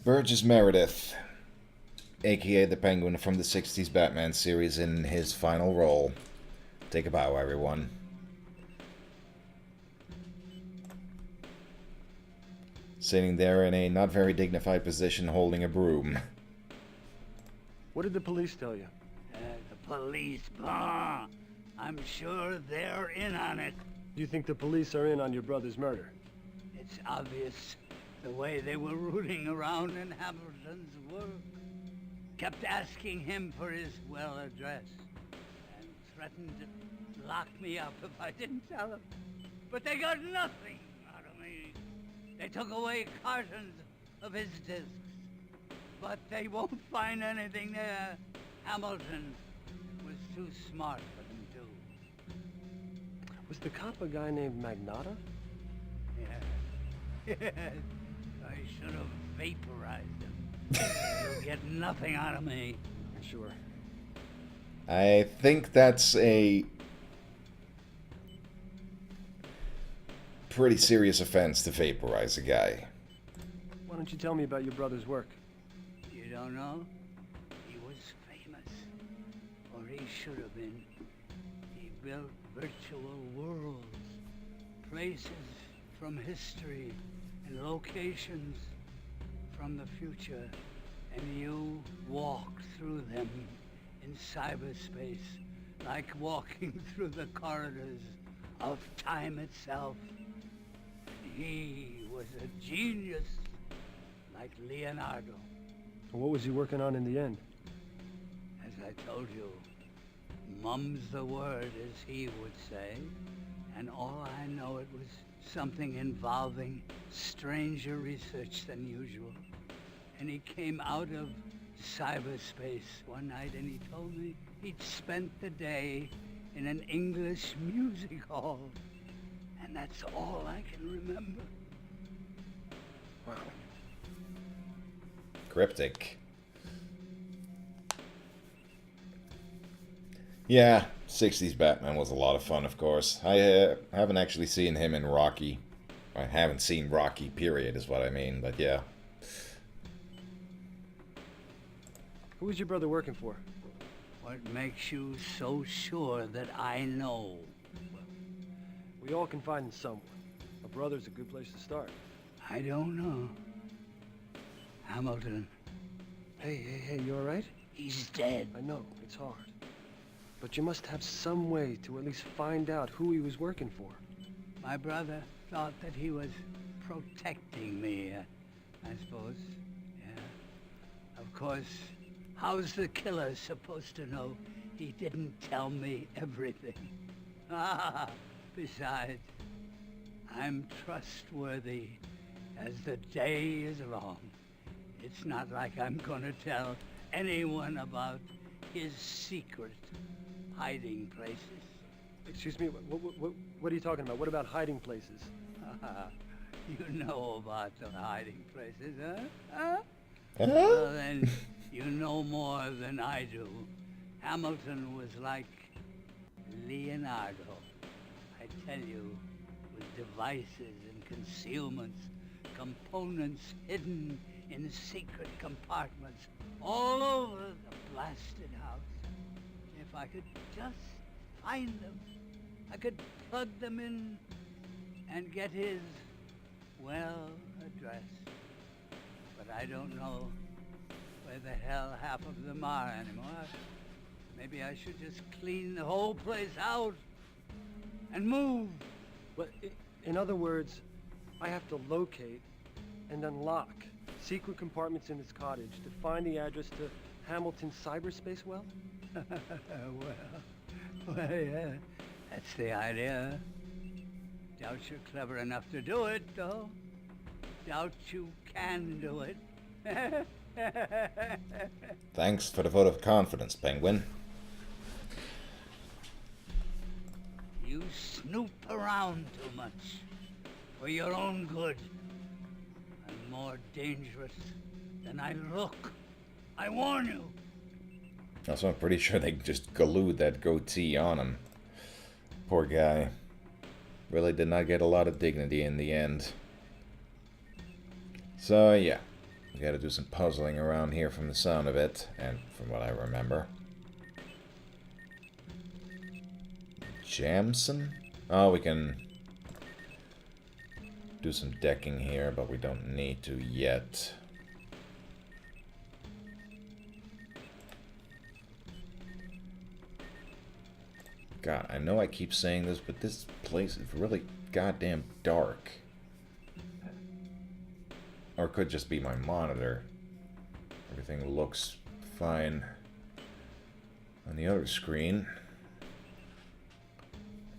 Burgess Meredith, aka the Penguin from the 60s Batman series, in his final role. Take a bow, everyone. Sitting there in a not very dignified position holding a broom. What did the police tell you? The police, bah! I'm sure they're in on it. Do you think the police are in on your brother's murder? It's obvious. The way they were rooting around in Hamilton's work. Kept asking him for his well address. And threatened to lock me up if I didn't tell them. But they got nothing out of me. They took away cartons of his discs. But they won't find anything there. Hamilton was too smart for them to. Was the cop a guy named Magnata? Yeah. Yes. I should have vaporized him. You'll get nothing out of me. Sure. I think that's a pretty serious offense to vaporize a guy. Why don't you tell me about your brother's work? You don't know? He was famous. Or he should have been. He built virtual worlds. Places from history and locations from the future. And you walk through them in cyberspace like walking through the corridors of time itself. He was a genius, like Leonardo. What was he working on in the end? As I told you, mum's the word, as he would say. And all I know, it was something involving stranger research than usual. And he came out of cyberspace one night and he told me he'd spent the day in an English music hall. And that's all I can remember. Wow. Cryptic. Yeah, 60s Batman was a lot of fun, of course. I haven't actually seen him in Rocky. I haven't seen Rocky, period, is what I mean, but yeah. Who was your brother working for? What makes you so sure that I know? We all confide in someone. A brother's a good place to start. I don't know. Hamilton. Hey, you alright? He's dead. I know, it's hard. But you must have some way to at least find out who he was working for. My brother thought that he was protecting me, I suppose. Yeah. Of course, how's the killer supposed to know he didn't tell me everything? Besides, I'm trustworthy as the day is long. It's not like I'm gonna tell anyone about his secret. hiding places. Excuse me, what are you talking about? What about hiding places? You know about the hiding places, huh? Huh? Well, then, you know more than I do. Hamilton was like Leonardo. I tell you, with devices and concealments, components hidden in secret compartments all over the blasted house. If I could just find them, I could plug them in and get his, well, address. But I don't know where the hell half of them are anymore. Maybe I should just clean the whole place out and move. Well, in other words, I have to locate and unlock secret compartments in this cottage to find the address to Hamilton's cyberspace well? Well, yeah, that's the idea. Doubt you're clever enough to do it, though. Doubt you can do it. Thanks for the vote of confidence, Penguin. You snoop around too much. For your own good. I'm more dangerous than I look. I warn you. Also, I'm pretty sure they just glued that goatee on him. Poor guy. Really did not get a lot of dignity in the end. So, yeah. We gotta do some puzzling around here from the sound of it, and from what I remember. Jamson? Oh, we can do some decking here, but we don't need to yet. God, I know I keep saying this, but this place is really goddamn dark. Or it could just be my monitor. Everything looks fine on the other screen.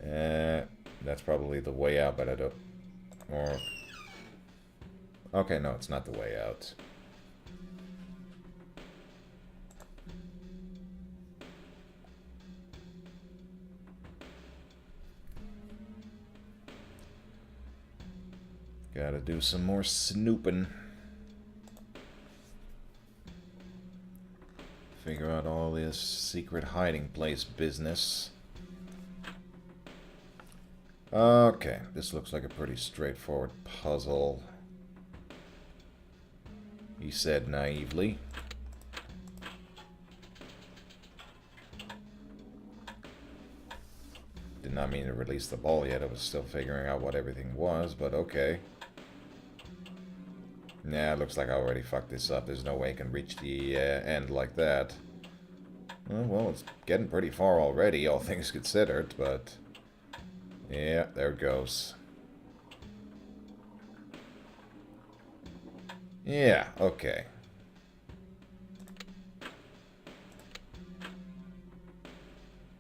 That's probably the way out, but I don't... Or... Okay, no, it's not the way out. Gotta do some more snooping. Figure out all this secret hiding place business. Okay, this looks like a pretty straightforward puzzle. He said naively. Did not mean to release the ball yet. I was still figuring out what everything was, but okay. Nah, it looks like I already fucked this up. There's no way I can reach the end like that. Well, it's getting pretty far already, all things considered, but... Yeah, there it goes. Yeah, okay.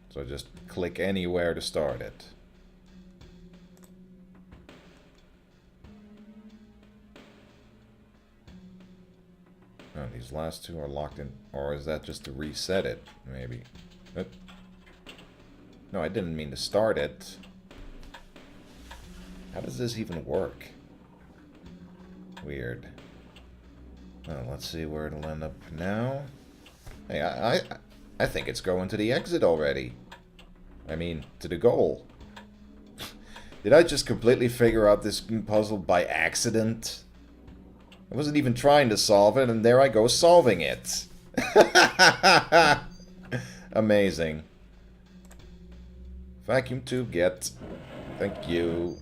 So just click anywhere to start it. Oh, these last two are locked in, or is that just to reset it? Maybe. No, I didn't mean to start it. How does this even work? Weird. Well, let's see where it'll end up now. Hey, I think it's going to the exit already. I mean, to the goal. Did I just completely figure out this puzzle by accident? I wasn't even trying to solve it, and there I go solving it. Amazing. Vacuum tube get. Thank you.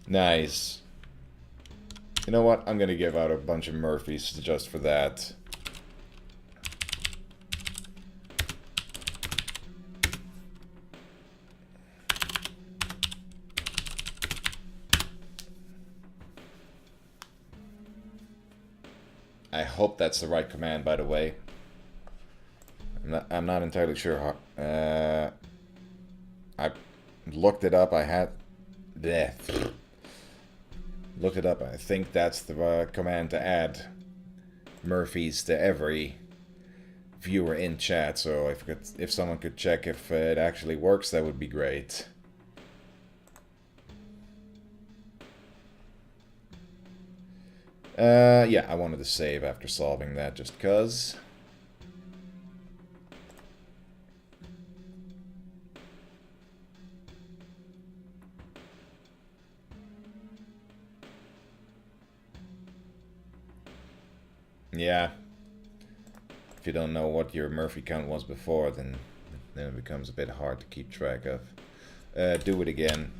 Nice. You know what? I'm gonna give out a bunch of Murphys just for that. I hope that's the right command, by the way. I'm not entirely sure how... I looked it up. I had... Bleh. Looked it up. I think that's the command to add Murphys to every viewer in chat, so if someone could check if it actually works, that would be great. Yeah, I wanted to save after solving that just 'cause. Yeah. If you don't know what your Murphy count was before, then it becomes a bit hard to keep track of. Do it again.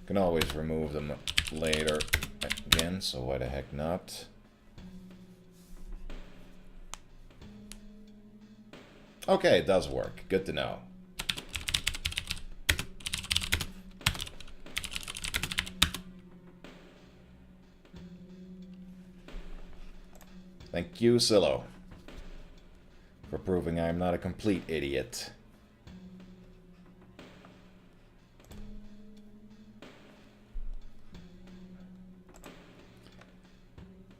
Can always remove them later again, so why the heck not? Okay, it does work. Good to know. Thank you, Silo, for proving I'm not a complete idiot.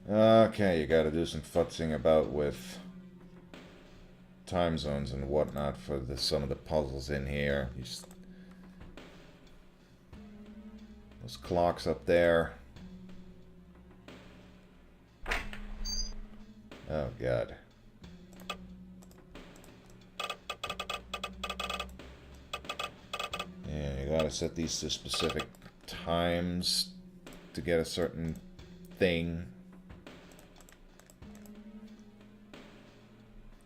Okay, you gotta do some futzing about with time zones and whatnot for some of the puzzles in here. Those clocks up there. Oh, God. Yeah, you gotta set these to specific times to get a certain thing.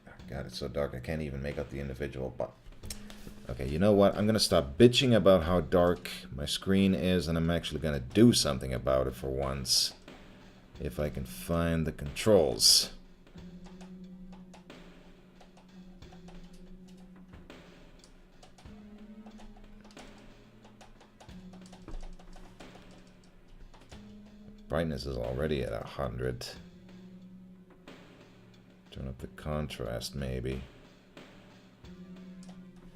Oh, God, it's so dark I can't even make out the individual but. Okay, you know what? I'm gonna stop bitching about how dark my screen is, and I'm actually gonna do something about it for once. If I can find the controls. Brightness is already at 100. Turn up the contrast, maybe.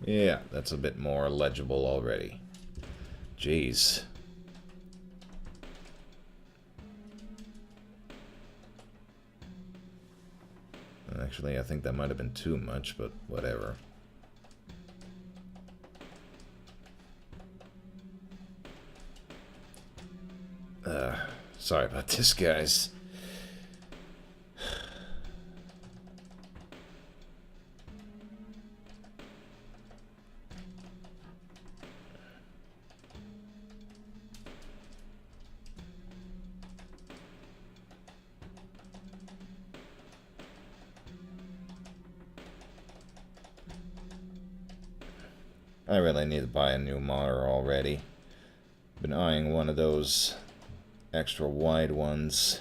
Yeah, that's a bit more legible already. Jeez. Actually, I think that might have been too much, but whatever. Sorry about this, guys. I really need to buy a new monitor already. Been eyeing one of those extra wide ones.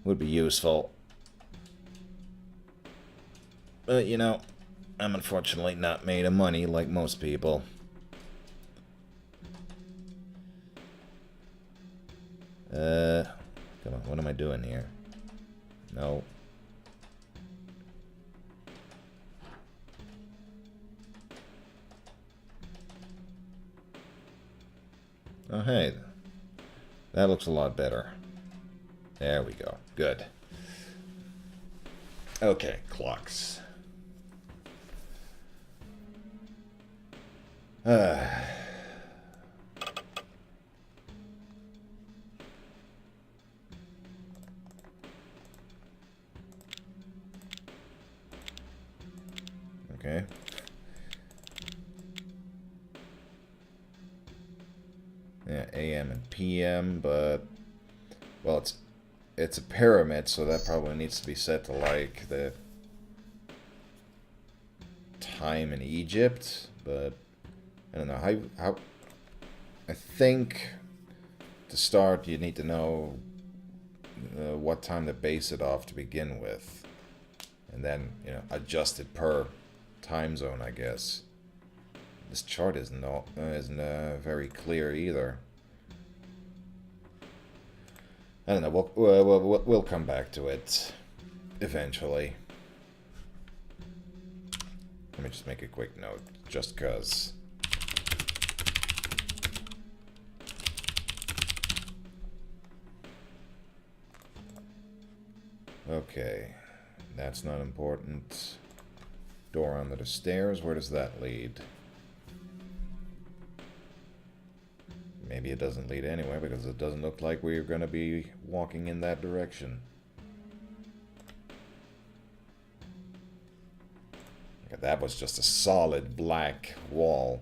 Would be useful. But, you know, I'm unfortunately not made of money like most people. Come on, what am I doing here? No. Oh, hey. That looks a lot better. There we go. Good. Okay, clocks. Okay. Yeah, AM and PM, but well, it's a pyramid, so that probably needs to be set to like the time in Egypt, but I don't know how I think to start you need to know what time to base it off to begin with, and then, you know, adjust it per time zone, I guess. This chart isn't very clear either. I don't know. We'll come back to it eventually. Let me just make a quick note, just 'cause. Okay. That's not important. Door under the stairs. Where does that lead? Maybe it doesn't lead anywhere because it doesn't look like we're going to be walking in that direction. That was just a solid black wall.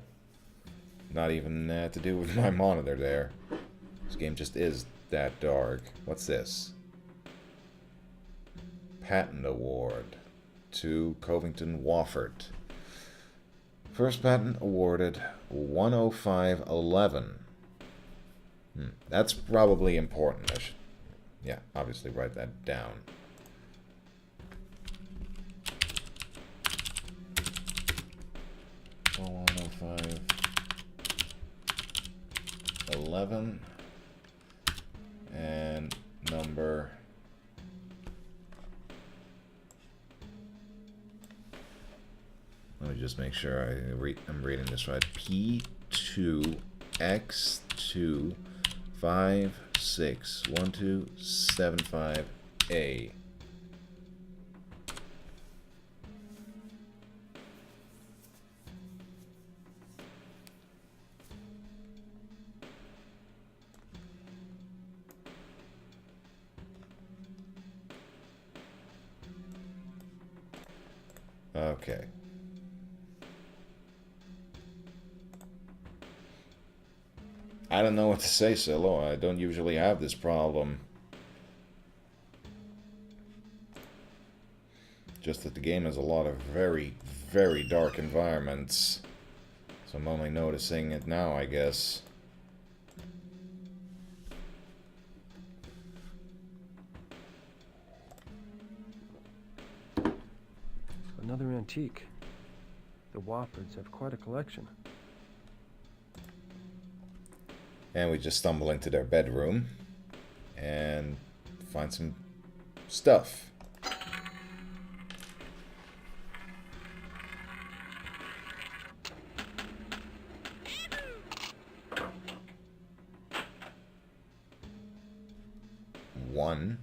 Not even to do with my monitor there. This game just is that dark. What's this? Patent award to Covington Wofford. First patent awarded 10511. That's probably important. I should, yeah, obviously write that down. Oh, 10511 and number let me just make sure I'm reading this right. P2X2561275A. Okay. I don't know what to say, Silo. I don't usually have this problem. Just that the game has a lot of very, very dark environments. So I'm only noticing it now, I guess. Another antique. The Woffords have quite a collection. And we just stumble into their bedroom and find some stuff. One.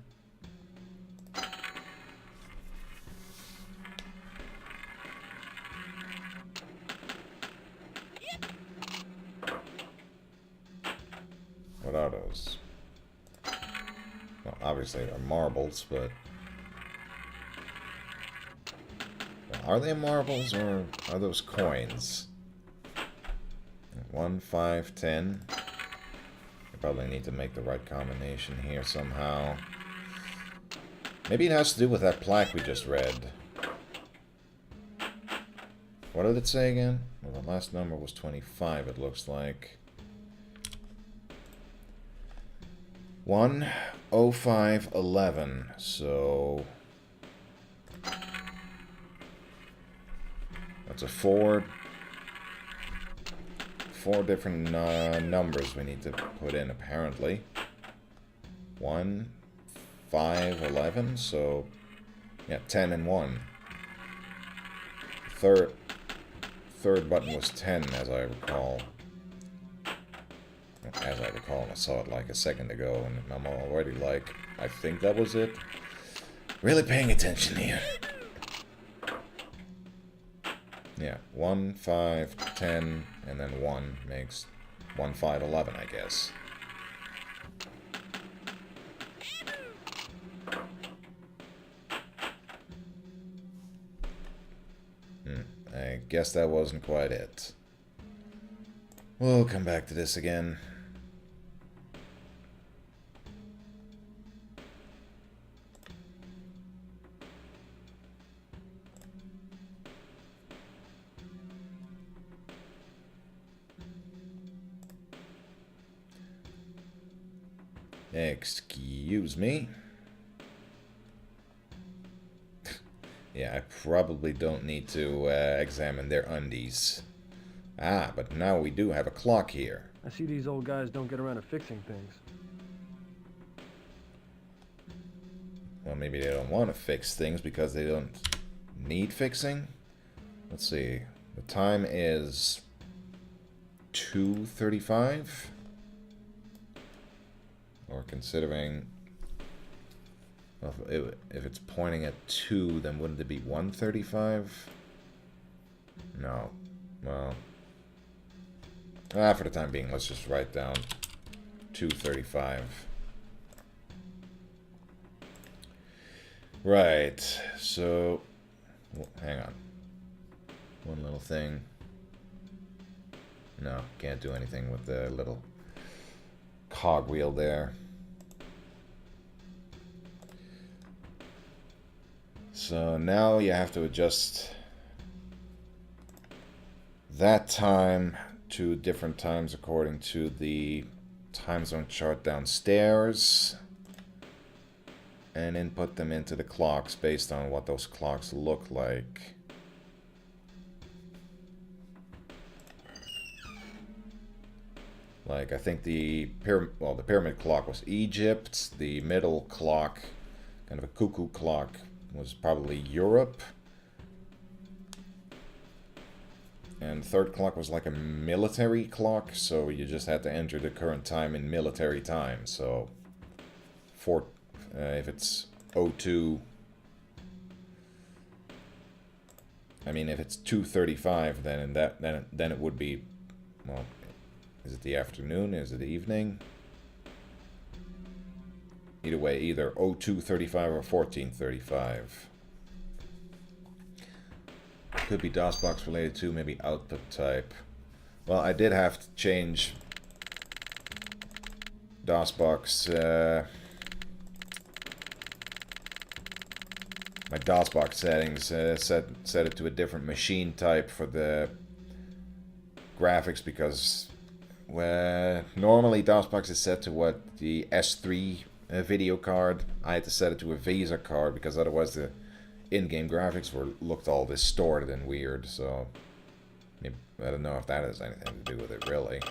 What are those? Well, obviously they're marbles, but... Are they marbles or are those coins? 1, 5, 10. I probably need to make the right combination here somehow. Maybe it has to do with that plaque we just read. What did it say again? Well, the last number was 25, it looks like. 10511. So that's a four different numbers we need to put in apparently. 1, 5, 11. So yeah, 10 and 1. Third button was 10, as I recall. As I recall, I saw it like a second ago, and I'm already like, I think that was it. Really paying attention here. Yeah, 1, 5, 10, and then 1 makes 1, 5, 11, I guess. I guess that wasn't quite it. We'll come back to this again. Excuse me. Yeah, I probably don't need to examine their undies. Ah, but now we do have a clock here. I see these old guys don't get around to fixing things. Well, maybe they don't want to fix things because they don't need fixing. Let's see. The time is 2:35. Or considering Well, if it's pointing at 2, then wouldn't it be 1:35? No. Well. For the time being, let's just write down 2:35. Right, so... Well, hang on. One little thing. No, can't do anything with the little cogwheel there. So now you have to adjust that time to different times according to the time zone chart downstairs, and input them into the clocks based on what those clocks look like. Like, I think the pyramid clock was Egypt, the middle clock, kind of a cuckoo clock, was probably Europe. And the third clock was like a military clock, so you just had to enter the current time in military time. So, if it's 02, I mean, if it's 2:35, then it would be, well, is it the afternoon? Is it the evening? Either way, either 02:35 or 14:35. Could be DOSBox related to, maybe output type. Well, I did have to change DOSBox, my DOSBox settings, set it to a different machine type for the graphics, because normally DOSBox is set to what, the S3 video card. I had to set it to a Visa card because otherwise the in-game graphics looked all distorted and weird. So maybe, I don't know if that has anything to do with it, really.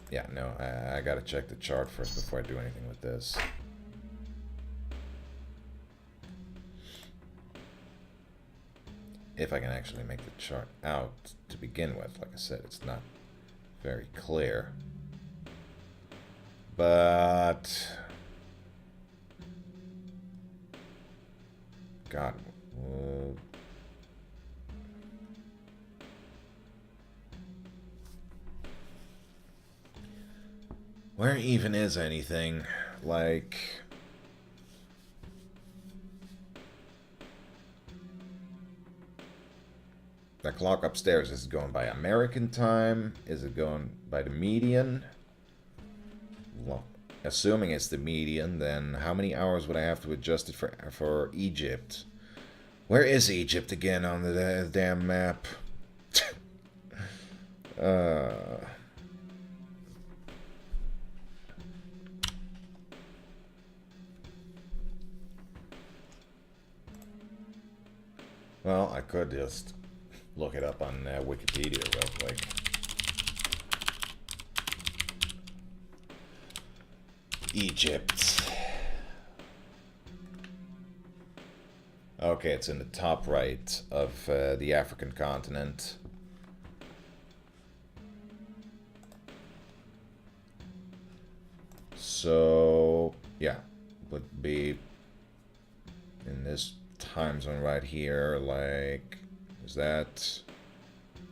Yeah, no, I gotta check the chart first before I do anything with this. If I can actually make the chart out to begin with. Like I said, it's not very clear. But... God. Where even is anything? Like... The clock upstairs, is it going by American time? Is it going by the median? Well, assuming it's the median, then how many hours would I have to adjust it for Egypt? Where is Egypt again on the damn map? Well, I could just look it up on Wikipedia real quick. Egypt. Okay, it's in the top right of the African continent. So, yeah, would be in this time zone right here, like, is that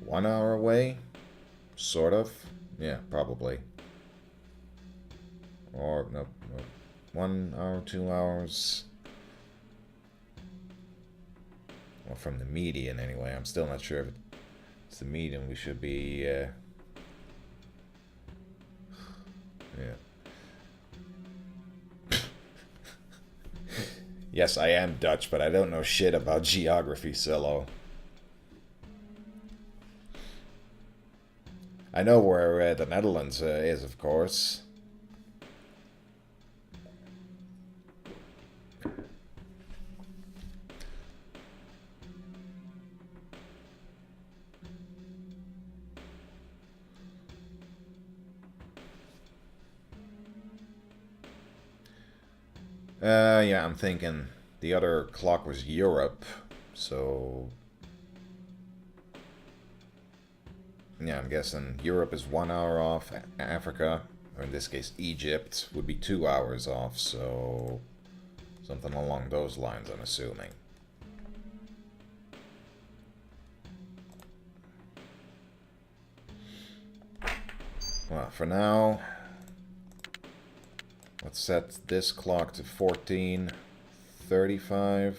1 hour away? Sort of. Yeah, probably. Or, no, 1 hour, 2 hours. Well, from the median anyway. I'm still not sure if it's the median. We should be, yeah. Yes, I am Dutch, but I don't know shit about geography, Silo. I know where the Netherlands is, of course. Yeah, I'm thinking the other clock was Europe, so... Yeah, I'm guessing Europe is 1 hour off Africa, or in this case Egypt, would be 2 hours off, so something along those lines, I'm assuming. Well, for now, let's set this clock to 14:35.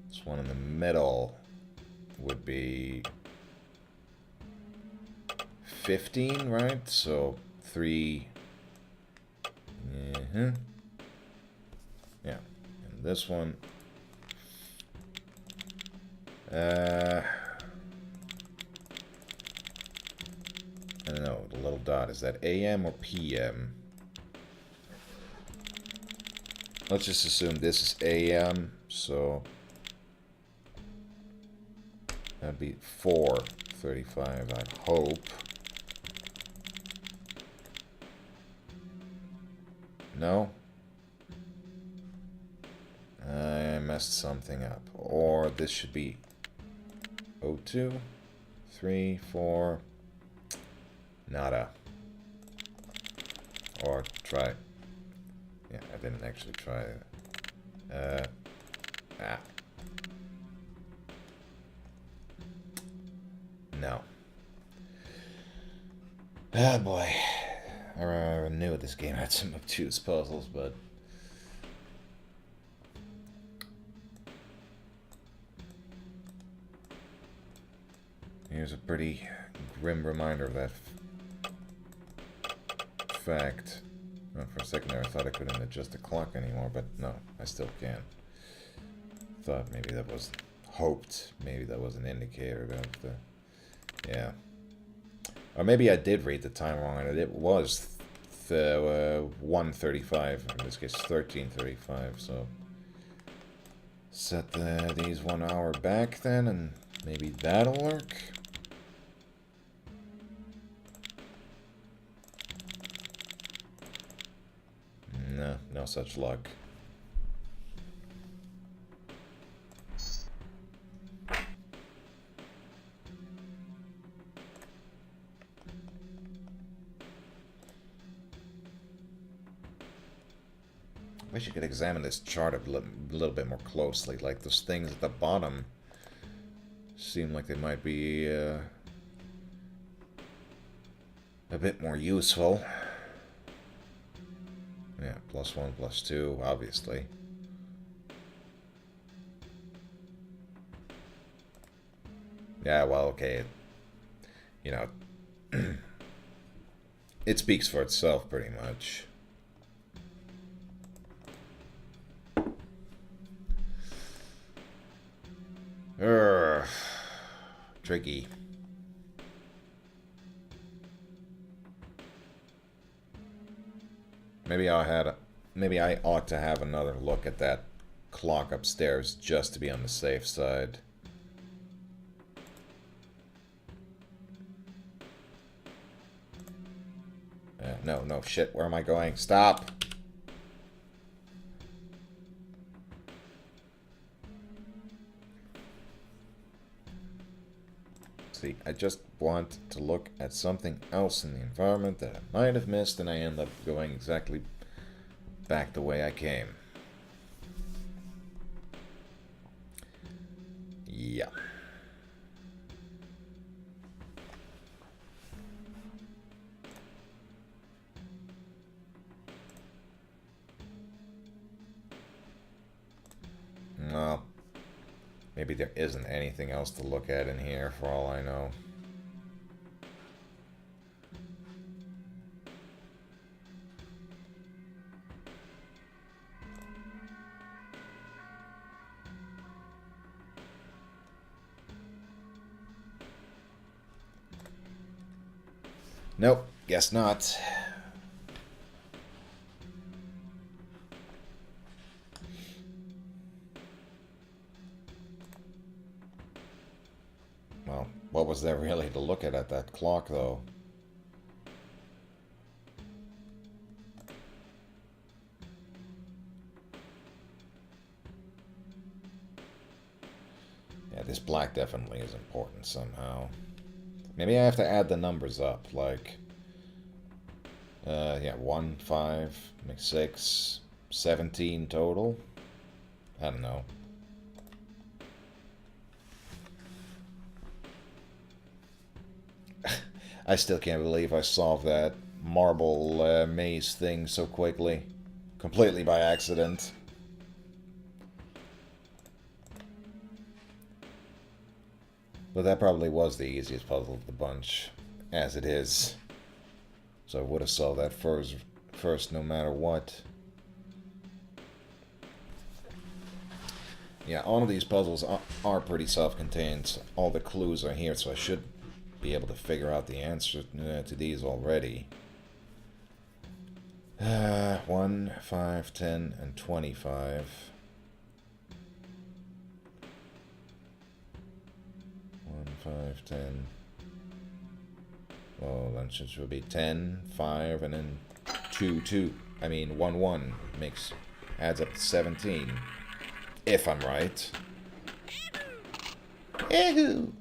This one in the middle would be 15, right? So 3. Yeah. And this one. I don't know, the little dot, is that AM or PM? Let's just assume this is AM, so that'd be 4:35, I hope. No? I messed something up. Or this should be 02, 3, 4... Nada. Or try. Yeah, I didn't actually try it. No. Ah, boy. I knew this game had some obtuse puzzles, but... Here's a pretty grim reminder of that fact. Well, for a second there I thought I couldn't adjust the clock anymore, but no, I still can. Thought maybe that was... hoped maybe that was an indicator of the... Yeah. Or maybe I did read the time wrong and it was 1:35, in this case 13:35, so... Set these 1 hour back then and maybe that'll work? No, no such luck. Wish you could examine this chart a little bit more closely. Like those things at the bottom seem like they might be a bit more useful. Yeah, +1, +2, obviously. Yeah, well, okay. You know, it speaks for itself pretty much. Tricky. Maybe I ought to have another look at that clock upstairs just to be on the safe side. No, shit, where am I going? Stop! See, I just want to look at something else in the environment that I might have missed, and I end up going exactly back the way I came. Yeah. Well, maybe there isn't anything else to look at in here, for all I know. Nope, guess not. Well, what was there really to look at that clock, though? Yeah, this black definitely is important somehow. Maybe I have to add the numbers up, like Yeah, 1, 5, make 6, 17 total. I don't know. I still can't believe I solved that marble maze thing so quickly. Completely by accident. But that probably was the easiest puzzle of the bunch, as it is. So I would have solved that first no matter what. Yeah, all of these puzzles are pretty self-contained. All the clues are here, so I should be able to figure out the answer to these already. 1, 5, 10, and 25. 1, 5, 10. Well, then it should be 10, 5, and then 2, 2. I mean, 1, 1 adds up to 17. If I'm right. Yahoo!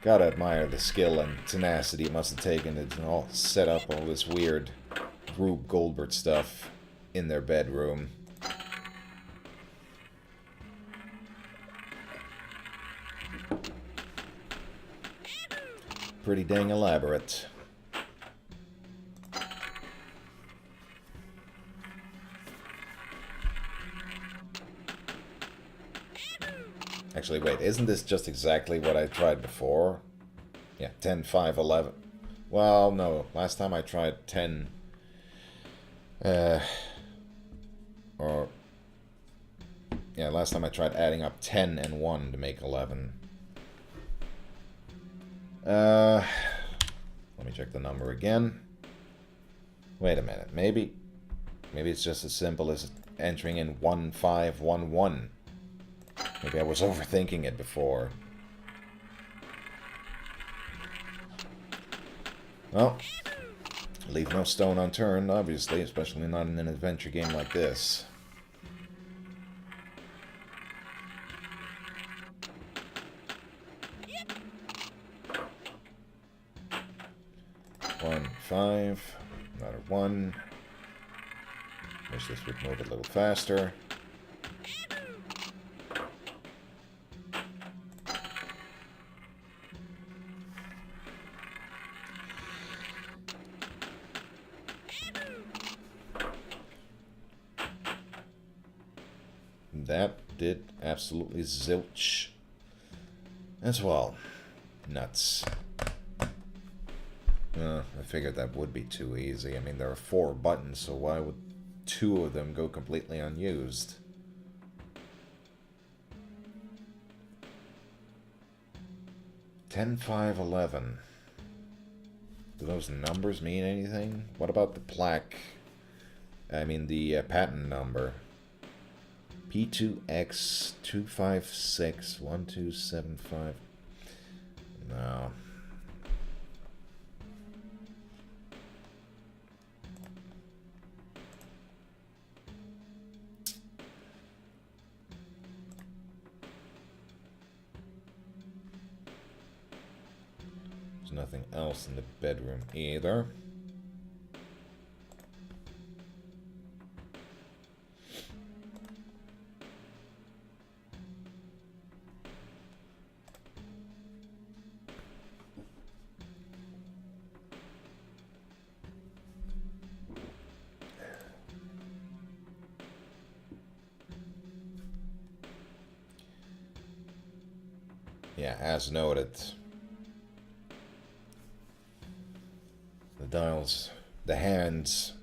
Gotta admire the skill and tenacity it must have taken to all set up all this weird Rube Goldberg stuff in their bedroom. Pretty dang elaborate. Actually, wait, isn't this just exactly what I tried before? Yeah, 10, 5, 11. Well, no, last time I tried 10. Yeah, last time I tried adding up 10 and 1 to make 11. Let me check the number again. Wait a minute, maybe it's just as simple as entering in 1, 5, 1, 1. Maybe I was overthinking it before. Well, leave no stone unturned, obviously, especially not in an adventure game like this. One, 5, another 1. Wish this would move a little faster. That did absolutely zilch as well. Nuts. I figured that would be too easy. I mean, there are 4 buttons, so why would 2 of them go completely unused? $10, 5, 11. Do those numbers mean anything? What about the plaque? I mean, the patent number. P2X2561275. No. There's nothing else in the bedroom either. Yeah, as noted, the dials, the hands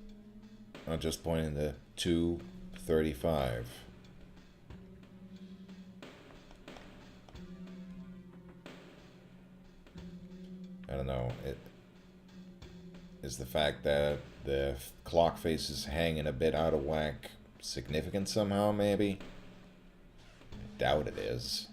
are just pointing to 235. I don't know, is the fact that the clock face is hanging a bit out of whack significant somehow, maybe? I doubt it is.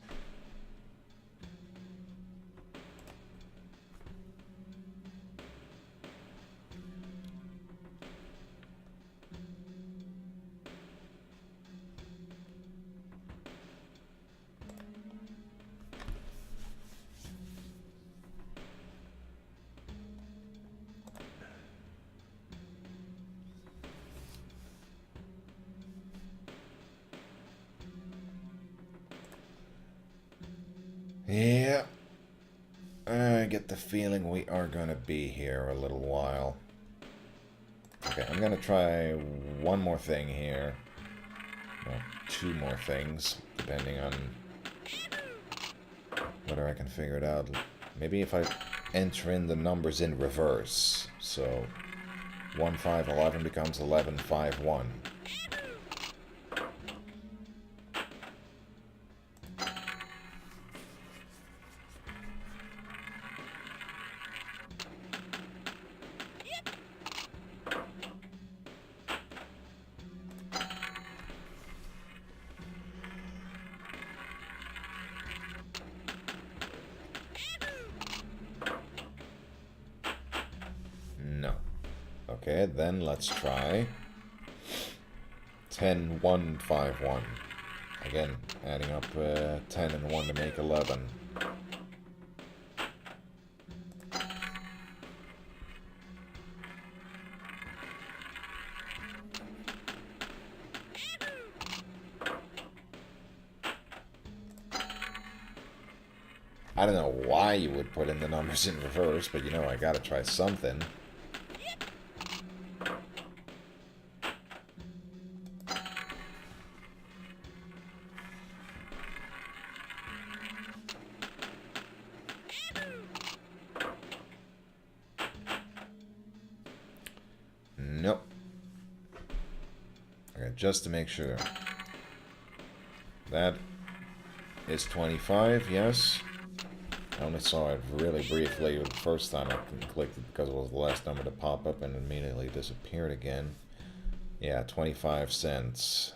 Yeah. I get the feeling we are gonna be here a little while. Okay, I'm gonna try one more thing here. Well, two more things, depending on whether I can figure it out. Maybe if I enter in the numbers in reverse. So 1511 becomes 1151. No. Okay, then let's try 10151. Again, adding up 10 and 1 to make 11. I don't know why you would put in the numbers in reverse, but you know, I gotta try something. Nope. Okay, just to make sure. That is 25, yes. I only saw it really briefly the first time I clicked it because it was the last number to pop up and immediately disappeared again. Yeah, 25 cents.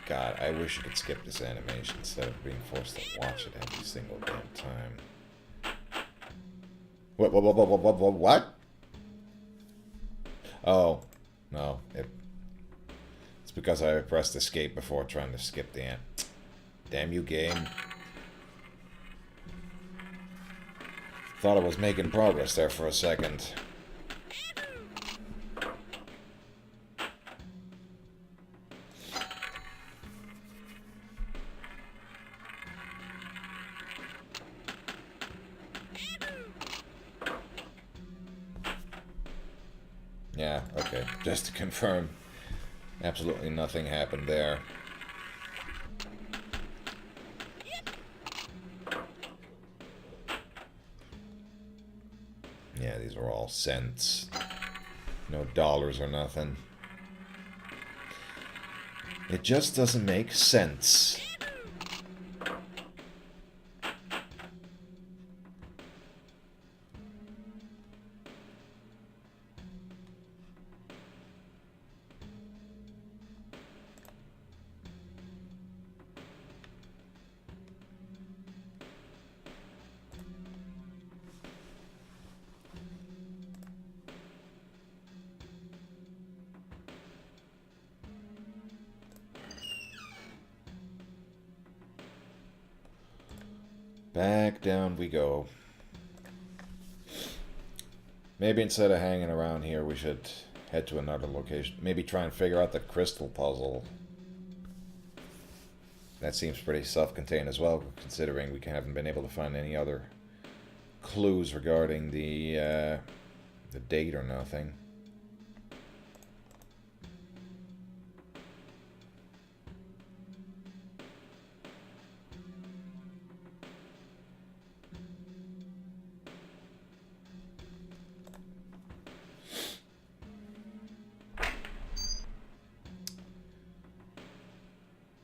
God, I wish you could skip this animation instead of being forced to watch it every single damn time. What? Oh, no. It's because I pressed escape before trying to skip the end. Damn you, game. Thought I was making progress there for a second. Yeah, okay. Just to confirm, absolutely nothing happened there. Yeah, these are all cents. No dollars or nothing. It just doesn't make sense. Back down we go. Maybe instead of hanging around here, we should head to another location. Maybe try and figure out the crystal puzzle. That seems pretty self-contained as well, considering we haven't been able to find any other clues regarding the date or nothing.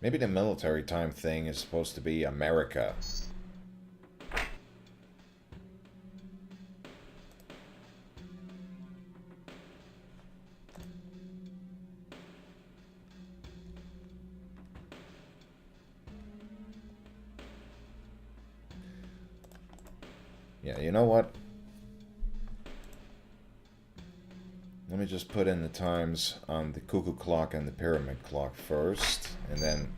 Maybe the military time thing is supposed to be America. Yeah, you know what? Let me just put in the times on the cuckoo clock and the pyramid clock first, and then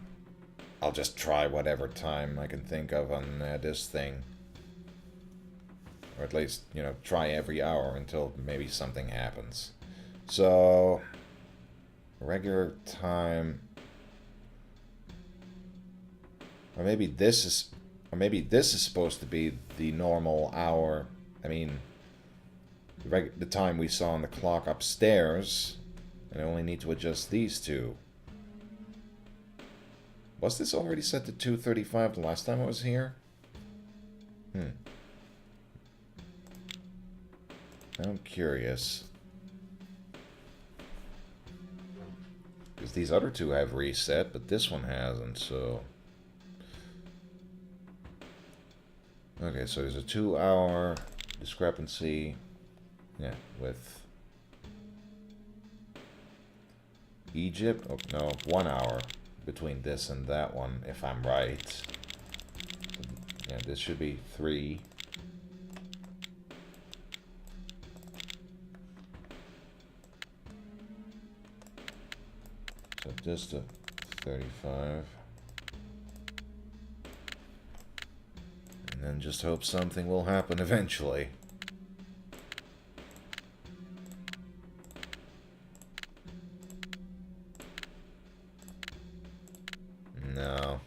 I'll just try whatever time I can think of on this thing. Or at least, you know, try every hour until maybe something happens. So, regular time... Or maybe this is supposed to be the normal hour. I mean, the time we saw on the clock upstairs. And I only need to adjust these two. Was this already set to 2:35 the last time I was here? I'm curious. Because these other two have reset, but this one hasn't, so... Okay, so there's a 2-hour discrepancy, yeah, with Egypt. Oh, no, 1 hour between this and that one, if I'm right. So, yeah, this should be 3. So just a 35. And then just hope something will happen eventually. No.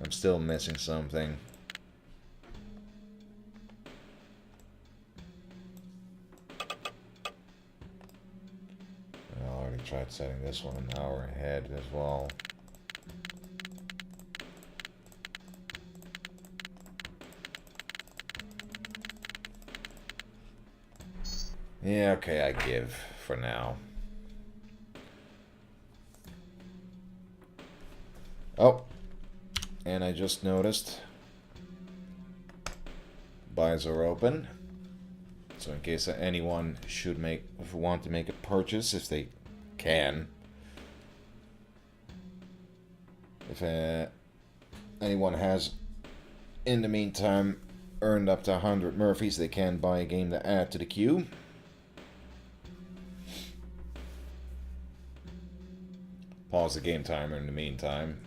I'm still missing something. I already tried setting this one an hour ahead as well. Yeah, okay, I give for now. Oh, and I just noticed buys are open. So in case anyone should want to make a purchase, if they can. If anyone has, in the meantime, earned up to 100 Murphys, they can buy a game to add to the queue. Pause the game timer in the meantime.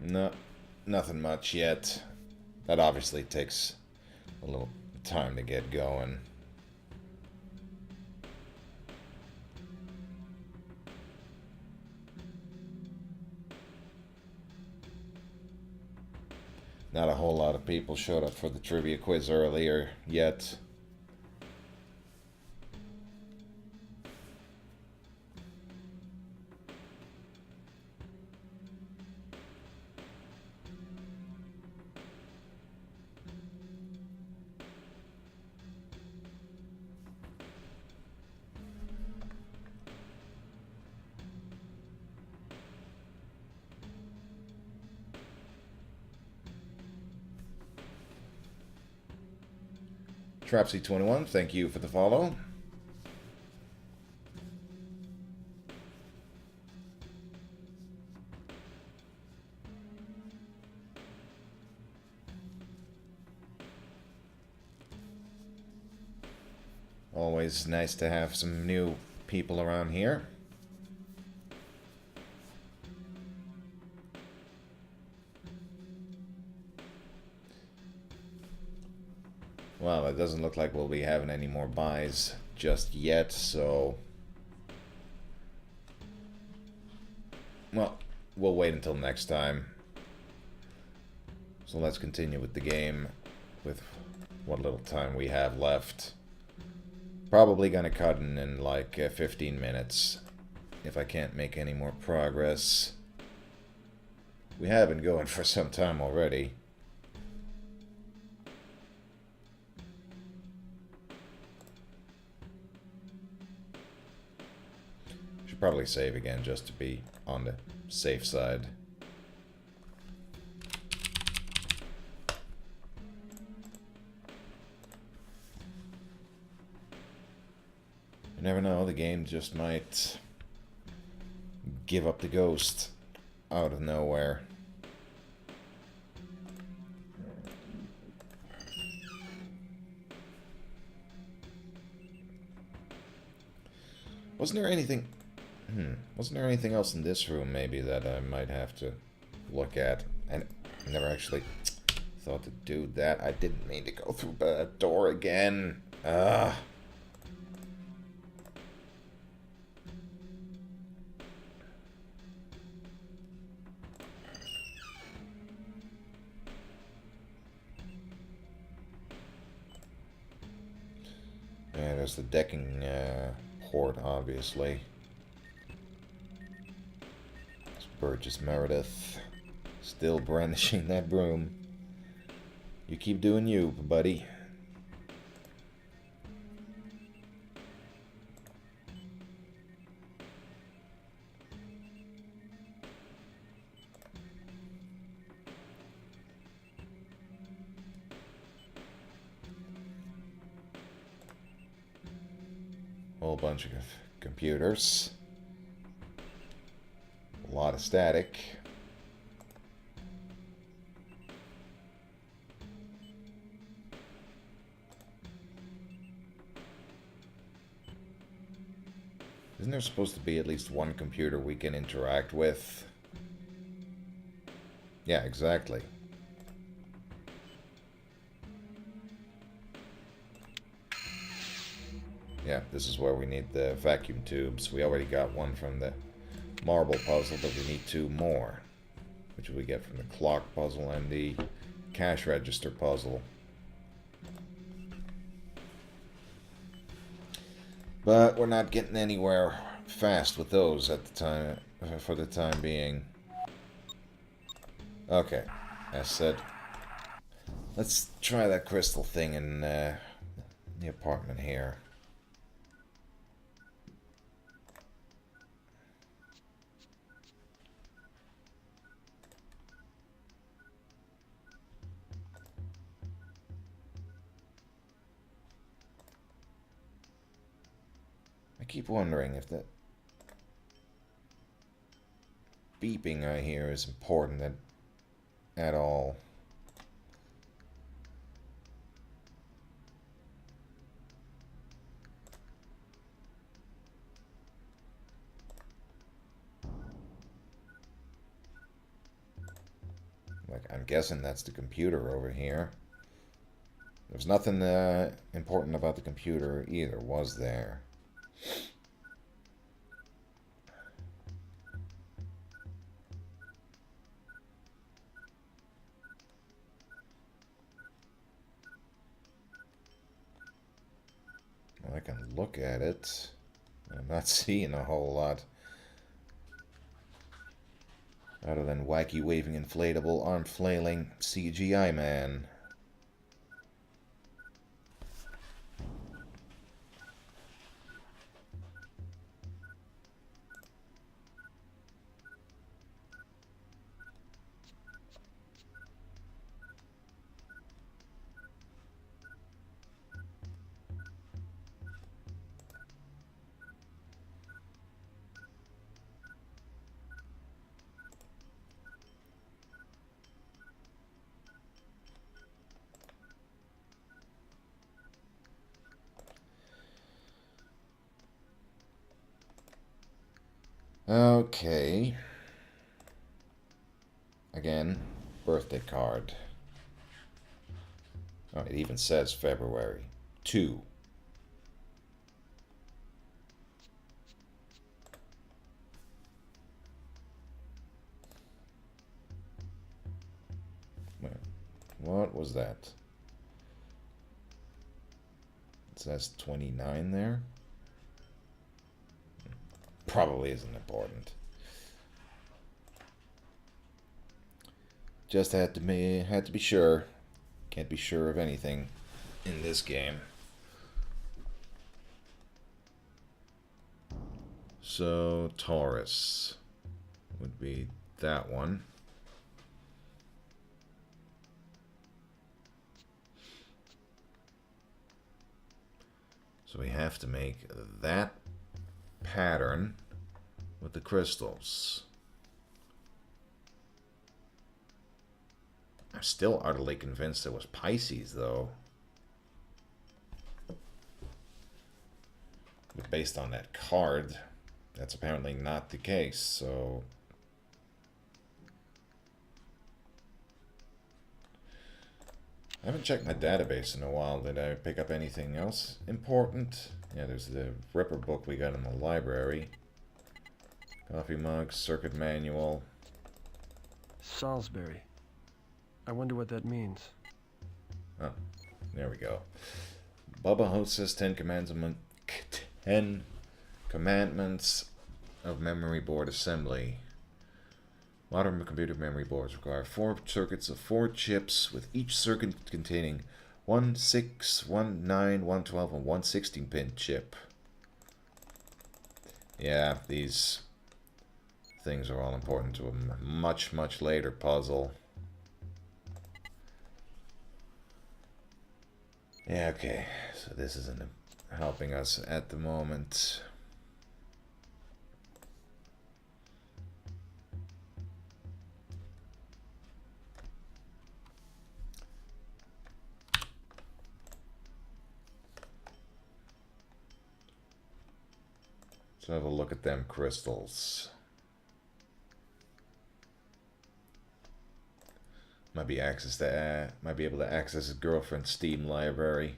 No, nothing much yet. That obviously takes a little time to get going. Not a whole lot of people showed up for the trivia quiz earlier yet. Trapsy21, thank you for the follow. Always nice to have some new people around here. Well, it doesn't look like we'll be having any more buys just yet, so... Well, we'll wait until next time. So let's continue with the game with what little time we have left. Probably gonna cut in like 15 minutes if I can't make any more progress. We have been going for some time already. Should probably save again just to be on the safe side. never know, the game just might give up the ghost out of nowhere. Wasn't there anything... wasn't there anything else in this room, maybe, that I might have to look at? I never actually thought to do that. I didn't mean to go through that door again. Ugh. Yeah, there's the decking port, obviously. It's Burgess Meredith. Still brandishing that broom. You keep doing you, buddy. Whole bunch of computers. A lot of static. Isn't there supposed to be at least one computer we can interact with? Yeah, exactly. Yeah, this is where we need the vacuum tubes. We already got one from the marble puzzle, but we need two more. Which we get from the clock puzzle and the cash register puzzle. But we're not getting anywhere fast with those at the time, for the time being. Okay, as said, let's try that crystal thing in the apartment here. I keep wondering if that beeping I hear is important at all. Like, I'm guessing that's the computer over here. There's nothing important about the computer either, was there? Well, I can look at it. I'm not seeing a whole lot. Other than wacky waving inflatable arm flailing CGI man. Okay. Again, birthday card. Oh, it even says February 2. What was that? It says 29 there. Probably isn't important. Just had to be sure. Can't be sure of anything in this game. So Taurus would be that one. So we have to make that pattern with the crystals. I'm still utterly convinced it was Pisces, though. But based on that card, that's apparently not the case, so... I haven't checked my database in a while. Did I pick up anything else important? Yeah, there's the Ripper book we got in the library. Coffee mug, circuit manual. Salisbury. I wonder what that means. Oh, there we go. Bubba Ho says 10 commandments of memory board assembly. Modern computer memory boards require 4 circuits of 4 chips, with each circuit containing 1 6, 1 9, 1 12, and 1 16-pin chip. Yeah, these things are all important to a much, much later puzzle. Yeah, okay, so this isn't helping us at the moment. Let's have a look at them crystals. Might be able to access his girlfriend's Steam library.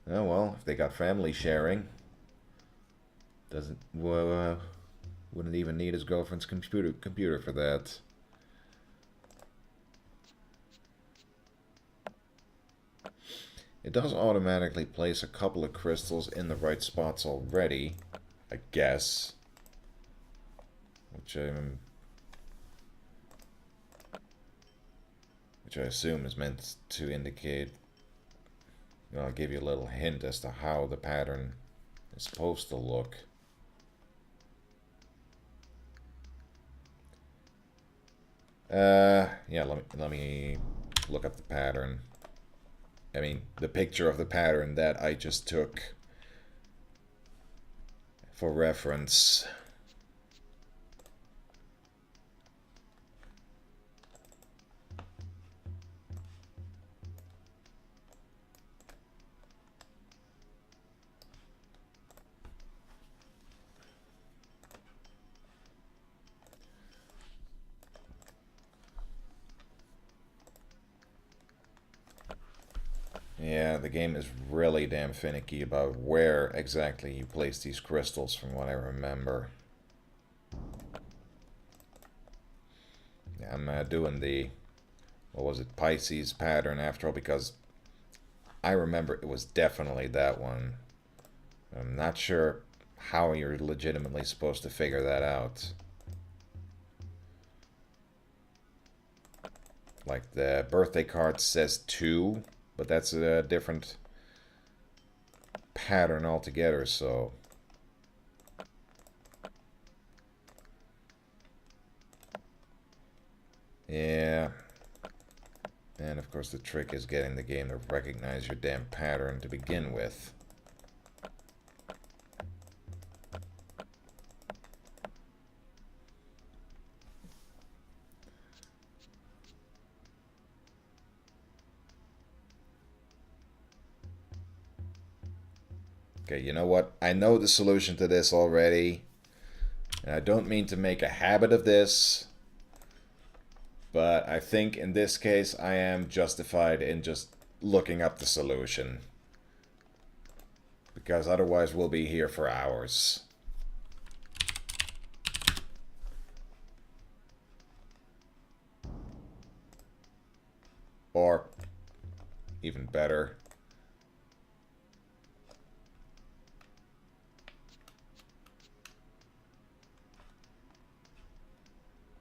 Oh well, if they got family sharing, wouldn't even need his girlfriend's computer for that. It does automatically place a couple of crystals in the right spots already, I guess. Which I assume is meant to indicate, I'll give you a little hint as to how the pattern is supposed to look. Yeah, let me look up the pattern. I mean, the picture of the pattern that I just took for reference. Yeah, the game is really damn finicky about where exactly you place these crystals, from what I remember. Yeah, I'm doing the, what was it, Pisces pattern after all, because I remember it was definitely that one. I'm not sure how you're legitimately supposed to figure that out. Like, the birthday card says 2, but that's a different pattern altogether, so... Yeah. And of course the trick is getting the game to recognize your damn pattern to begin with. Okay, you know what? I know the solution to this already. And I don't mean to make a habit of this. But I think in this case I am justified in just looking up the solution. Because otherwise we'll be here for hours. Or, even better,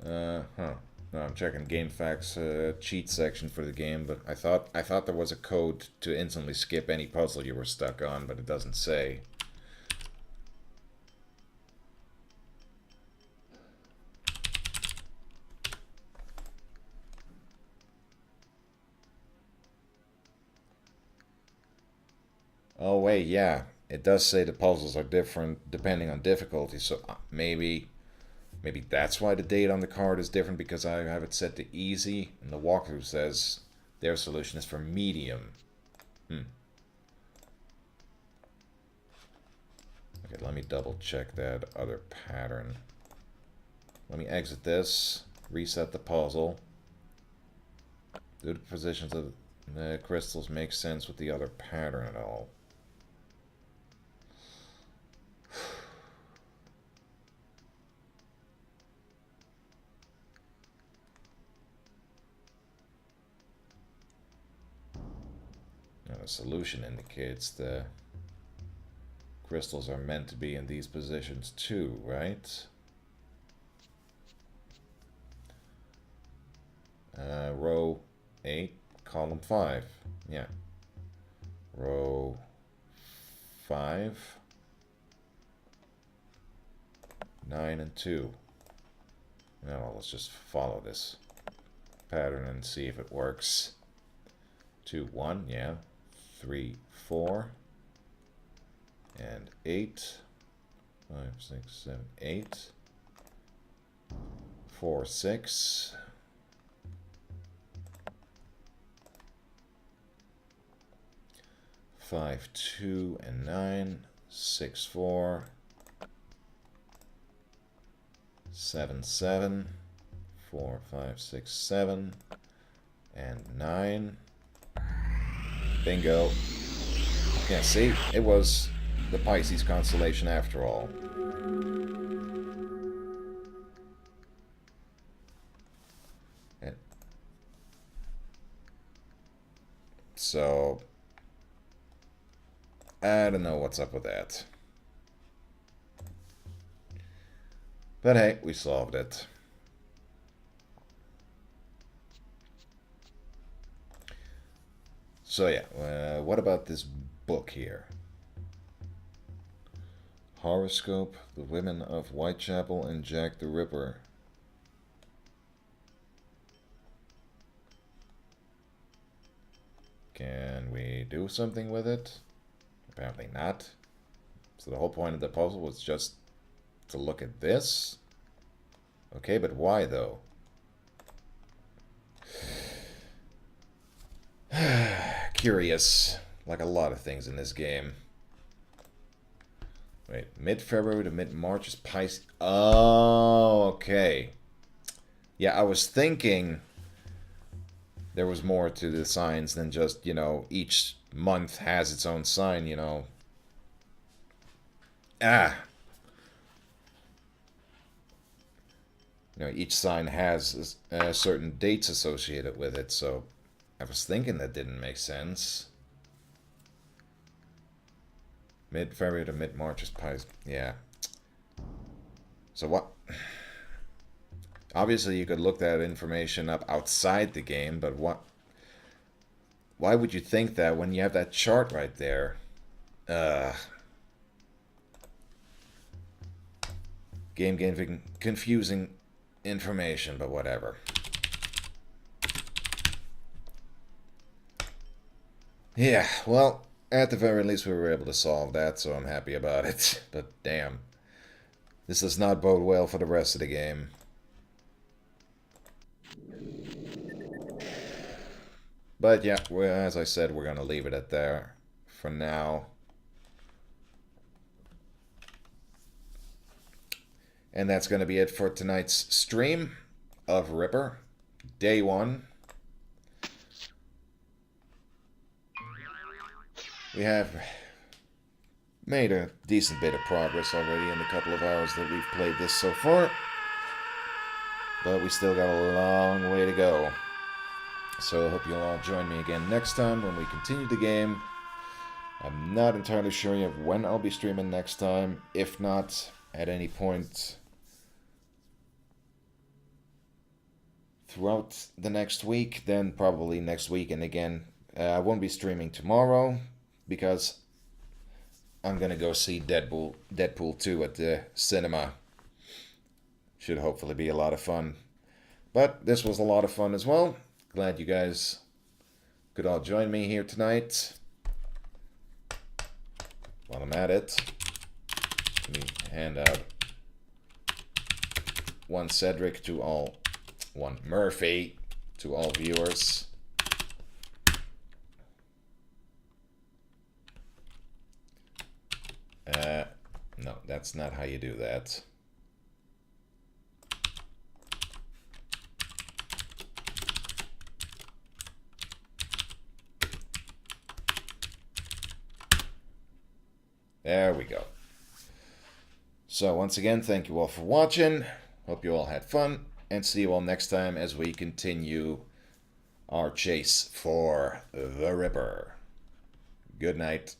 no, I'm checking GameFAQs cheat section for the game, but I thought there was a code to instantly skip any puzzle you were stuck on, but it doesn't say. Oh wait, yeah. it does say the puzzles are different depending on difficulty, so maybe that's why the date on the card is different, because I have it set to easy, and the walkthrough says their solution is for medium. Okay, let me double check that other pattern. Let me exit this, reset the puzzle. Do the positions of the crystals make sense with the other pattern at all? Now the solution indicates the crystals are meant to be in these positions too, right? Row 8, column 5. Yeah. Row 5, 9 and 2. Now let's just follow this pattern and see if it works. 2, 1, yeah. 3, 4. And 8. 5, 6, 7, 8. 4, 6. 5, 2, and 9. 6, 4. 7, 7. 4, 5, 6, 7. And 9. Bingo. Yeah, see? It was the Pisces constellation after all. And so I don't know what's up with that. But hey, we solved it. So yeah, what about this book here? Horoscope, The Women of Whitechapel, and Jack the Ripper. Can we do something with it? Apparently not. So the whole point of the puzzle was just to look at this? Okay, but why though? Curious, like a lot of things in this game. Wait, mid-February to mid-March is Pisces. Oh, okay. Yeah, I was thinking there was more to the signs than just, you know, each month has its own sign, you know. You know, each sign has certain dates associated with it, so I was thinking that didn't make sense. Mid-February to mid-March is Pisces. Yeah. So what? Obviously, you could look that information up outside the game, but what? Why would you think that when you have that chart right there? Game giving confusing information, but whatever. Yeah, well, at the very least we were able to solve that, so I'm happy about it. But damn, this does not bode well for the rest of the game. But yeah, as I said, we're gonna leave it at there for now. And that's gonna be it for tonight's stream of Ripper, Day 1. We have made a decent bit of progress already in the couple of hours that we've played this so far. But we still got a long way to go. So I hope you'll all join me again next time when we continue the game. I'm not entirely sure yet when I'll be streaming next time. If not, at any point throughout the next week, then probably next week. And again, I won't be streaming tomorrow because I'm gonna go see Deadpool 2 at the cinema. Should hopefully be a lot of fun. But this was a lot of fun as well. Glad you guys could all join me here tonight. while I'm at it, let me hand out one Cedric to all, one Murphy to all viewers. No, that's not how you do that. There we go. So once again, thank you all for watching. Hope you all had fun, and see you all next time as we continue our chase for the Ripper. Good night.